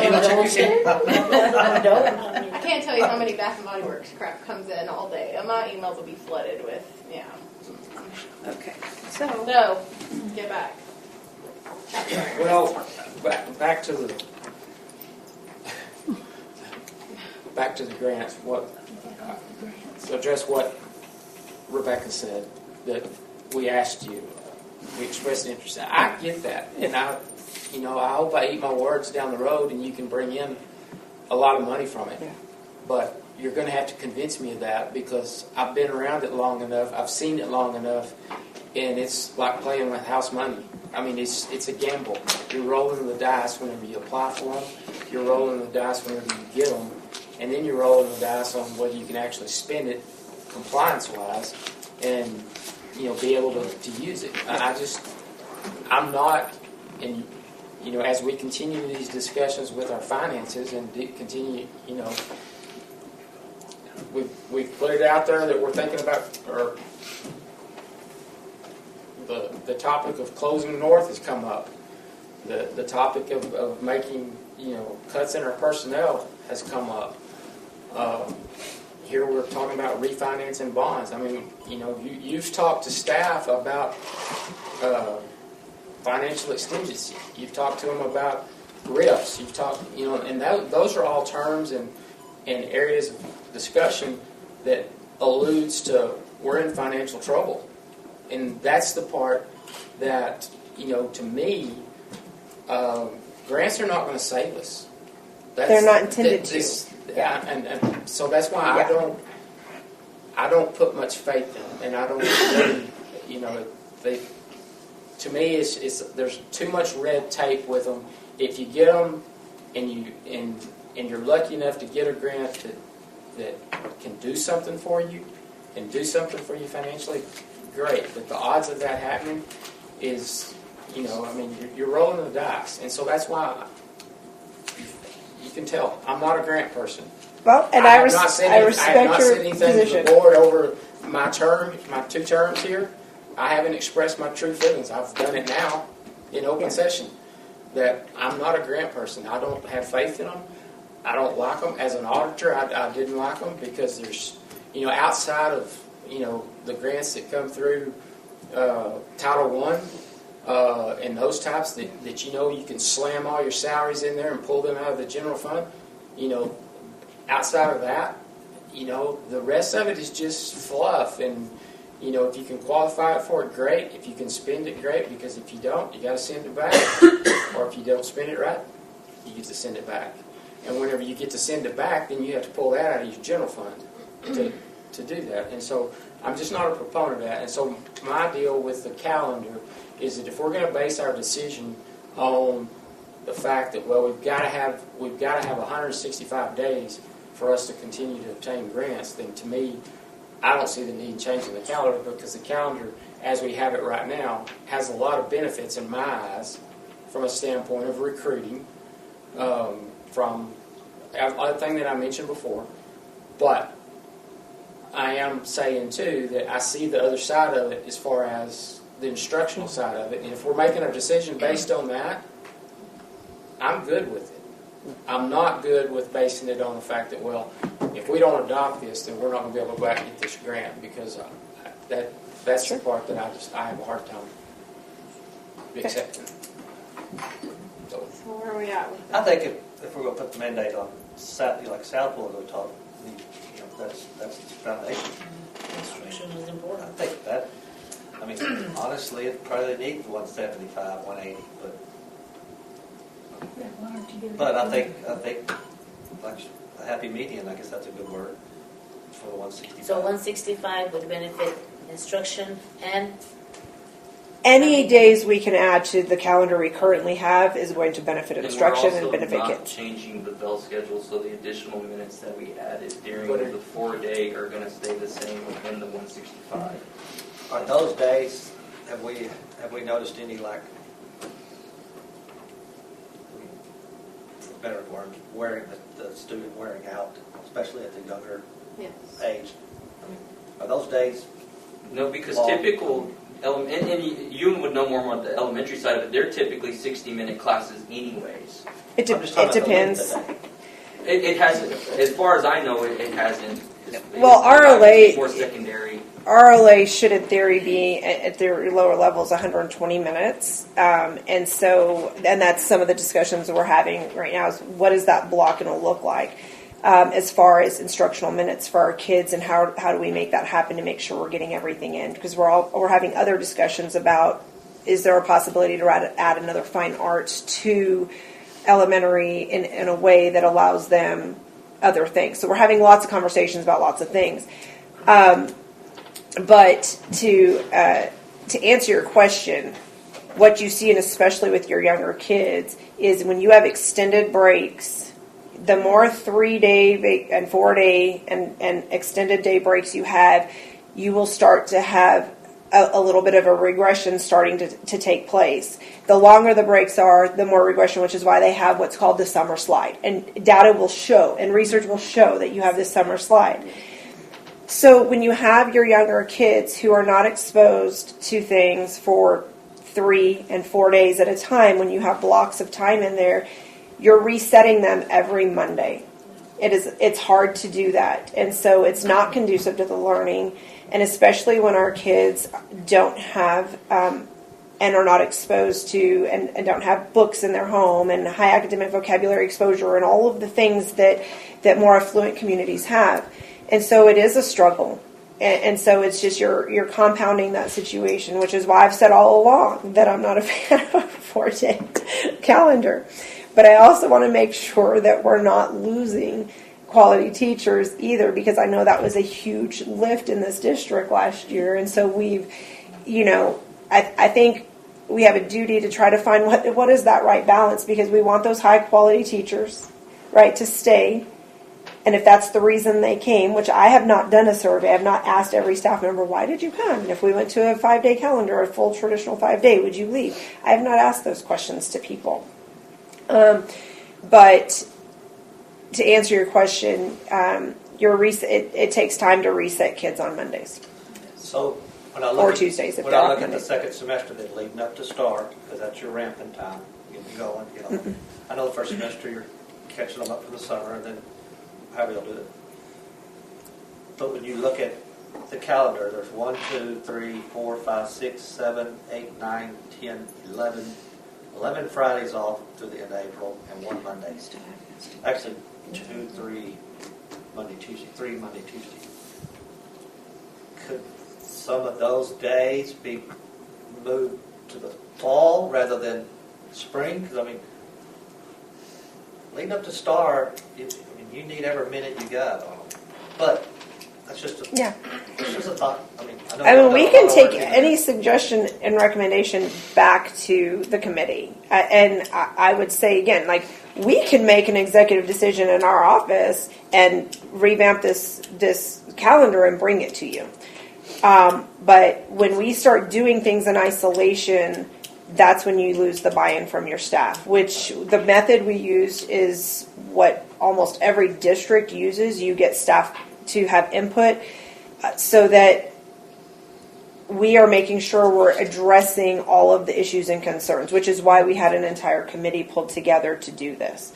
You know. don't check your email. I can't tell you how many Bath and Body Works crap comes in all day. And my emails will be flooded with, Okay. So, get back. Well, back to the grants. To address what Rebecca said, that we asked you, we expressed interest. I get that, and I hope I eat my words down the road, and you can bring in a lot of money from it. Yeah. But you're going to have to convince me of that because I've been around it long enough. I've seen it long enough, and it's like playing with house money. I mean, it's a gamble. You're rolling the dice whenever you apply for them. You're rolling the dice whenever you get them. And then you're rolling the dice on whether you can actually spend it compliance-wise and, be able to use it. I'm not, and, as we continue these discussions with our finances and continue, we've put it out there that we're thinking about, or the topic of closing north has come up. The topic of making, cuts in our personnel has come up. Here we're talking about refinancing bonds. I mean, you've talked to staff about financial extingency. You've talked to them about RIFs. You've talked, and those are all terms and areas of discussion that alludes to we're in financial trouble. And that's the part that, to me, grants are not going to save us. They're not intended to. And so that's why I don't put much faith in them, and I don't really, to me, it's there's too much red tape with them. If you get them and you're lucky enough to get a grant that can do something for you, and do something for you financially, great. But the odds of that happening is, you're rolling the dice. And so that's why you can tell I'm not a grant person. Well, and I respect your said anything position. to the board over my 2 terms here. I haven't expressed my true feelings. I've done it now in open session. That I'm not a grant person. I don't have faith in them. I don't like them. As an auditor, I didn't like them because there's, outside of, the grants that come through Title I and those types that you can slam all your salaries in there and pull them out of the general fund. Outside of that, the rest of it is just fluff. And, if you can qualify it for it, great. If you can spend it, great. Because if you don't, you got to send it back. Or if you don't spend it right, you get to send it back. And whenever you get to send it back, then you have to pull that out of your general fund to do that. And so I'm just not a proponent of that. And so my deal with the calendar is that if we're going to base our decision on the fact that, we've got to have 165 days for us to continue to obtain grants, then to me, I don't see the need in changing the calendar, because the calendar, as we have it right now, has a lot of benefits in my eyes from a standpoint of recruiting, from other thing that I mentioned before. But I am saying, too, that I see the other side of it as far as the instructional side of it. And if we're making a decision based on that, I'm good with it. I'm not good with basing it on the fact that, if we don't adopt this, then we're not going to be able to go back and get this grant, because that's the part that I have a hard time accepting. So where are we at with I think if we're going to put the mandate on like Southwood, we talked, that's the foundation. Instruction is important. I think that. Honestly, it probably needs 175, 180, but I think like a happy median. I guess that's a good word for the 165. So 165 would benefit instruction and Any days we can add to the calendar we currently have is going to benefit instruction and benefit we're also kids. not changing the bell schedule, so the additional minutes that we added during the 4-day are going to stay the same within the 165. Are those days, have we noticed any, better word, wearing the student wearing out, especially at the younger age? Are those days? No, because typical and you would know more about the elementary side of it. They're typically 60-minute classes anyways. It depends. It hasn't, as far as I know, it hasn't. Well, RLA more secondary. RLA should, in theory, be at their lower levels 120 minutes, and that's some of the discussions we're having right now. Is what is that block going to look like, as far as instructional minutes for our kids, and how do we make that happen to make sure we're getting everything in? Because we're having other discussions about, is there a possibility to add another fine arts to elementary in a way that allows them other things? So we're having lots of conversations about lots of things. But to answer your question, what you see, and especially with your younger kids, is when you have extended breaks, the more 3-day and 4-day and extended day breaks you have, you will start to have a little bit of a regression starting to take place. The longer the breaks are, the more regression, which is why they have what's called the summer slide. And data will show, and research will show that you have this summer slide. So when you have your younger kids who are not exposed to things for 3 and 4 days at a time, when you have blocks of time in there, you're resetting them every Monday. It's hard to do that. And so it's not conducive to the learning. And especially when our kids don't have and are not exposed to and don't have books in their home and high academic vocabulary exposure and all of the things that more affluent communities have. And so it is a struggle. And so it's just you're compounding that situation, which is why I've said all along that I'm not a fan of a 4-day calendar. But I also want to make sure that we're not losing quality teachers either, because I know that was a huge lift in this district last year. And so we've, I think we have a duty to try to find what is that right balance, because we want those high quality teachers, right, to stay. And if that's the reason they came, which I have not done a survey, I have not asked every staff member, why did you come? And if we went to a 5-day calendar, a full traditional 5-day, would you leave? I have not asked those questions to people. But to answer your question, it takes time to reset kids on Mondays. So when I Or look Tuesdays if when they're I off look at the Mondays. second semester, then leading up to start, because that's your ramping time, getting going. I know the first semester you're catching them up for the summer, and then however you'll do it. But when you look at the calendar, there's 1, 2, 3, 4, 5, 6, 7, 8, 9, 10, 11 Fridays off through the end of April, and 1 Monday. Actually, 2, 3 Monday, Tuesday, 3 Monday, Tuesday. Could some of those days be moved to the fall rather than spring? Because leading up to start, you need every minute you got on them. But that's just a thought. I know we can take any suggestion and recommendation back to the committee. And I would say again, we can make an executive decision in our office and revamp this calendar and bring it to you. But when we start doing things in isolation, that's when you lose the buy-in from your staff, which the method we use is what almost every district uses. You get staff to have input so that we are making sure we're addressing all of the issues and concerns, which is why we had an entire committee pulled together to do this.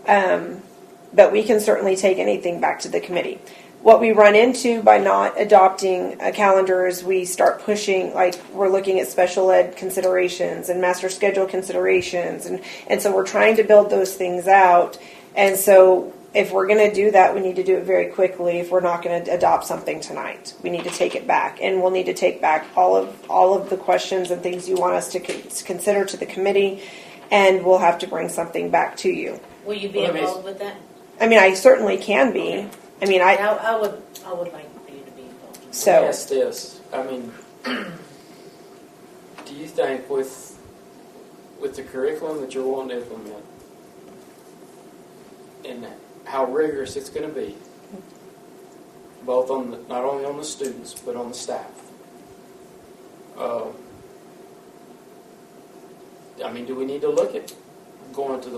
But we can certainly take anything back to the committee. What we run into by not adopting a calendar is we start pushing, we're looking at special ed considerations and master schedule considerations. And so we're trying to build those things out. And so if we're going to do that, we need to do it very quickly. If we're not going to adopt something tonight, we need to take it back. And we'll need to take back all of the questions and things you want us to consider to the committee. And we'll have to bring something back to you. Will you be involved with that? I certainly can be. Okay. I would like for you to be involved. So let me ask this. Do you think with the curriculum that you're wanting to implement and how rigorous it's going to be, both not only on the students but on the staff, do we need to look at going to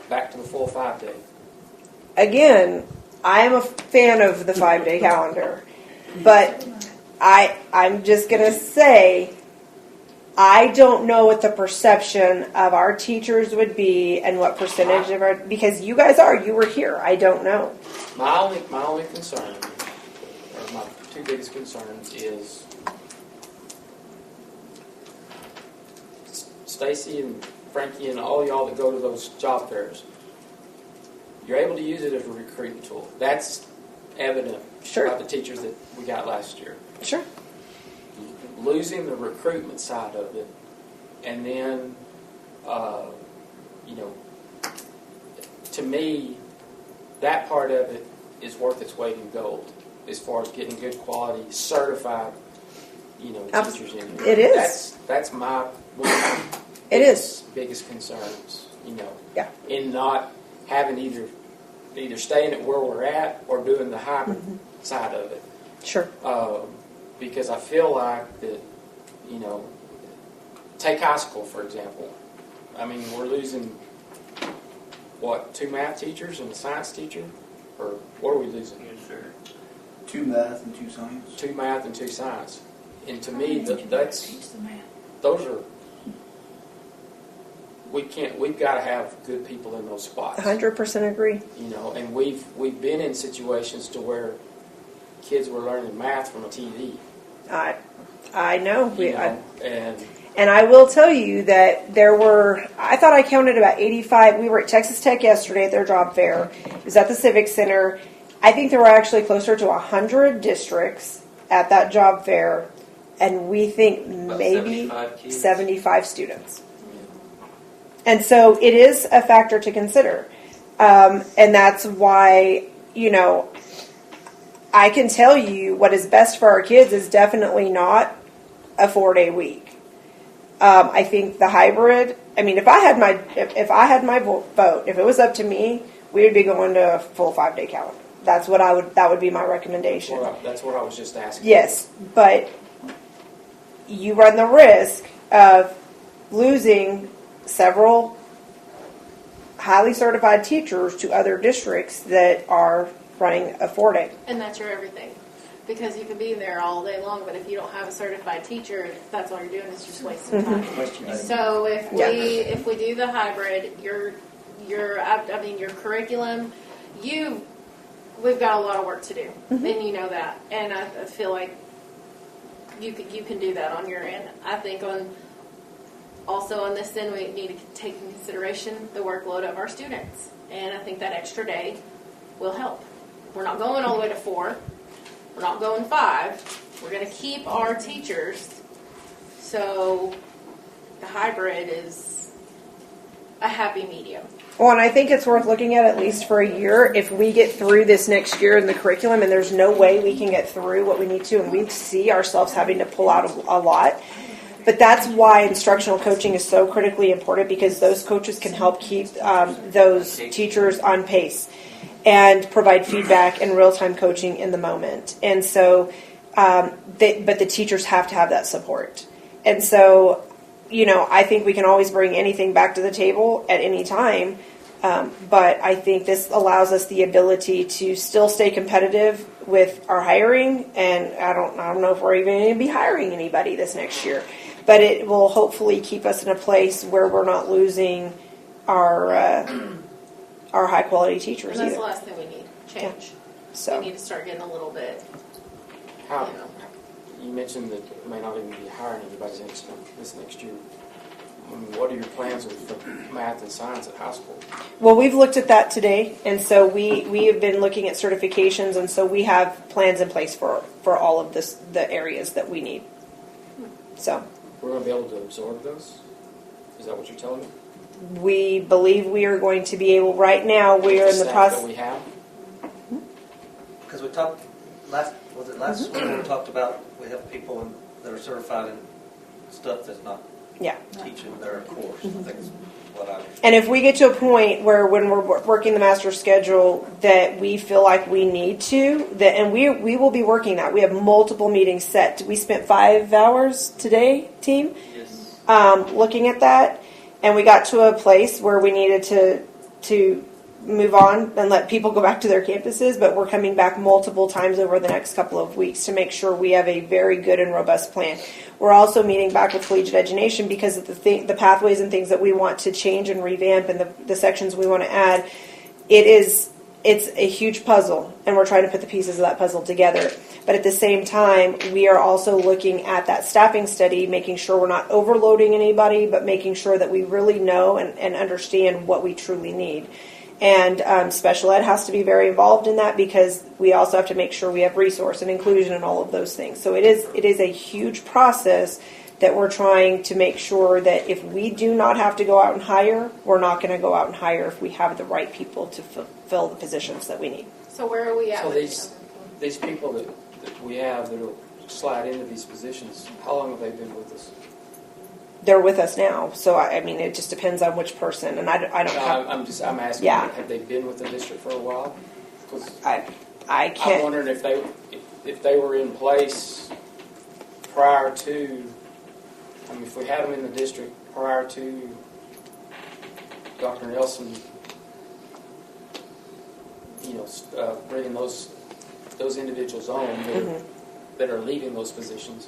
back to the full 5-day? Again, I am a fan of the 5-day calendar, but I'm just going to say I don't know what the perception of our teachers would be and what percentage of our, because you were here. I don't know. My only concern, or my two biggest concerns, is Stacy and Frankie and all y'all that go to those job fairs. You're able to use it as a recruiting tool. That's evident about the teachers that we got last year. Sure. Losing the recruitment side of it, and then, to me, that part of it is worth its weight in gold as far as getting good quality, certified, teachers in here. It is. That's my one of my biggest concerns, Yeah. in not having either staying at where we're at or doing the hybrid side of it. Sure. Because I feel like that, take high school, for example. We're losing, 2 math teachers and a science teacher? Or what are we losing? Yes, sir. 2 math and 2 science. 2 math and 2 science. And to me, those are, we've got to have good people in those spots. 100% agree. You know, and we've been in situations to where kids were learning math from a TV. I know. And I will tell you that I thought I counted about 85. We were at Texas Tech yesterday at their job fair. It was at the Civic Center. I think there were actually closer to 100 districts at that job fair, and we think About maybe 75 students. And so it is a factor to consider. And that's why, I can tell you what is best for our kids is definitely not a 4-day week. I think the hybrid, if I had my vote, if it was up to me, we would be going to a full 5-day calendar. That would be my recommendation. Well, that's what I was just asking. Yes, but you run the risk of losing several highly certified teachers to other districts that are running a 4-day. And that's your everything. Because you can be there all day long, but if you don't have a certified teacher, that's all you're doing is just wasting time. So if we do the hybrid, your curriculum, we've got a lot of work to do, and you know that. And I feel like you can do that on your end. I think also on this end, we need to take into consideration the workload of our students, and I think that extra day will help. We're not going all the way to 4. We're not going 5. We're going to keep our teachers. So the hybrid is a happy medium. Well, and I think it's worth looking at least for a year. If we get through this next year in the curriculum and there's no way we can get through what we need to, and we see ourselves having to pull out a lot. But that's why instructional coaching is so critically important, because those coaches can help keep those teachers on pace and provide feedback and real-time coaching in the moment. And so, but the teachers have to have that support. And so, I think we can always bring anything back to the table at any time. But I think this allows us the ability to still stay competitive with our hiring. And I don't know if we're even going to be hiring anybody this next year. But it will hopefully keep us in a place where we're not losing our high-quality teachers And that's either. the last thing we need, change. Yeah. So. We need to start getting a little bit, You mentioned that you may not even be hiring anybody this next year. What are your plans for math and science at high school? Well, we've looked at that today, and so we have been looking at certifications, and so we have plans in place for all of the areas that we need. So We're going to be able to absorb those? Is that what you're telling me? we believe we are going to be able. Right now, we are in the process. That we have? Because we talked last when we talked about we have people that are certified in stuff that's not teaching their course. I think is what I. And if we get to a point where when we're working the master schedule that we feel like we need to, and we will be working that. We have multiple meetings set. We spent 5 hours today, team, looking at that, and we got to a place where we needed to move on and let people go back to their campuses, but we're coming back multiple times over the next couple of weeks to make sure we have a very good and robust plan. We're also meeting back with collegiate education because of the pathways and things that we want to change and revamp and the sections we want to add. It's a huge puzzle, and we're trying to put the pieces of that puzzle together. But at the same time, we are also looking at that staffing study, making sure we're not overloading anybody, but making sure that we really know and understand what we truly need. And special ed has to be very involved in that because we also have to make sure we have resource and inclusion and all of those things. So it is a huge process that we're trying to make sure that if we do not have to go out and hire, we're not going to go out and hire if we have the right people to fill the positions that we need. So where are we at? So these people that we have that will slide into these positions, how long have they been with us? They're with us now, so I mean, it just depends on which person, and I don't have. I'm asking. Yeah. Have they been with the district for a while? I can't. I'm wondering if they were in place prior to. I mean, if we had them in the district prior to Dr. Nelson, bringing those those individuals own that are leaving those positions,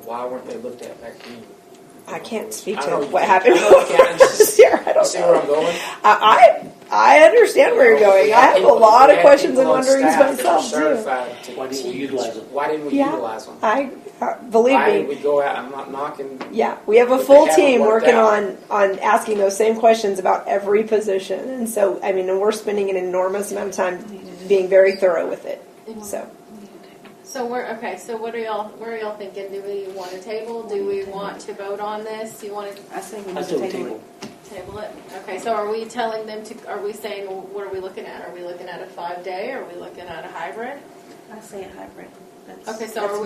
why weren't they looked at back then? I can't speak I to know you what can't. happened I know you can't. last year. I You don't see know. where I'm going? I understand where you're going. I have a lot of questions and wonderings myself myself too. certified to Why didn't we teach. utilize them? Why didn't we Yeah. utilize them? I believe Why did me. we go out? I'm not knocking. Yeah, we have a But they full haven't team worked working out. on asking those same questions about every position, and so I mean, and we're spending an enormous amount of time being very thorough with it. So So so what are y'all thinking? Do we want to table? Do we want to vote on this? You want to I say we I need still to table table. table it? Okay, so are we telling them are we saying, well, what are we looking at? Are we looking at a 5-day? Are we looking at a hybrid? I say a hybrid. Okay, so are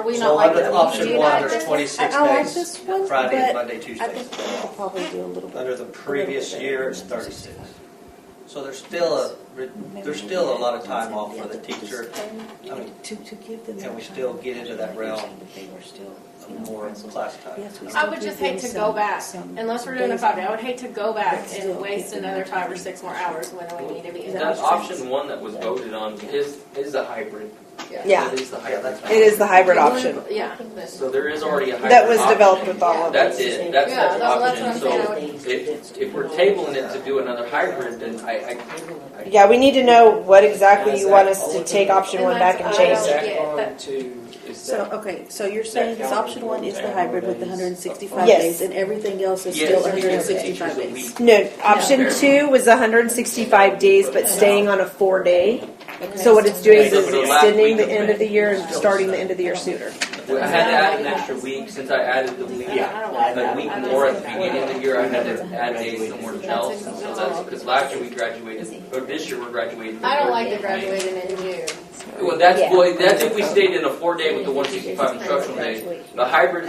we not So like under to option do one, that? there's then? 26 I like days, this one, Friday, but Monday, I Tuesday. think we could probably do a little bit. Under the previous year, it's 36. So there's still a lot of time off for the teacher. I mean, to give them. can we still get into that realm of more class time? I would just hate to go back, unless we're doing a 5-day, I would hate to go back and waste another 5 or 6 more hours when we need to be in That that. option one that was voted on is a hybrid. yeah, It is the hybrid. it is the hybrid option Yeah. So there is already a hybrid that was option. developed with all of That's us. it. That's Yeah, the that's what option. I'm So saying. if we're tabling it to do another hybrid, then I Yeah, we need to know what exactly you want us to take option one back and I change. Is don't that get going that. to? Is So, that okay, so you're saying this option one is the hybrid with the 165 Yes. days, and everything else is yes, still we give the 165 teachers a days? week. No, option 2 was 165 days, but staying on a 4-day. So what it's doing is So for the last extending week the of end May. of the year and starting the end of the year sooner. I had to add an extra week since I added the week. A week more at the beginning of the year. I had to add days somewhere else. So that's because last year we graduated, or this year we're graduating. I don't like the graduating in June. Well, that's if we stayed in a 4-day with the 165 instructional days. The hybrid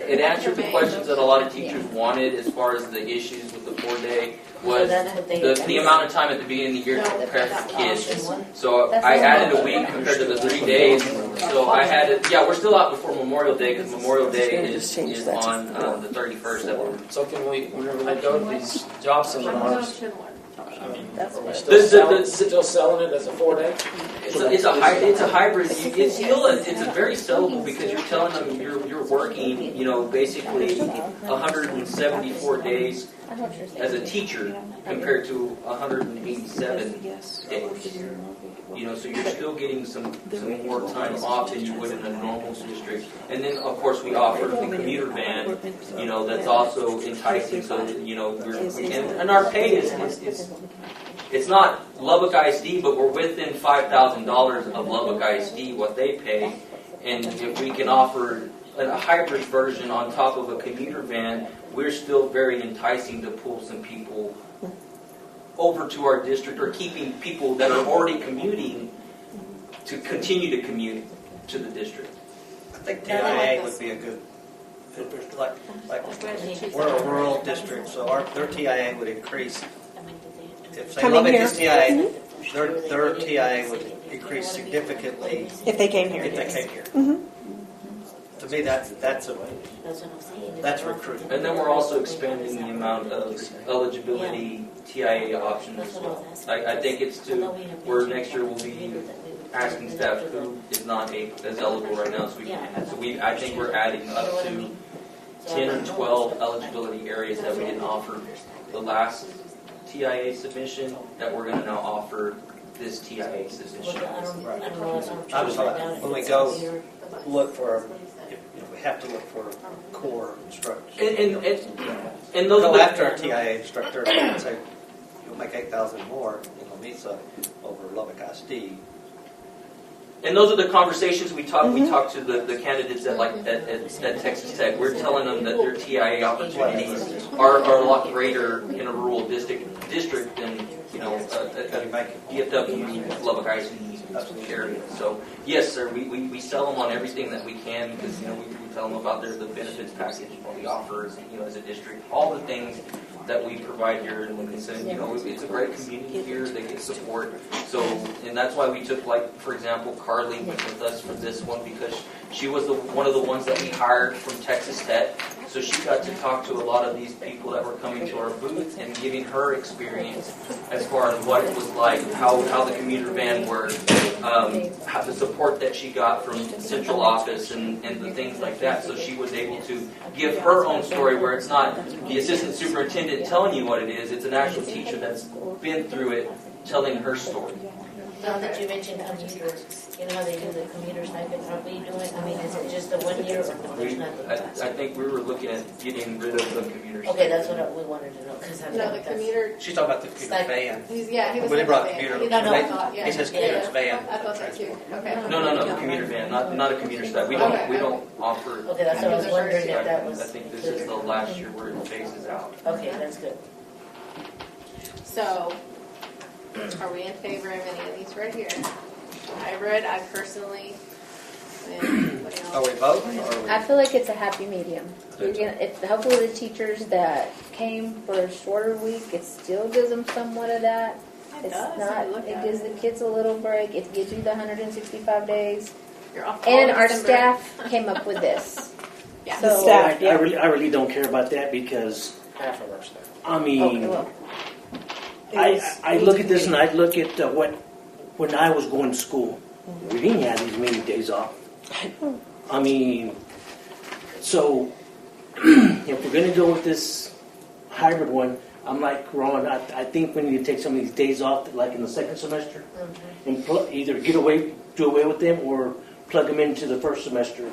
it answered the questions that a lot of teachers wanted as far as the issues with the 4-day. Was the amount of time at the beginning of the year to prepare for kids. So I added a week compared to the 3 days. So I had it. Yeah, we're still out before Memorial Day because Memorial Day is on the 31st. So can we, whenever they go to these job seminars, Option 1. I mean, are we still selling it as a 4-day? It's a hybrid. It's a very sellable because you're telling them you're working, basically 174 days as a teacher compared to 187 days. So you're still getting some more time off than you would in a normal district. And then of course we offer the commuter van, that's also enticing. So and our pay is it's not Lubbock ISD, but we're within $5,000 of Lubbock ISD what they pay. And if we can offer a hybrid version on top of a commuter van, we're still very enticing to pull some people over to our district or keeping people that are already commuting to continue to commute to the district. I think TIA would be a good, like we're a rural district, so their TIA would increase. If say Coming Lubbock here. is TIA, their TIA would increase significantly If they came here. if they came here. To me, that's recruiting. And then we're also expanding the amount of eligibility TIA options as well. I think it's to where next year we'll be asking staff who is not as eligible right now. I think we're adding up to 10 or 12 eligibility areas that we didn't offer the last TIA submission that we're going to now offer this TIA submission. I'm sorry, when we go look for, we have to look for core instructors. And those go would- after our TIA instructor and say, you'll make 8,000 more in Lamesa over Lubbock ISD. And those are the conversations we talk. We talk to the candidates at Texas Tech. We're telling them that their TIA opportunities are a lot greater in a rural district than a DFW, Lubbock ISD area. So yes, sir, we sell them on everything that we can because we tell them about the benefits package, what we offer as a district, all the things that we provide here in Wilkinson. It's a great community here. They get support. So, and that's why we took, for example, Carly went with us for this one because she was one of the ones that we hired from Texas Tech. So she got to talk to a lot of these people that were coming to our booth and giving her experience as far as what it was like, how the commuter van worked, how the support that she got from central office and the things like that. So she was able to give her own story where it's not the assistant superintendent telling you what it is, it's an actual teacher that's been through it telling her story. Now that you mentioned commuters, you know how they do the commuter stipend, are we doing, I mean, is it just a 1 year or there's nothing? I think we were looking at getting rid of the commuters. Okay, that's what we wanted to know, because I'm. No, the commuter. She's talking about the commuter van. He was. When they brought saying commuter, that. That's what I they- thought, yeah. he says commuter's Yeah. van. I thought that too. Okay. No, the commuter van, not a commuter stipend. We don't offer. Okay, that's what I was wondering if that was. I think this is the last year where it phases out. Okay, that's good. So, are we in favor of any of these right here? Hybrid, I personally, what do y'all- Are we voting or are we? I feel like it's a happy medium. You're gonna, hopefully the teachers that came for a shorter week, it still gives them somewhat of that. It It's does, not, if you look it at gives it. the kids a little break, it gives you the 165 days. You're off all And of our December. staff came up with this. Yeah. The So- staff, I really don't care about that because, Half of our staff. I mean, Okay, well, I look at this and I look at when I was going to school, we didn't have these many days off. I mean, so if we're going to go with this hybrid one, I'm like Ron, I think we need to take some of these days off, like in the second semester, and either do away with them or plug them into the first semester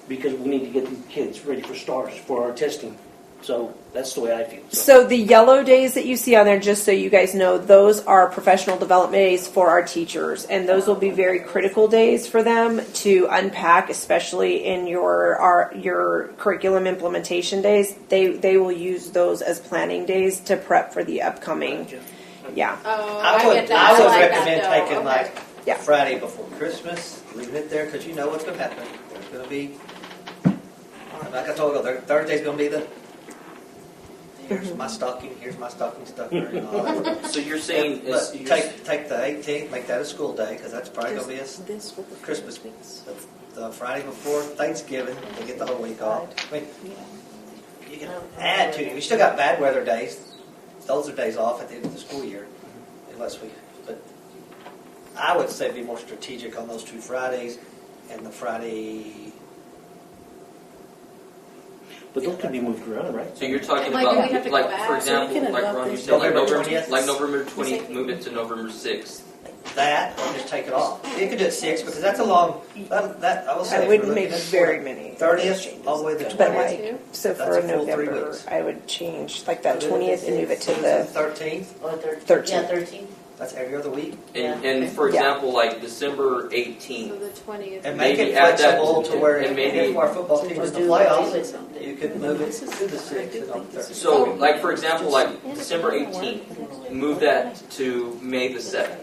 because we need to get these kids ready for STARS, for our testing. So that's the way I feel. So the yellow days that you see on there, just so you guys know, those are professional development days for our teachers, and those will be very critical days for them to unpack, especially in your curriculum implementation days. They will use those as planning days to prep for the upcoming. Yeah. Oh, I I would, get that. I would like recommend that, though. taking Okay. like Yeah. Friday before Christmas, leaving it there because you know what's going to happen. There's going to be, like I told you, Thursday's going to be the. Here's my stocking stuffer, and all that. So you're saying But take the 18th, make that a school day because that's probably going to be a Christmas. The Friday before Thanksgiving, we get the whole week off. I mean, you can add to it. We still got bad weather days. Those are days off at the end of the school year, unless we. But I would say be more strategic on those two Fridays and the Friday. But those could be moved around, right? So you're talking Like, about, we have to go like back. for So we example, can like adopt Ron, you this said, like November November 20th. like November 20th, move it to November 6th. That or just take it off. You could do it 6 because that's a long. That I will say. I if wouldn't we're make looking at very many 30th all the way to the But 20th. like, so That's for a full 3 November, weeks. I would change like that So do it 20th and move it to the the 13th. Or 13th. Yeah, 13. That's every other week. And for Yeah. example, like December So 18th. the 20th. And make Maybe it add that flexible to where and maybe- if our football team is in the Do away playoffs, with something. you could move it to the 6th and on the 13th. So, like for example, like December 18th, move that to May the 7th.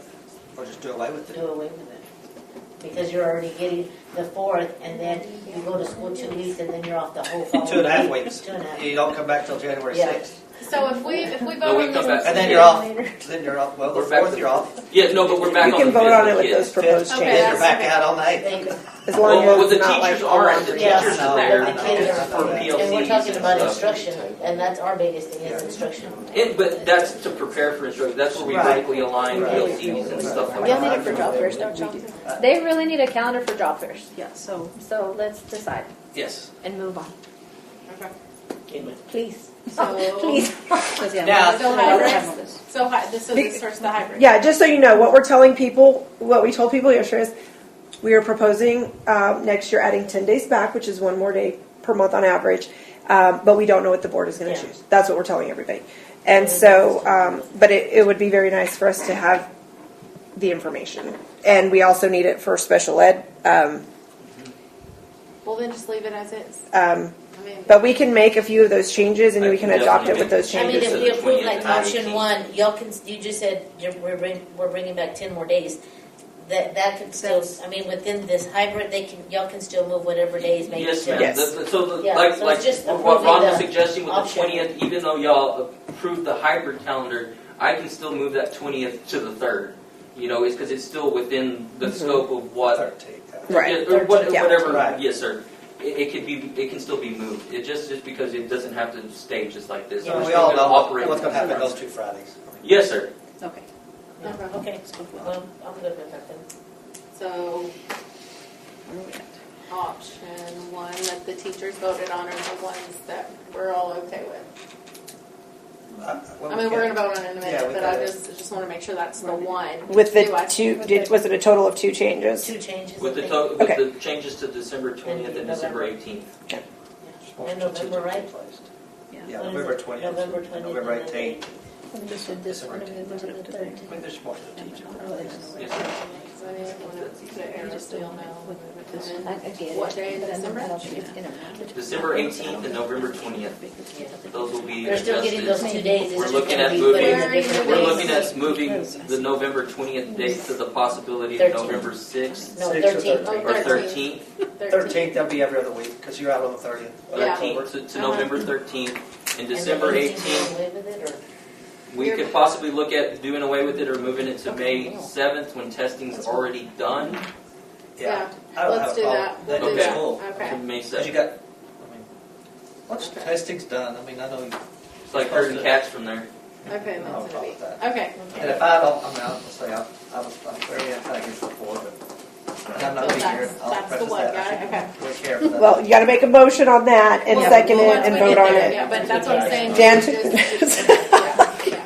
Or just do away with it. Do away with it. Because you're already getting the 4th, and then you go to school 2 weeks, and then you're off the whole following 2.5 week. weeks. 2.5. You don't come back till January Yeah. 6th. So if we vote No, we on come this, back. And then you're off. Then you're off. Well, the We're back 4th to- you're off. Yeah, no, but we're back You on can the vote 5th on with it with kids. those proposed Okay, Then changes. you're back out on the 8th. Thank you. As long Well, as the it's not like teachers all aren't. The on- Yeah, teachers no, are there but the kids are- for PLCs And we're talking about stuff. instruction, and that's our biggest thing is instruction. But that's to prepare for instruction. That's where we Right. vertically align Right. PLCs and stuff like Y'all need that. it for job fairs, don't y'all? They really need a calendar for job fairs. Yeah, so So let's decide Yes. and move on, Amen. please. so Please. Now, So hybrid. So this starts the hybrid. Yeah, just so you know, what we're telling people, what we told people yesterday is we are proposing next year adding 10 days back, which is one more day per month on average, but we don't know what the board is going to Yeah. choose. That's what we're telling everybody. And so, but it would be very nice for us to have the information. And we also need it for special ed. Well, then just leave it as is. I mean, But we can make a few of those changes and we can adopt it with those I mean, changes. if we approve like motion 1, y'all can, you just said we're bringing back 10 more days. That could still, I mean, within this hybrid, y'all can still move whatever days maybe. Yes, to- ma'am. Yes. Yeah, Like so it's just what Ron was approving the suggesting with the option. 20th, even though y'all approved the hybrid calendar, I can still move that 20th to the 3rd. You know, it's because it's still within the scope of what. 13th. Right. Yeah, or Yeah. whatever. Right. Yes, sir. it can still be moved. It just because it doesn't have to stay just like this. So We're we still all gonna know operate what's going to with happen this. those 2 Fridays. Yes, sir. Okay. Okay, well, I'm good with that then. So, option 1 that the teachers voted on are the ones that we're all okay with. I mean, we're going to vote on it in a minute, Yeah, we but I gotta- just want to make sure that's the one. With the Do I- two, was it a total of 2 changes? 2 changes. With I the think. with Okay. the changes to December 20th and December 18th. And November, right? Yeah, What is November it? 20th. November 20th. November and then 18th. Just did this one, and then the I mean, there's more to teach. Yes, sir. So I just want to put Arizona now. And I then get it. what day in But I December? don't think it's gonna matter. December 18th and November 20th. Those will be They're still getting those adjusted. 2 days. It's We're just looking gonna at be moving. put in a Where are you different We're days. looking at moving the November 20th date to the possibility of 13th. November 6th No, 6th or 13th. or 13th. 13th, that'll be every other week, because you're out on the 30th. Yeah. 13th to November 13th. And December And then 18th, away with it, or? we could possibly look at doing away with it or moving it to May 7th when testing's already done. Yeah, I don't let's have do a problem. that. Then We'll do do that. school. Okay. To May Because you 7th. got, I mean, once testing's done, I mean, I know you. It's like herding cats from there. Okay, I don't that's know going about to be. Okay. And if I don't, I mean, I'll say I'm very anti-against before, but I'm not So going to be here. that's- I'll that's the preface one that. guy, I shouldn't okay. really care for that. Well, you got to make a motion on that and Well, second it once and we vote get on there, it. Yeah, but that's what I'm saying. Dan Just- took yeah.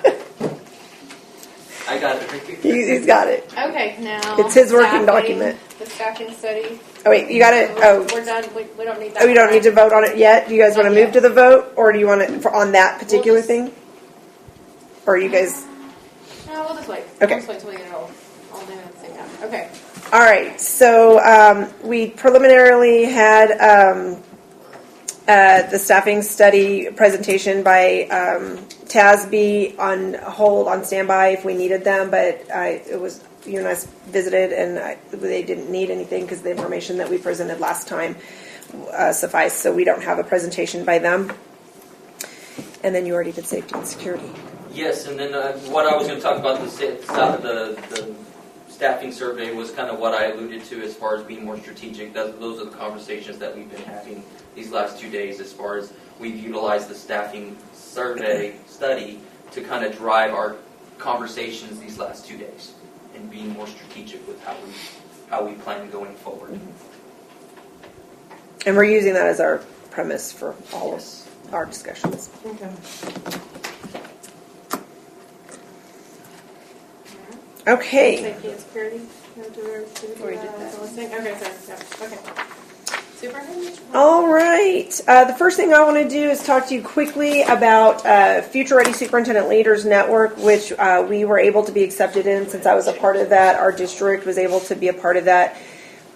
I got it. He's got it. Okay, now. It's his working staffing, document. The staffing study. Oh, wait, you got it? Oh. We're done. We don't need that. Oh, you don't one, need to vote on it yet? Do you guys want to Not move to the vote, or do you want it for on that particular thing? Or are you guys? No, we'll just wait. Okay. We'll just wait till we get it all done at the same time. Okay. All right. So we preliminarily had the staffing study presentation by TASB on hold, on standby if we needed them, but it was you and I visited, and they didn't need anything because the information that we presented last time sufficed. So we don't have a presentation by them. And then you already did safety and security. Yes, and then what I was going to talk about the staffing survey was kind of what I alluded to as far as being more strategic. Those are the conversations that we've been having these last 2 days as far as we've utilized the staffing survey study to kind of drive our conversations these last 2 days and being more strategic with how we plan going forward. And we're using that as our premise for all of our discussions. Okay. Okay. Safety and security. Okay, sorry. Yeah. Okay. Superintendent? All right. The first thing I want to do is talk to you quickly about Future Ready Superintendent Leaders Network, which we were able to be accepted in since I was a part of that. Our district was able to be a part of that.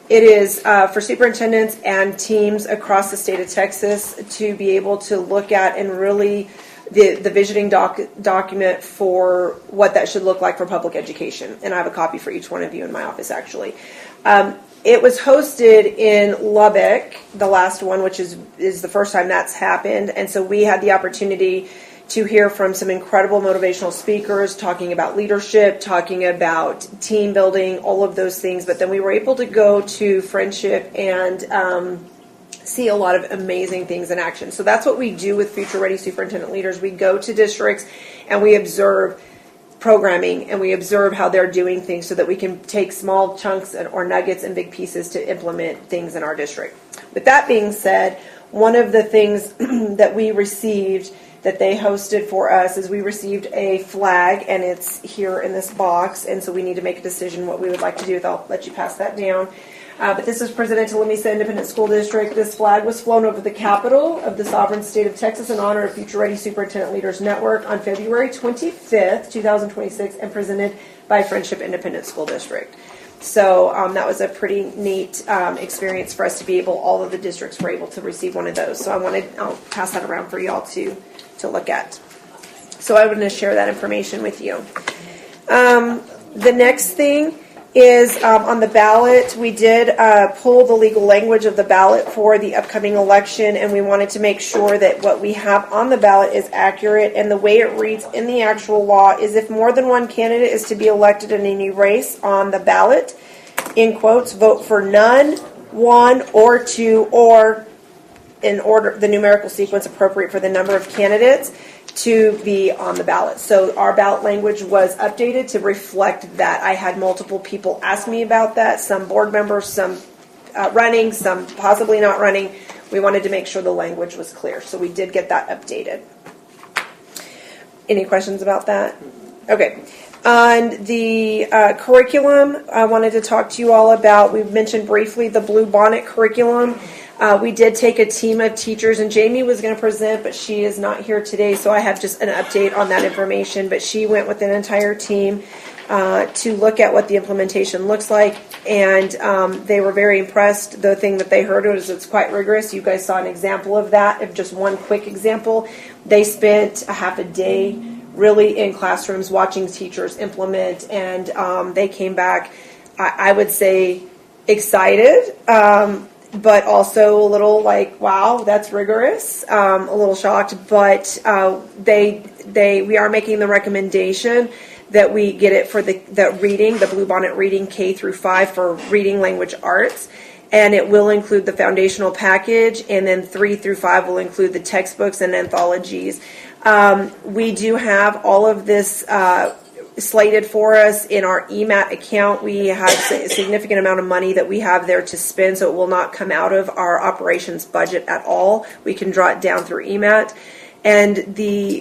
It is for superintendents and teams across the state of Texas to be able to look at and really the visioning document for what that should look like for public education. And I have a copy for each one of you in my office, actually. It was hosted in Lubbock, the last one, which is the first time that's happened. And so we had the opportunity to hear from some incredible motivational speakers talking about leadership, talking about team building, all of those things. But then we were able to go to Friendship and see a lot of amazing things in action. So that's what we do with Future Ready Superintendent Leaders. We go to districts and we observe programming and we observe how they're doing things so that we can take small chunks or nuggets and big pieces to implement things in our district. With that being said, one of the things that we received that they hosted for us is we received a flag, and it's here in this box, and so we need to make a decision what we would like to do with it. I'll let you pass that down. But this is presented to Lamesa Independent School District. This flag was flown over the capital of the sovereign state of Texas in honor of Future Ready Superintendent Leaders Network on February 25th, 2026, and presented by Friendship Independent School District. So that was a pretty neat experience for us to be able, all of the districts were able to receive one of those. So I'll pass that around for y'all to look at. So I want to share that information with you. The next thing is on the ballot. We did pull the legal language of the ballot for the upcoming election, and we wanted to make sure that what we have on the ballot is accurate. And the way it reads in the actual law is if more than one candidate is to be elected in any race on the ballot, in quotes, vote for none, one, or two, or in order, the numerical sequence appropriate for the number of candidates to be on the ballot. So our ballot language was updated to reflect that. I had multiple people ask me about that, some board members, some running, some possibly not running. We wanted to make sure the language was clear, so we did get that updated. Any questions about that? Okay. On the curriculum, I wanted to talk to you all about, we mentioned briefly the Blue Bonnet curriculum. We did take a team of teachers, and Jamie was going to present, but she is not here today, so I have just an update on that information. But she went with an entire team to look at what the implementation looks like, and they were very impressed. The thing that they heard was it's quite rigorous. You guys saw an example of that, of just one quick example. They spent a half a day really in classrooms watching teachers implement, and they came back, I would say, excited, but also a little like, wow, that's rigorous, a little shocked, but we are making the recommendation that we get it for the reading, the Blue Bonnet reading K through 5 for reading language arts. And it will include the foundational package, and then 3 through 5 will include the textbooks and anthologies. We do have all of this slated for us in our EMAT account. We have a significant amount of money that we have there to spend, so it will not come out of our operations budget at all. We can draw it down through EMAT. And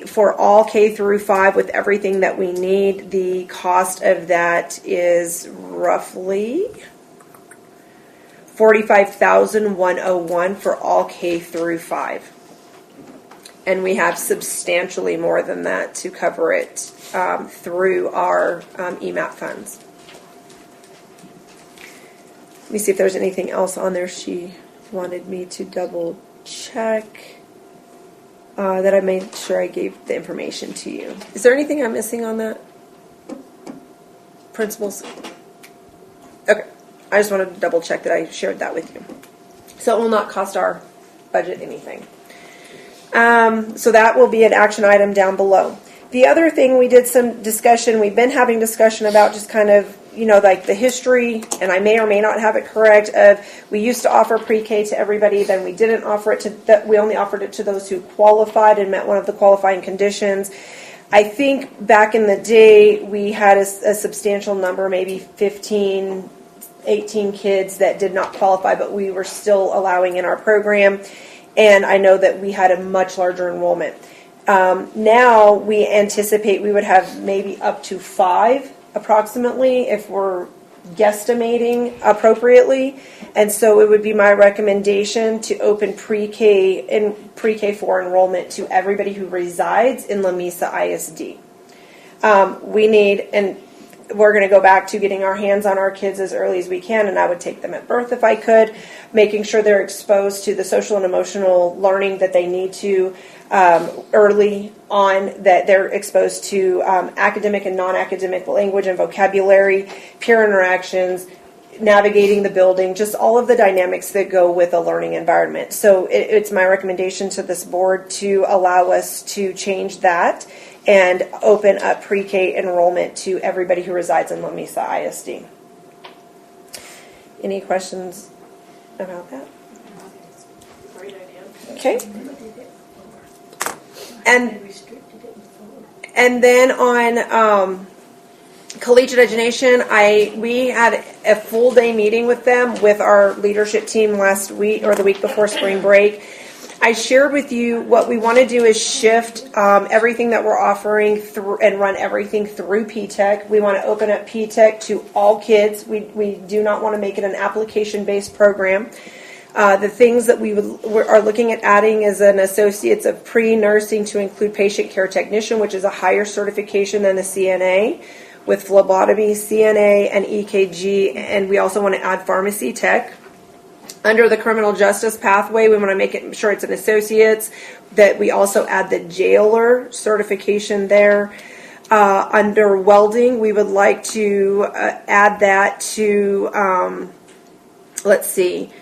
for all K through 5 with everything that we need, the cost of that is roughly $45,101 for all K through 5. And we have substantially more than that to cover it through our EMAT funds. Let me see if there's anything else on there she wanted me to double check that I made sure I gave the information to you. Is there anything I'm missing on that? Principals? Okay. I just wanted to double check that I shared that with you. So it will not cost our budget anything. So that will be an action item down below. The other thing, we did some discussion, we've been having discussion about just kind of, like the history, and I may or may not have it correct, of we used to offer pre-K to everybody, then we didn't offer it we only offered it to those who qualified and met one of the qualifying conditions. I think back in the day, we had a substantial number, maybe 15, 18 kids that did not qualify, but we were still allowing in our program. And I know that we had a much larger enrollment. Now we anticipate we would have maybe up to 5 approximately if we're guesstimating appropriately. And so it would be my recommendation to open pre-K and pre-K4 enrollment to everybody who resides in Lamesa ISD. We need, and we're going to go back to getting our hands on our kids as early as we can, and I would take them at birth if I could, making sure they're exposed to the social and emotional learning that they need to early on, that they're exposed to academic and non-academic language and vocabulary, peer interactions, navigating the building, just all of the dynamics that go with a learning environment. So it's my recommendation to this board to allow us to change that and open up pre-K enrollment to everybody who resides in Lamesa ISD. Any questions about that? Great idea. Okay. And then on collegiate education, we had a full day meeting with them, with our leadership team last week or the week before spring break. I shared with you what we want to do is shift everything that we're offering through and run everything through P-TECH. We want to open up P-TECH to all kids. We do not want to make it an application-based program. The things that we are looking at adding is an Associates of Pre-Nursing to include Patient Care Technician, which is a higher certification than the CNA, with phlebotomy, CNA, and EKG. And we also want to add Pharmacy Tech. Under the criminal justice pathway, we want to make it sure it's an associate's, that we also add the jailer certification there. Under welding, we would like to add that to, let's see,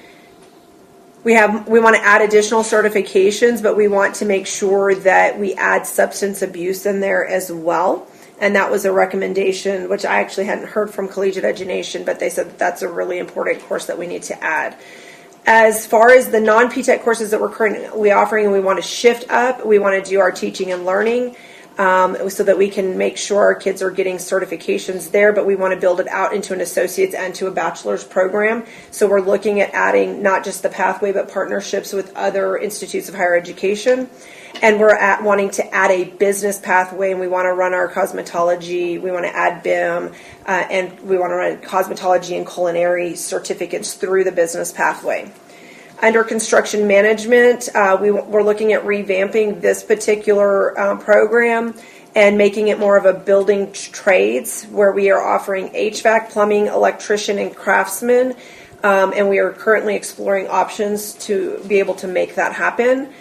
we want to add additional certifications, but we want to make sure that we add substance abuse in there as well. And that was a recommendation, which I actually hadn't heard from Collegiate Education, but they said that's a really important course that we need to add. As far as the non-P-TECH courses that we're currently offering, and we want to shift up, we want to do our teaching and learning so that we can make sure our kids are getting certifications there, but we want to build it out into an associate's and to a bachelor's program. So we're looking at adding not just the pathway, but partnerships with other institutes of higher education. And we're wanting to add a business pathway, and we want to run our cosmetology, we want to add BIM, and we want to run cosmetology and culinary certificates through the business pathway. Under construction management, we're looking at revamping this particular program and making it more of a building trades, where we are offering HVAC, plumbing, electrician, and craftsman, and we are currently exploring options to be able to make that happen.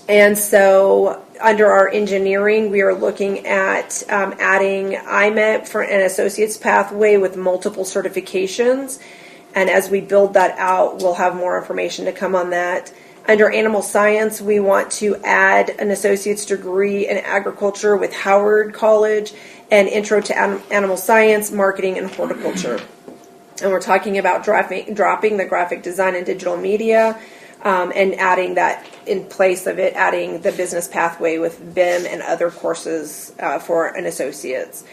And so under our engineering, we are looking at adding IMET for an associate's pathway with multiple certifications. And as we build that out, we'll have more information to come on that. Under animal science, we want to add an associate's degree in agriculture with Howard College and intro to animal science, marketing, and horticulture. And we're talking about dropping the graphic design and digital media, and adding that in place of it, adding the business pathway with BIM and other courses for an associate's.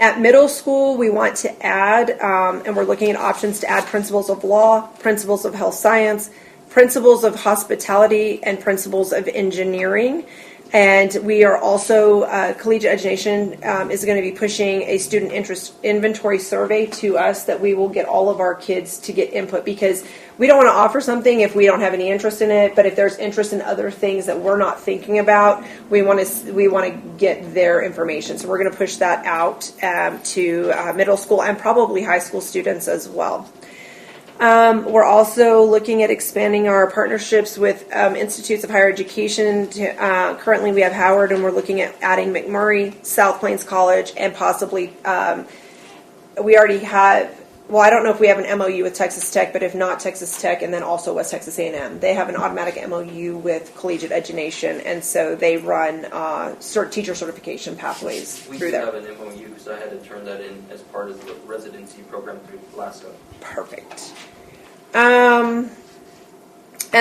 At middle school, we want to add, and we're looking at options to add principles of law, principles of health science, principles of hospitality, and principles of engineering. And we are also, Collegiate Education is going to be pushing a student interest inventory survey to us that we will get all of our kids to get input, because we don't want to offer something if we don't have any interest in it. But if there's interest in other things that we're not thinking about, we want to get their information. So we're going to push that out to middle school and probably high school students as well. We're also looking at expanding our partnerships with institutes of higher education. Currently we have Howard, and we're looking at adding McMurray, South Plains College, and possibly we already have, well, I don't know if we have an MOU with Texas Tech, but if not, Texas Tech, and then also West Texas A&M. They have an automatic MOU with Collegiate Education, and so they run teacher certification pathways We through do there. have an MOU, so I had to turn that in as part of the residency program through LASCO. Perfect. And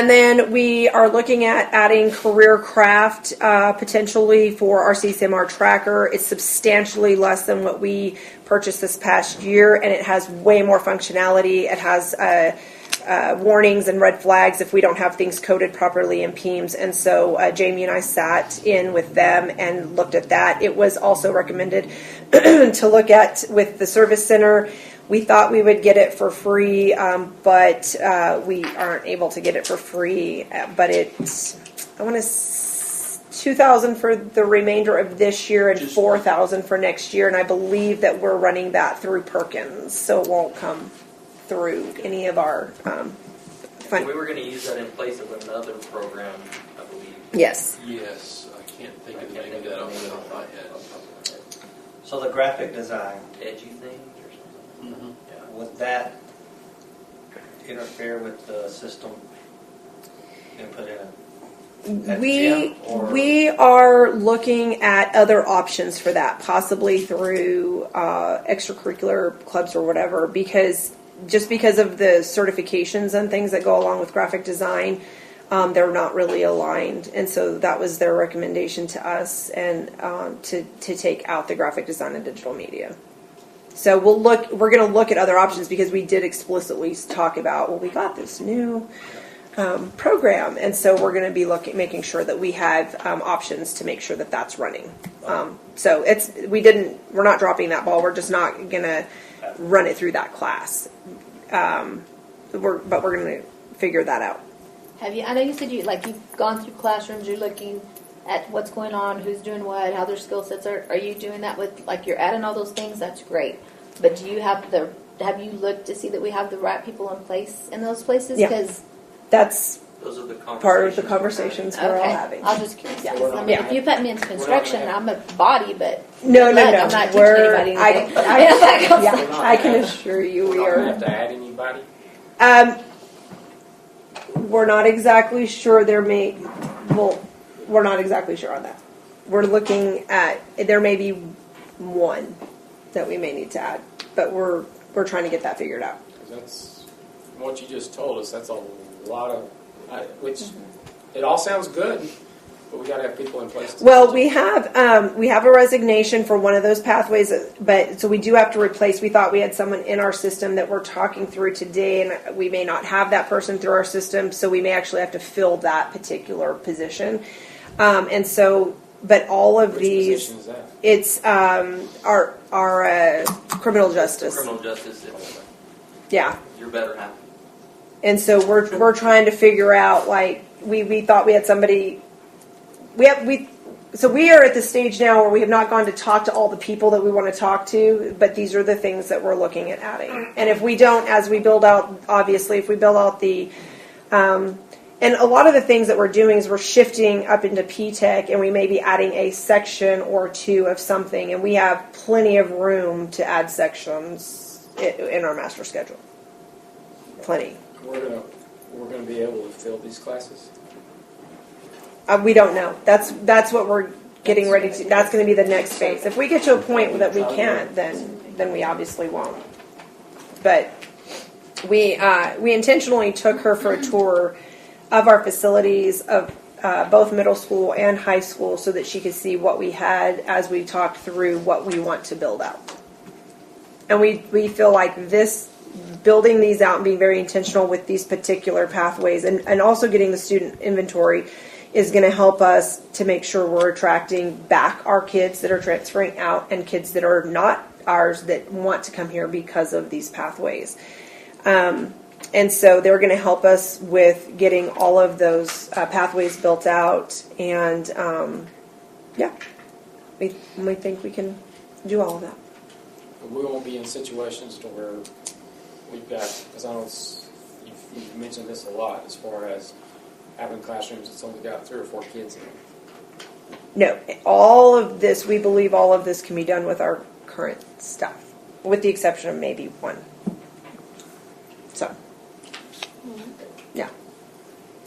then we are looking at adding career craft potentially for our CCMR tracker. It's substantially less than what we purchased this past year, and it has way more functionality. It has warnings and red flags if we don't have things coded properly in PEMS. And so Jamie and I sat in with them and looked at that. It was also recommended to look at with the service center. We thought we would get it for free, but we aren't able to get it for free. But it's, I want to $2,000 for the remainder of this year and $4,000 for next year. And I believe that we're running that through Perkins, so it won't come through any of our fund. We were going to use that in place of another program, I believe. Yes. Yes, I can't think of the name of that off the top of my head. So the graphic design, Edgy thing or something. yeah, would that interfere with the system input in it? We are looking at other options for that, possibly through extracurricular clubs or whatever, because of the certifications and things that go along with graphic design, they're not really aligned, and so that was their recommendation to us, and to take out the graphic design and digital media. So we're going to look at other options, because we did explicitly talk about, well, we got this new program, and so we're going to be making sure that we have options to make sure that that's running. So we're not dropping that ball. We're just not going to run it through that class. But we're going to figure that out. Have you? I know you said you've gone through classrooms. You're looking at what's going on, who's doing what, how their skill sets are. Are you doing that with you're adding all those things? That's great. But do you have you looked to see that we have the right people in place in those places? Yeah. Because that's Those are the part of the conversations we're all having. I was just curious. Yeah. I mean, if you put me into construction, I'm a body, but No. I'm not teaching anybody anything. I can assure you we We don't are. have to add anybody. We're not exactly sure. We're not exactly sure on that. We're looking at, there may be one that we may need to add, but we're trying to get that figured out. Because from what you just told us, that's a lot of, which, it all sounds good, but we gotta have people in place. Well, we have a resignation for one of those pathways, but so we do have to replace. We thought we had someone in our system that we're talking through today, and we may not have that person through our system, so we may actually have to fill that particular position. And so, but all of Which these, position is that? it's our criminal justice. Criminal justice, Yeah. you're better half. And so we're trying to figure out, like, we thought we had somebody. So we are at the stage now where we have not gone to talk to all the people that we want to talk to, but these are the things that we're looking at adding. And if we don't, as we build out, obviously, if we build out the, and a lot of the things that we're doing is we're shifting up into P-Tech, and we may be adding a section or two of something, and we have plenty of room to add sections in our master schedule. Plenty. We're gonna be able to fill these classes? We don't know. That's what we're getting ready to. That's going to be the next phase. If we get to a point that we can't, then we obviously won't. But we intentionally took her for a tour of our facilities of both middle school and high school so that she could see what we had as we talked through what we want to build out. And we feel like this. Building these out and being very intentional with these particular pathways and also getting the student inventory is going to help us to make sure we're attracting back our kids that are transferring out and kids that are not ours that want to come here because of these pathways. And so they're going to help us with getting all of those pathways built out. And we think we can do all of that. But we won't be in situations to where we've got, because I know you've mentioned this a lot as far as having classrooms that's only got 3 or 4 kids in them. No, all of this, we believe all of this can be done with our current staff, with the exception of maybe one. So, yeah.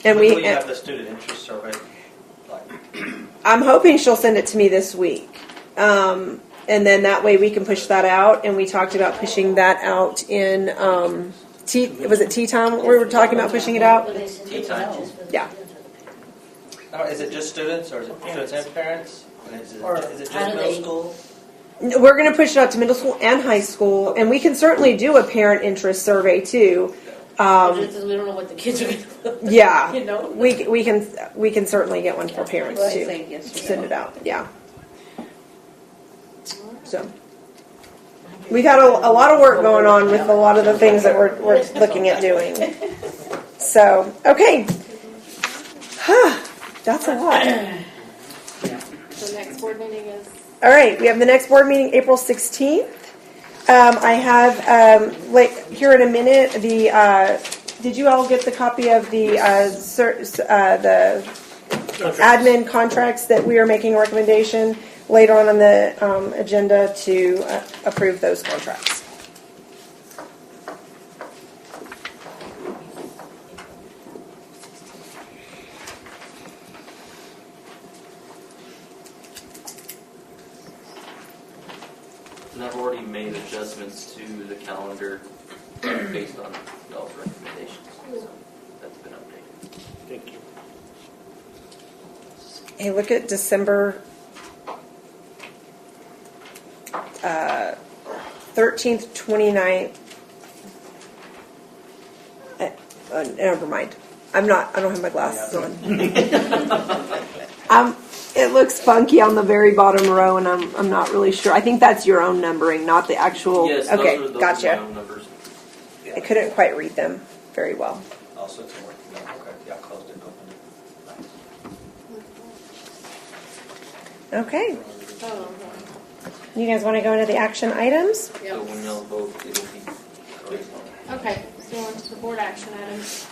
And When will you have the student interest survey? I'm hoping she'll send it to me this week. And then that way we can push that out. And we talked about pushing that out in, was it tea time? We were talking about pushing it out? Tea time. Yeah. Is it just students or is it students and parents? Is it How just do middle they- school? We're going to push it out to middle school and high school. And we can certainly do a parent interest survey too. Just 'cause we don't know what the kids are going to do. Yeah. You know? We can certainly get one for parents Right. too. Send it out. Yeah. So we've had a lot of work going on with a lot of the things that we're looking at doing. So, okay. That's a lot. So next board meeting is? All right, we have the next board meeting April 16th. I have, here in a minute, did you all get the copy of the admin contracts that we are making a recommendation later on the agenda to approve those contracts? And I've already made adjustments to the calendar based on y'all's recommendations. So that's been updated. Thank you. Hey, look at December 13th, 29th. Never mind. I don't have my glasses on. It looks funky on the very bottom row, and I'm not really sure. I think that's your own numbering, not the actual. Yes, okay, those gotcha. are my own numbers. I couldn't quite read them very well. Also, it's working. Okay, yeah, closed it, opened it. Okay. Oh, You guys want to go into the action items? So when y'all vote, it'll be correct. okay, so on to the board action items.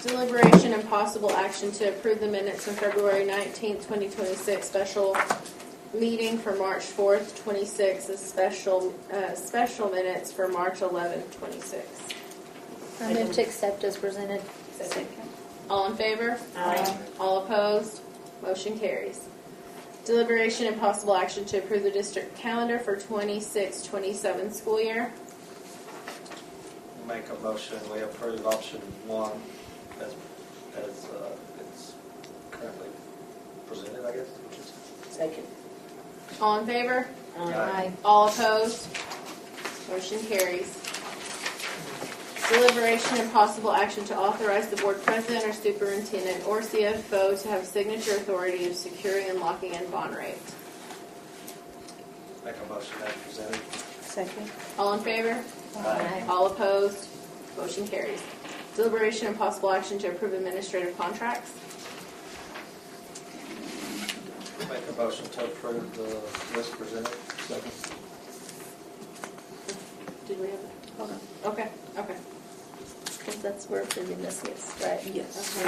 Deliberation and possible action to approve the minutes from February 19th, 2026 special meeting for March 4th, 26, as special minutes for March 11th, 26. I move to accept as presented. All in favor? Aye. All opposed? Motion carries. Deliberation and possible action to approve the district calendar for 26-27 school year. Make a motion, we approve option 1 as it's currently presented, I guess. Second. All in favor? Aye. All opposed? Motion carries. Deliberation and possible action to authorize the board president or superintendent or CFO to have signature authority of securing and locking in bond rate. Make a motion as presented. Second. All in favor? Aye. All opposed? Motion carries. Deliberation and possible action to approve administrative contracts. Make a motion to approve the list presented. Second. Did we have that? Okay. Okay. Because that's where approving this is, right? Yes.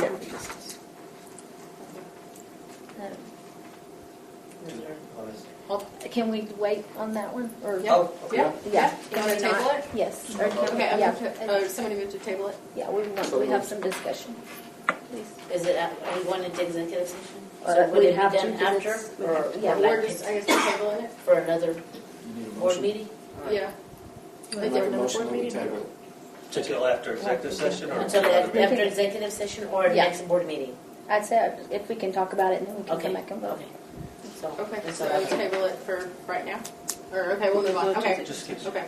Okay. Can we wait on that one? Or Yeah. Oh, okay. Yeah. Yeah. You want to Can we table not? it? Yes. Or Okay. yeah. Somebody moved to table it. Yeah, we have some discussion. Please. Is it, are we going into executive session? So So would we it be have to, done 'cause after? it's- Or yeah, We're just, I guess we're tabling it. for another board meeting? Yeah. Like Make a another motion board that we meeting? table it. Until after executive session or? Until We after can- executive session or Yeah. next board meeting? I'd say if we can talk about it and then we can Okay. come back and vote. Okay. So, Okay, that's so all. we table it for right now? Or, okay, we'll move on. Okay. Just skip. Okay.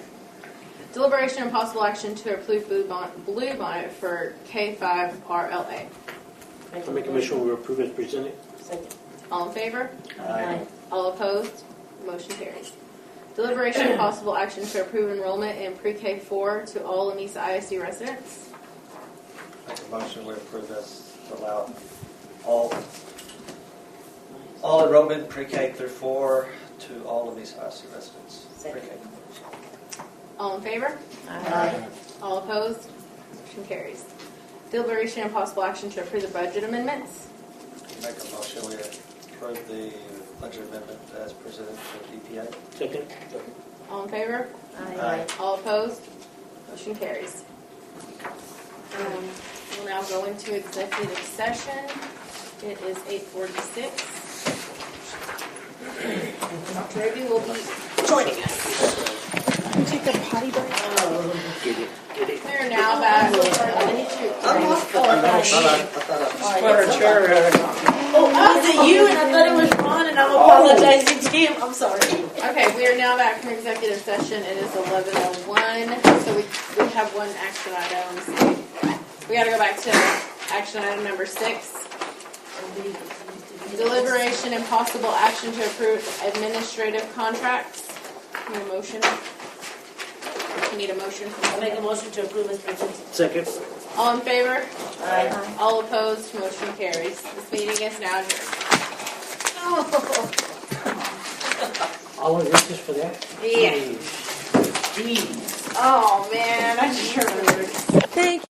Deliberation and possible action to approve Blue Bonnet for K5 RLA. I make a motion we approve as presented. Second. All in favor? Aye. All opposed? Motion carries. Deliberation and possible action to approve enrollment in pre-K4 to all Lamesa ISD residents. Make a motion we approve this to allow all enrollment pre-K through 4 to all of these ISD residents. Second. Pre-K. All in favor? Aye. All opposed? Motion carries. Deliberation and possible action to approve the budget amendments. Make a motion we approve the budget amendment as presented for DPA. Second. All in favor? Aye. All opposed? Motion carries. We'll now go into executive session. It is 8:46. Dr. Raby will be joining us. Take a potty break. Get it. Get it. We are now back. Oh, was it you? And I thought it was Ron, and I'm apologizing to him. I'm sorry. Okay, we are now back from executive session. It is 11:01, so we have one action item. We got to go back to action item number 6. Deliberation and possible action to approve administrative contracts. Need a motion? We need a motion. I make a motion to approve as presented. Second. All in favor? Aye. All opposed? Motion carries. This meeting is now adjourned. I want riches for that. Yeah. Jeez. Oh man, I just remembered. Thank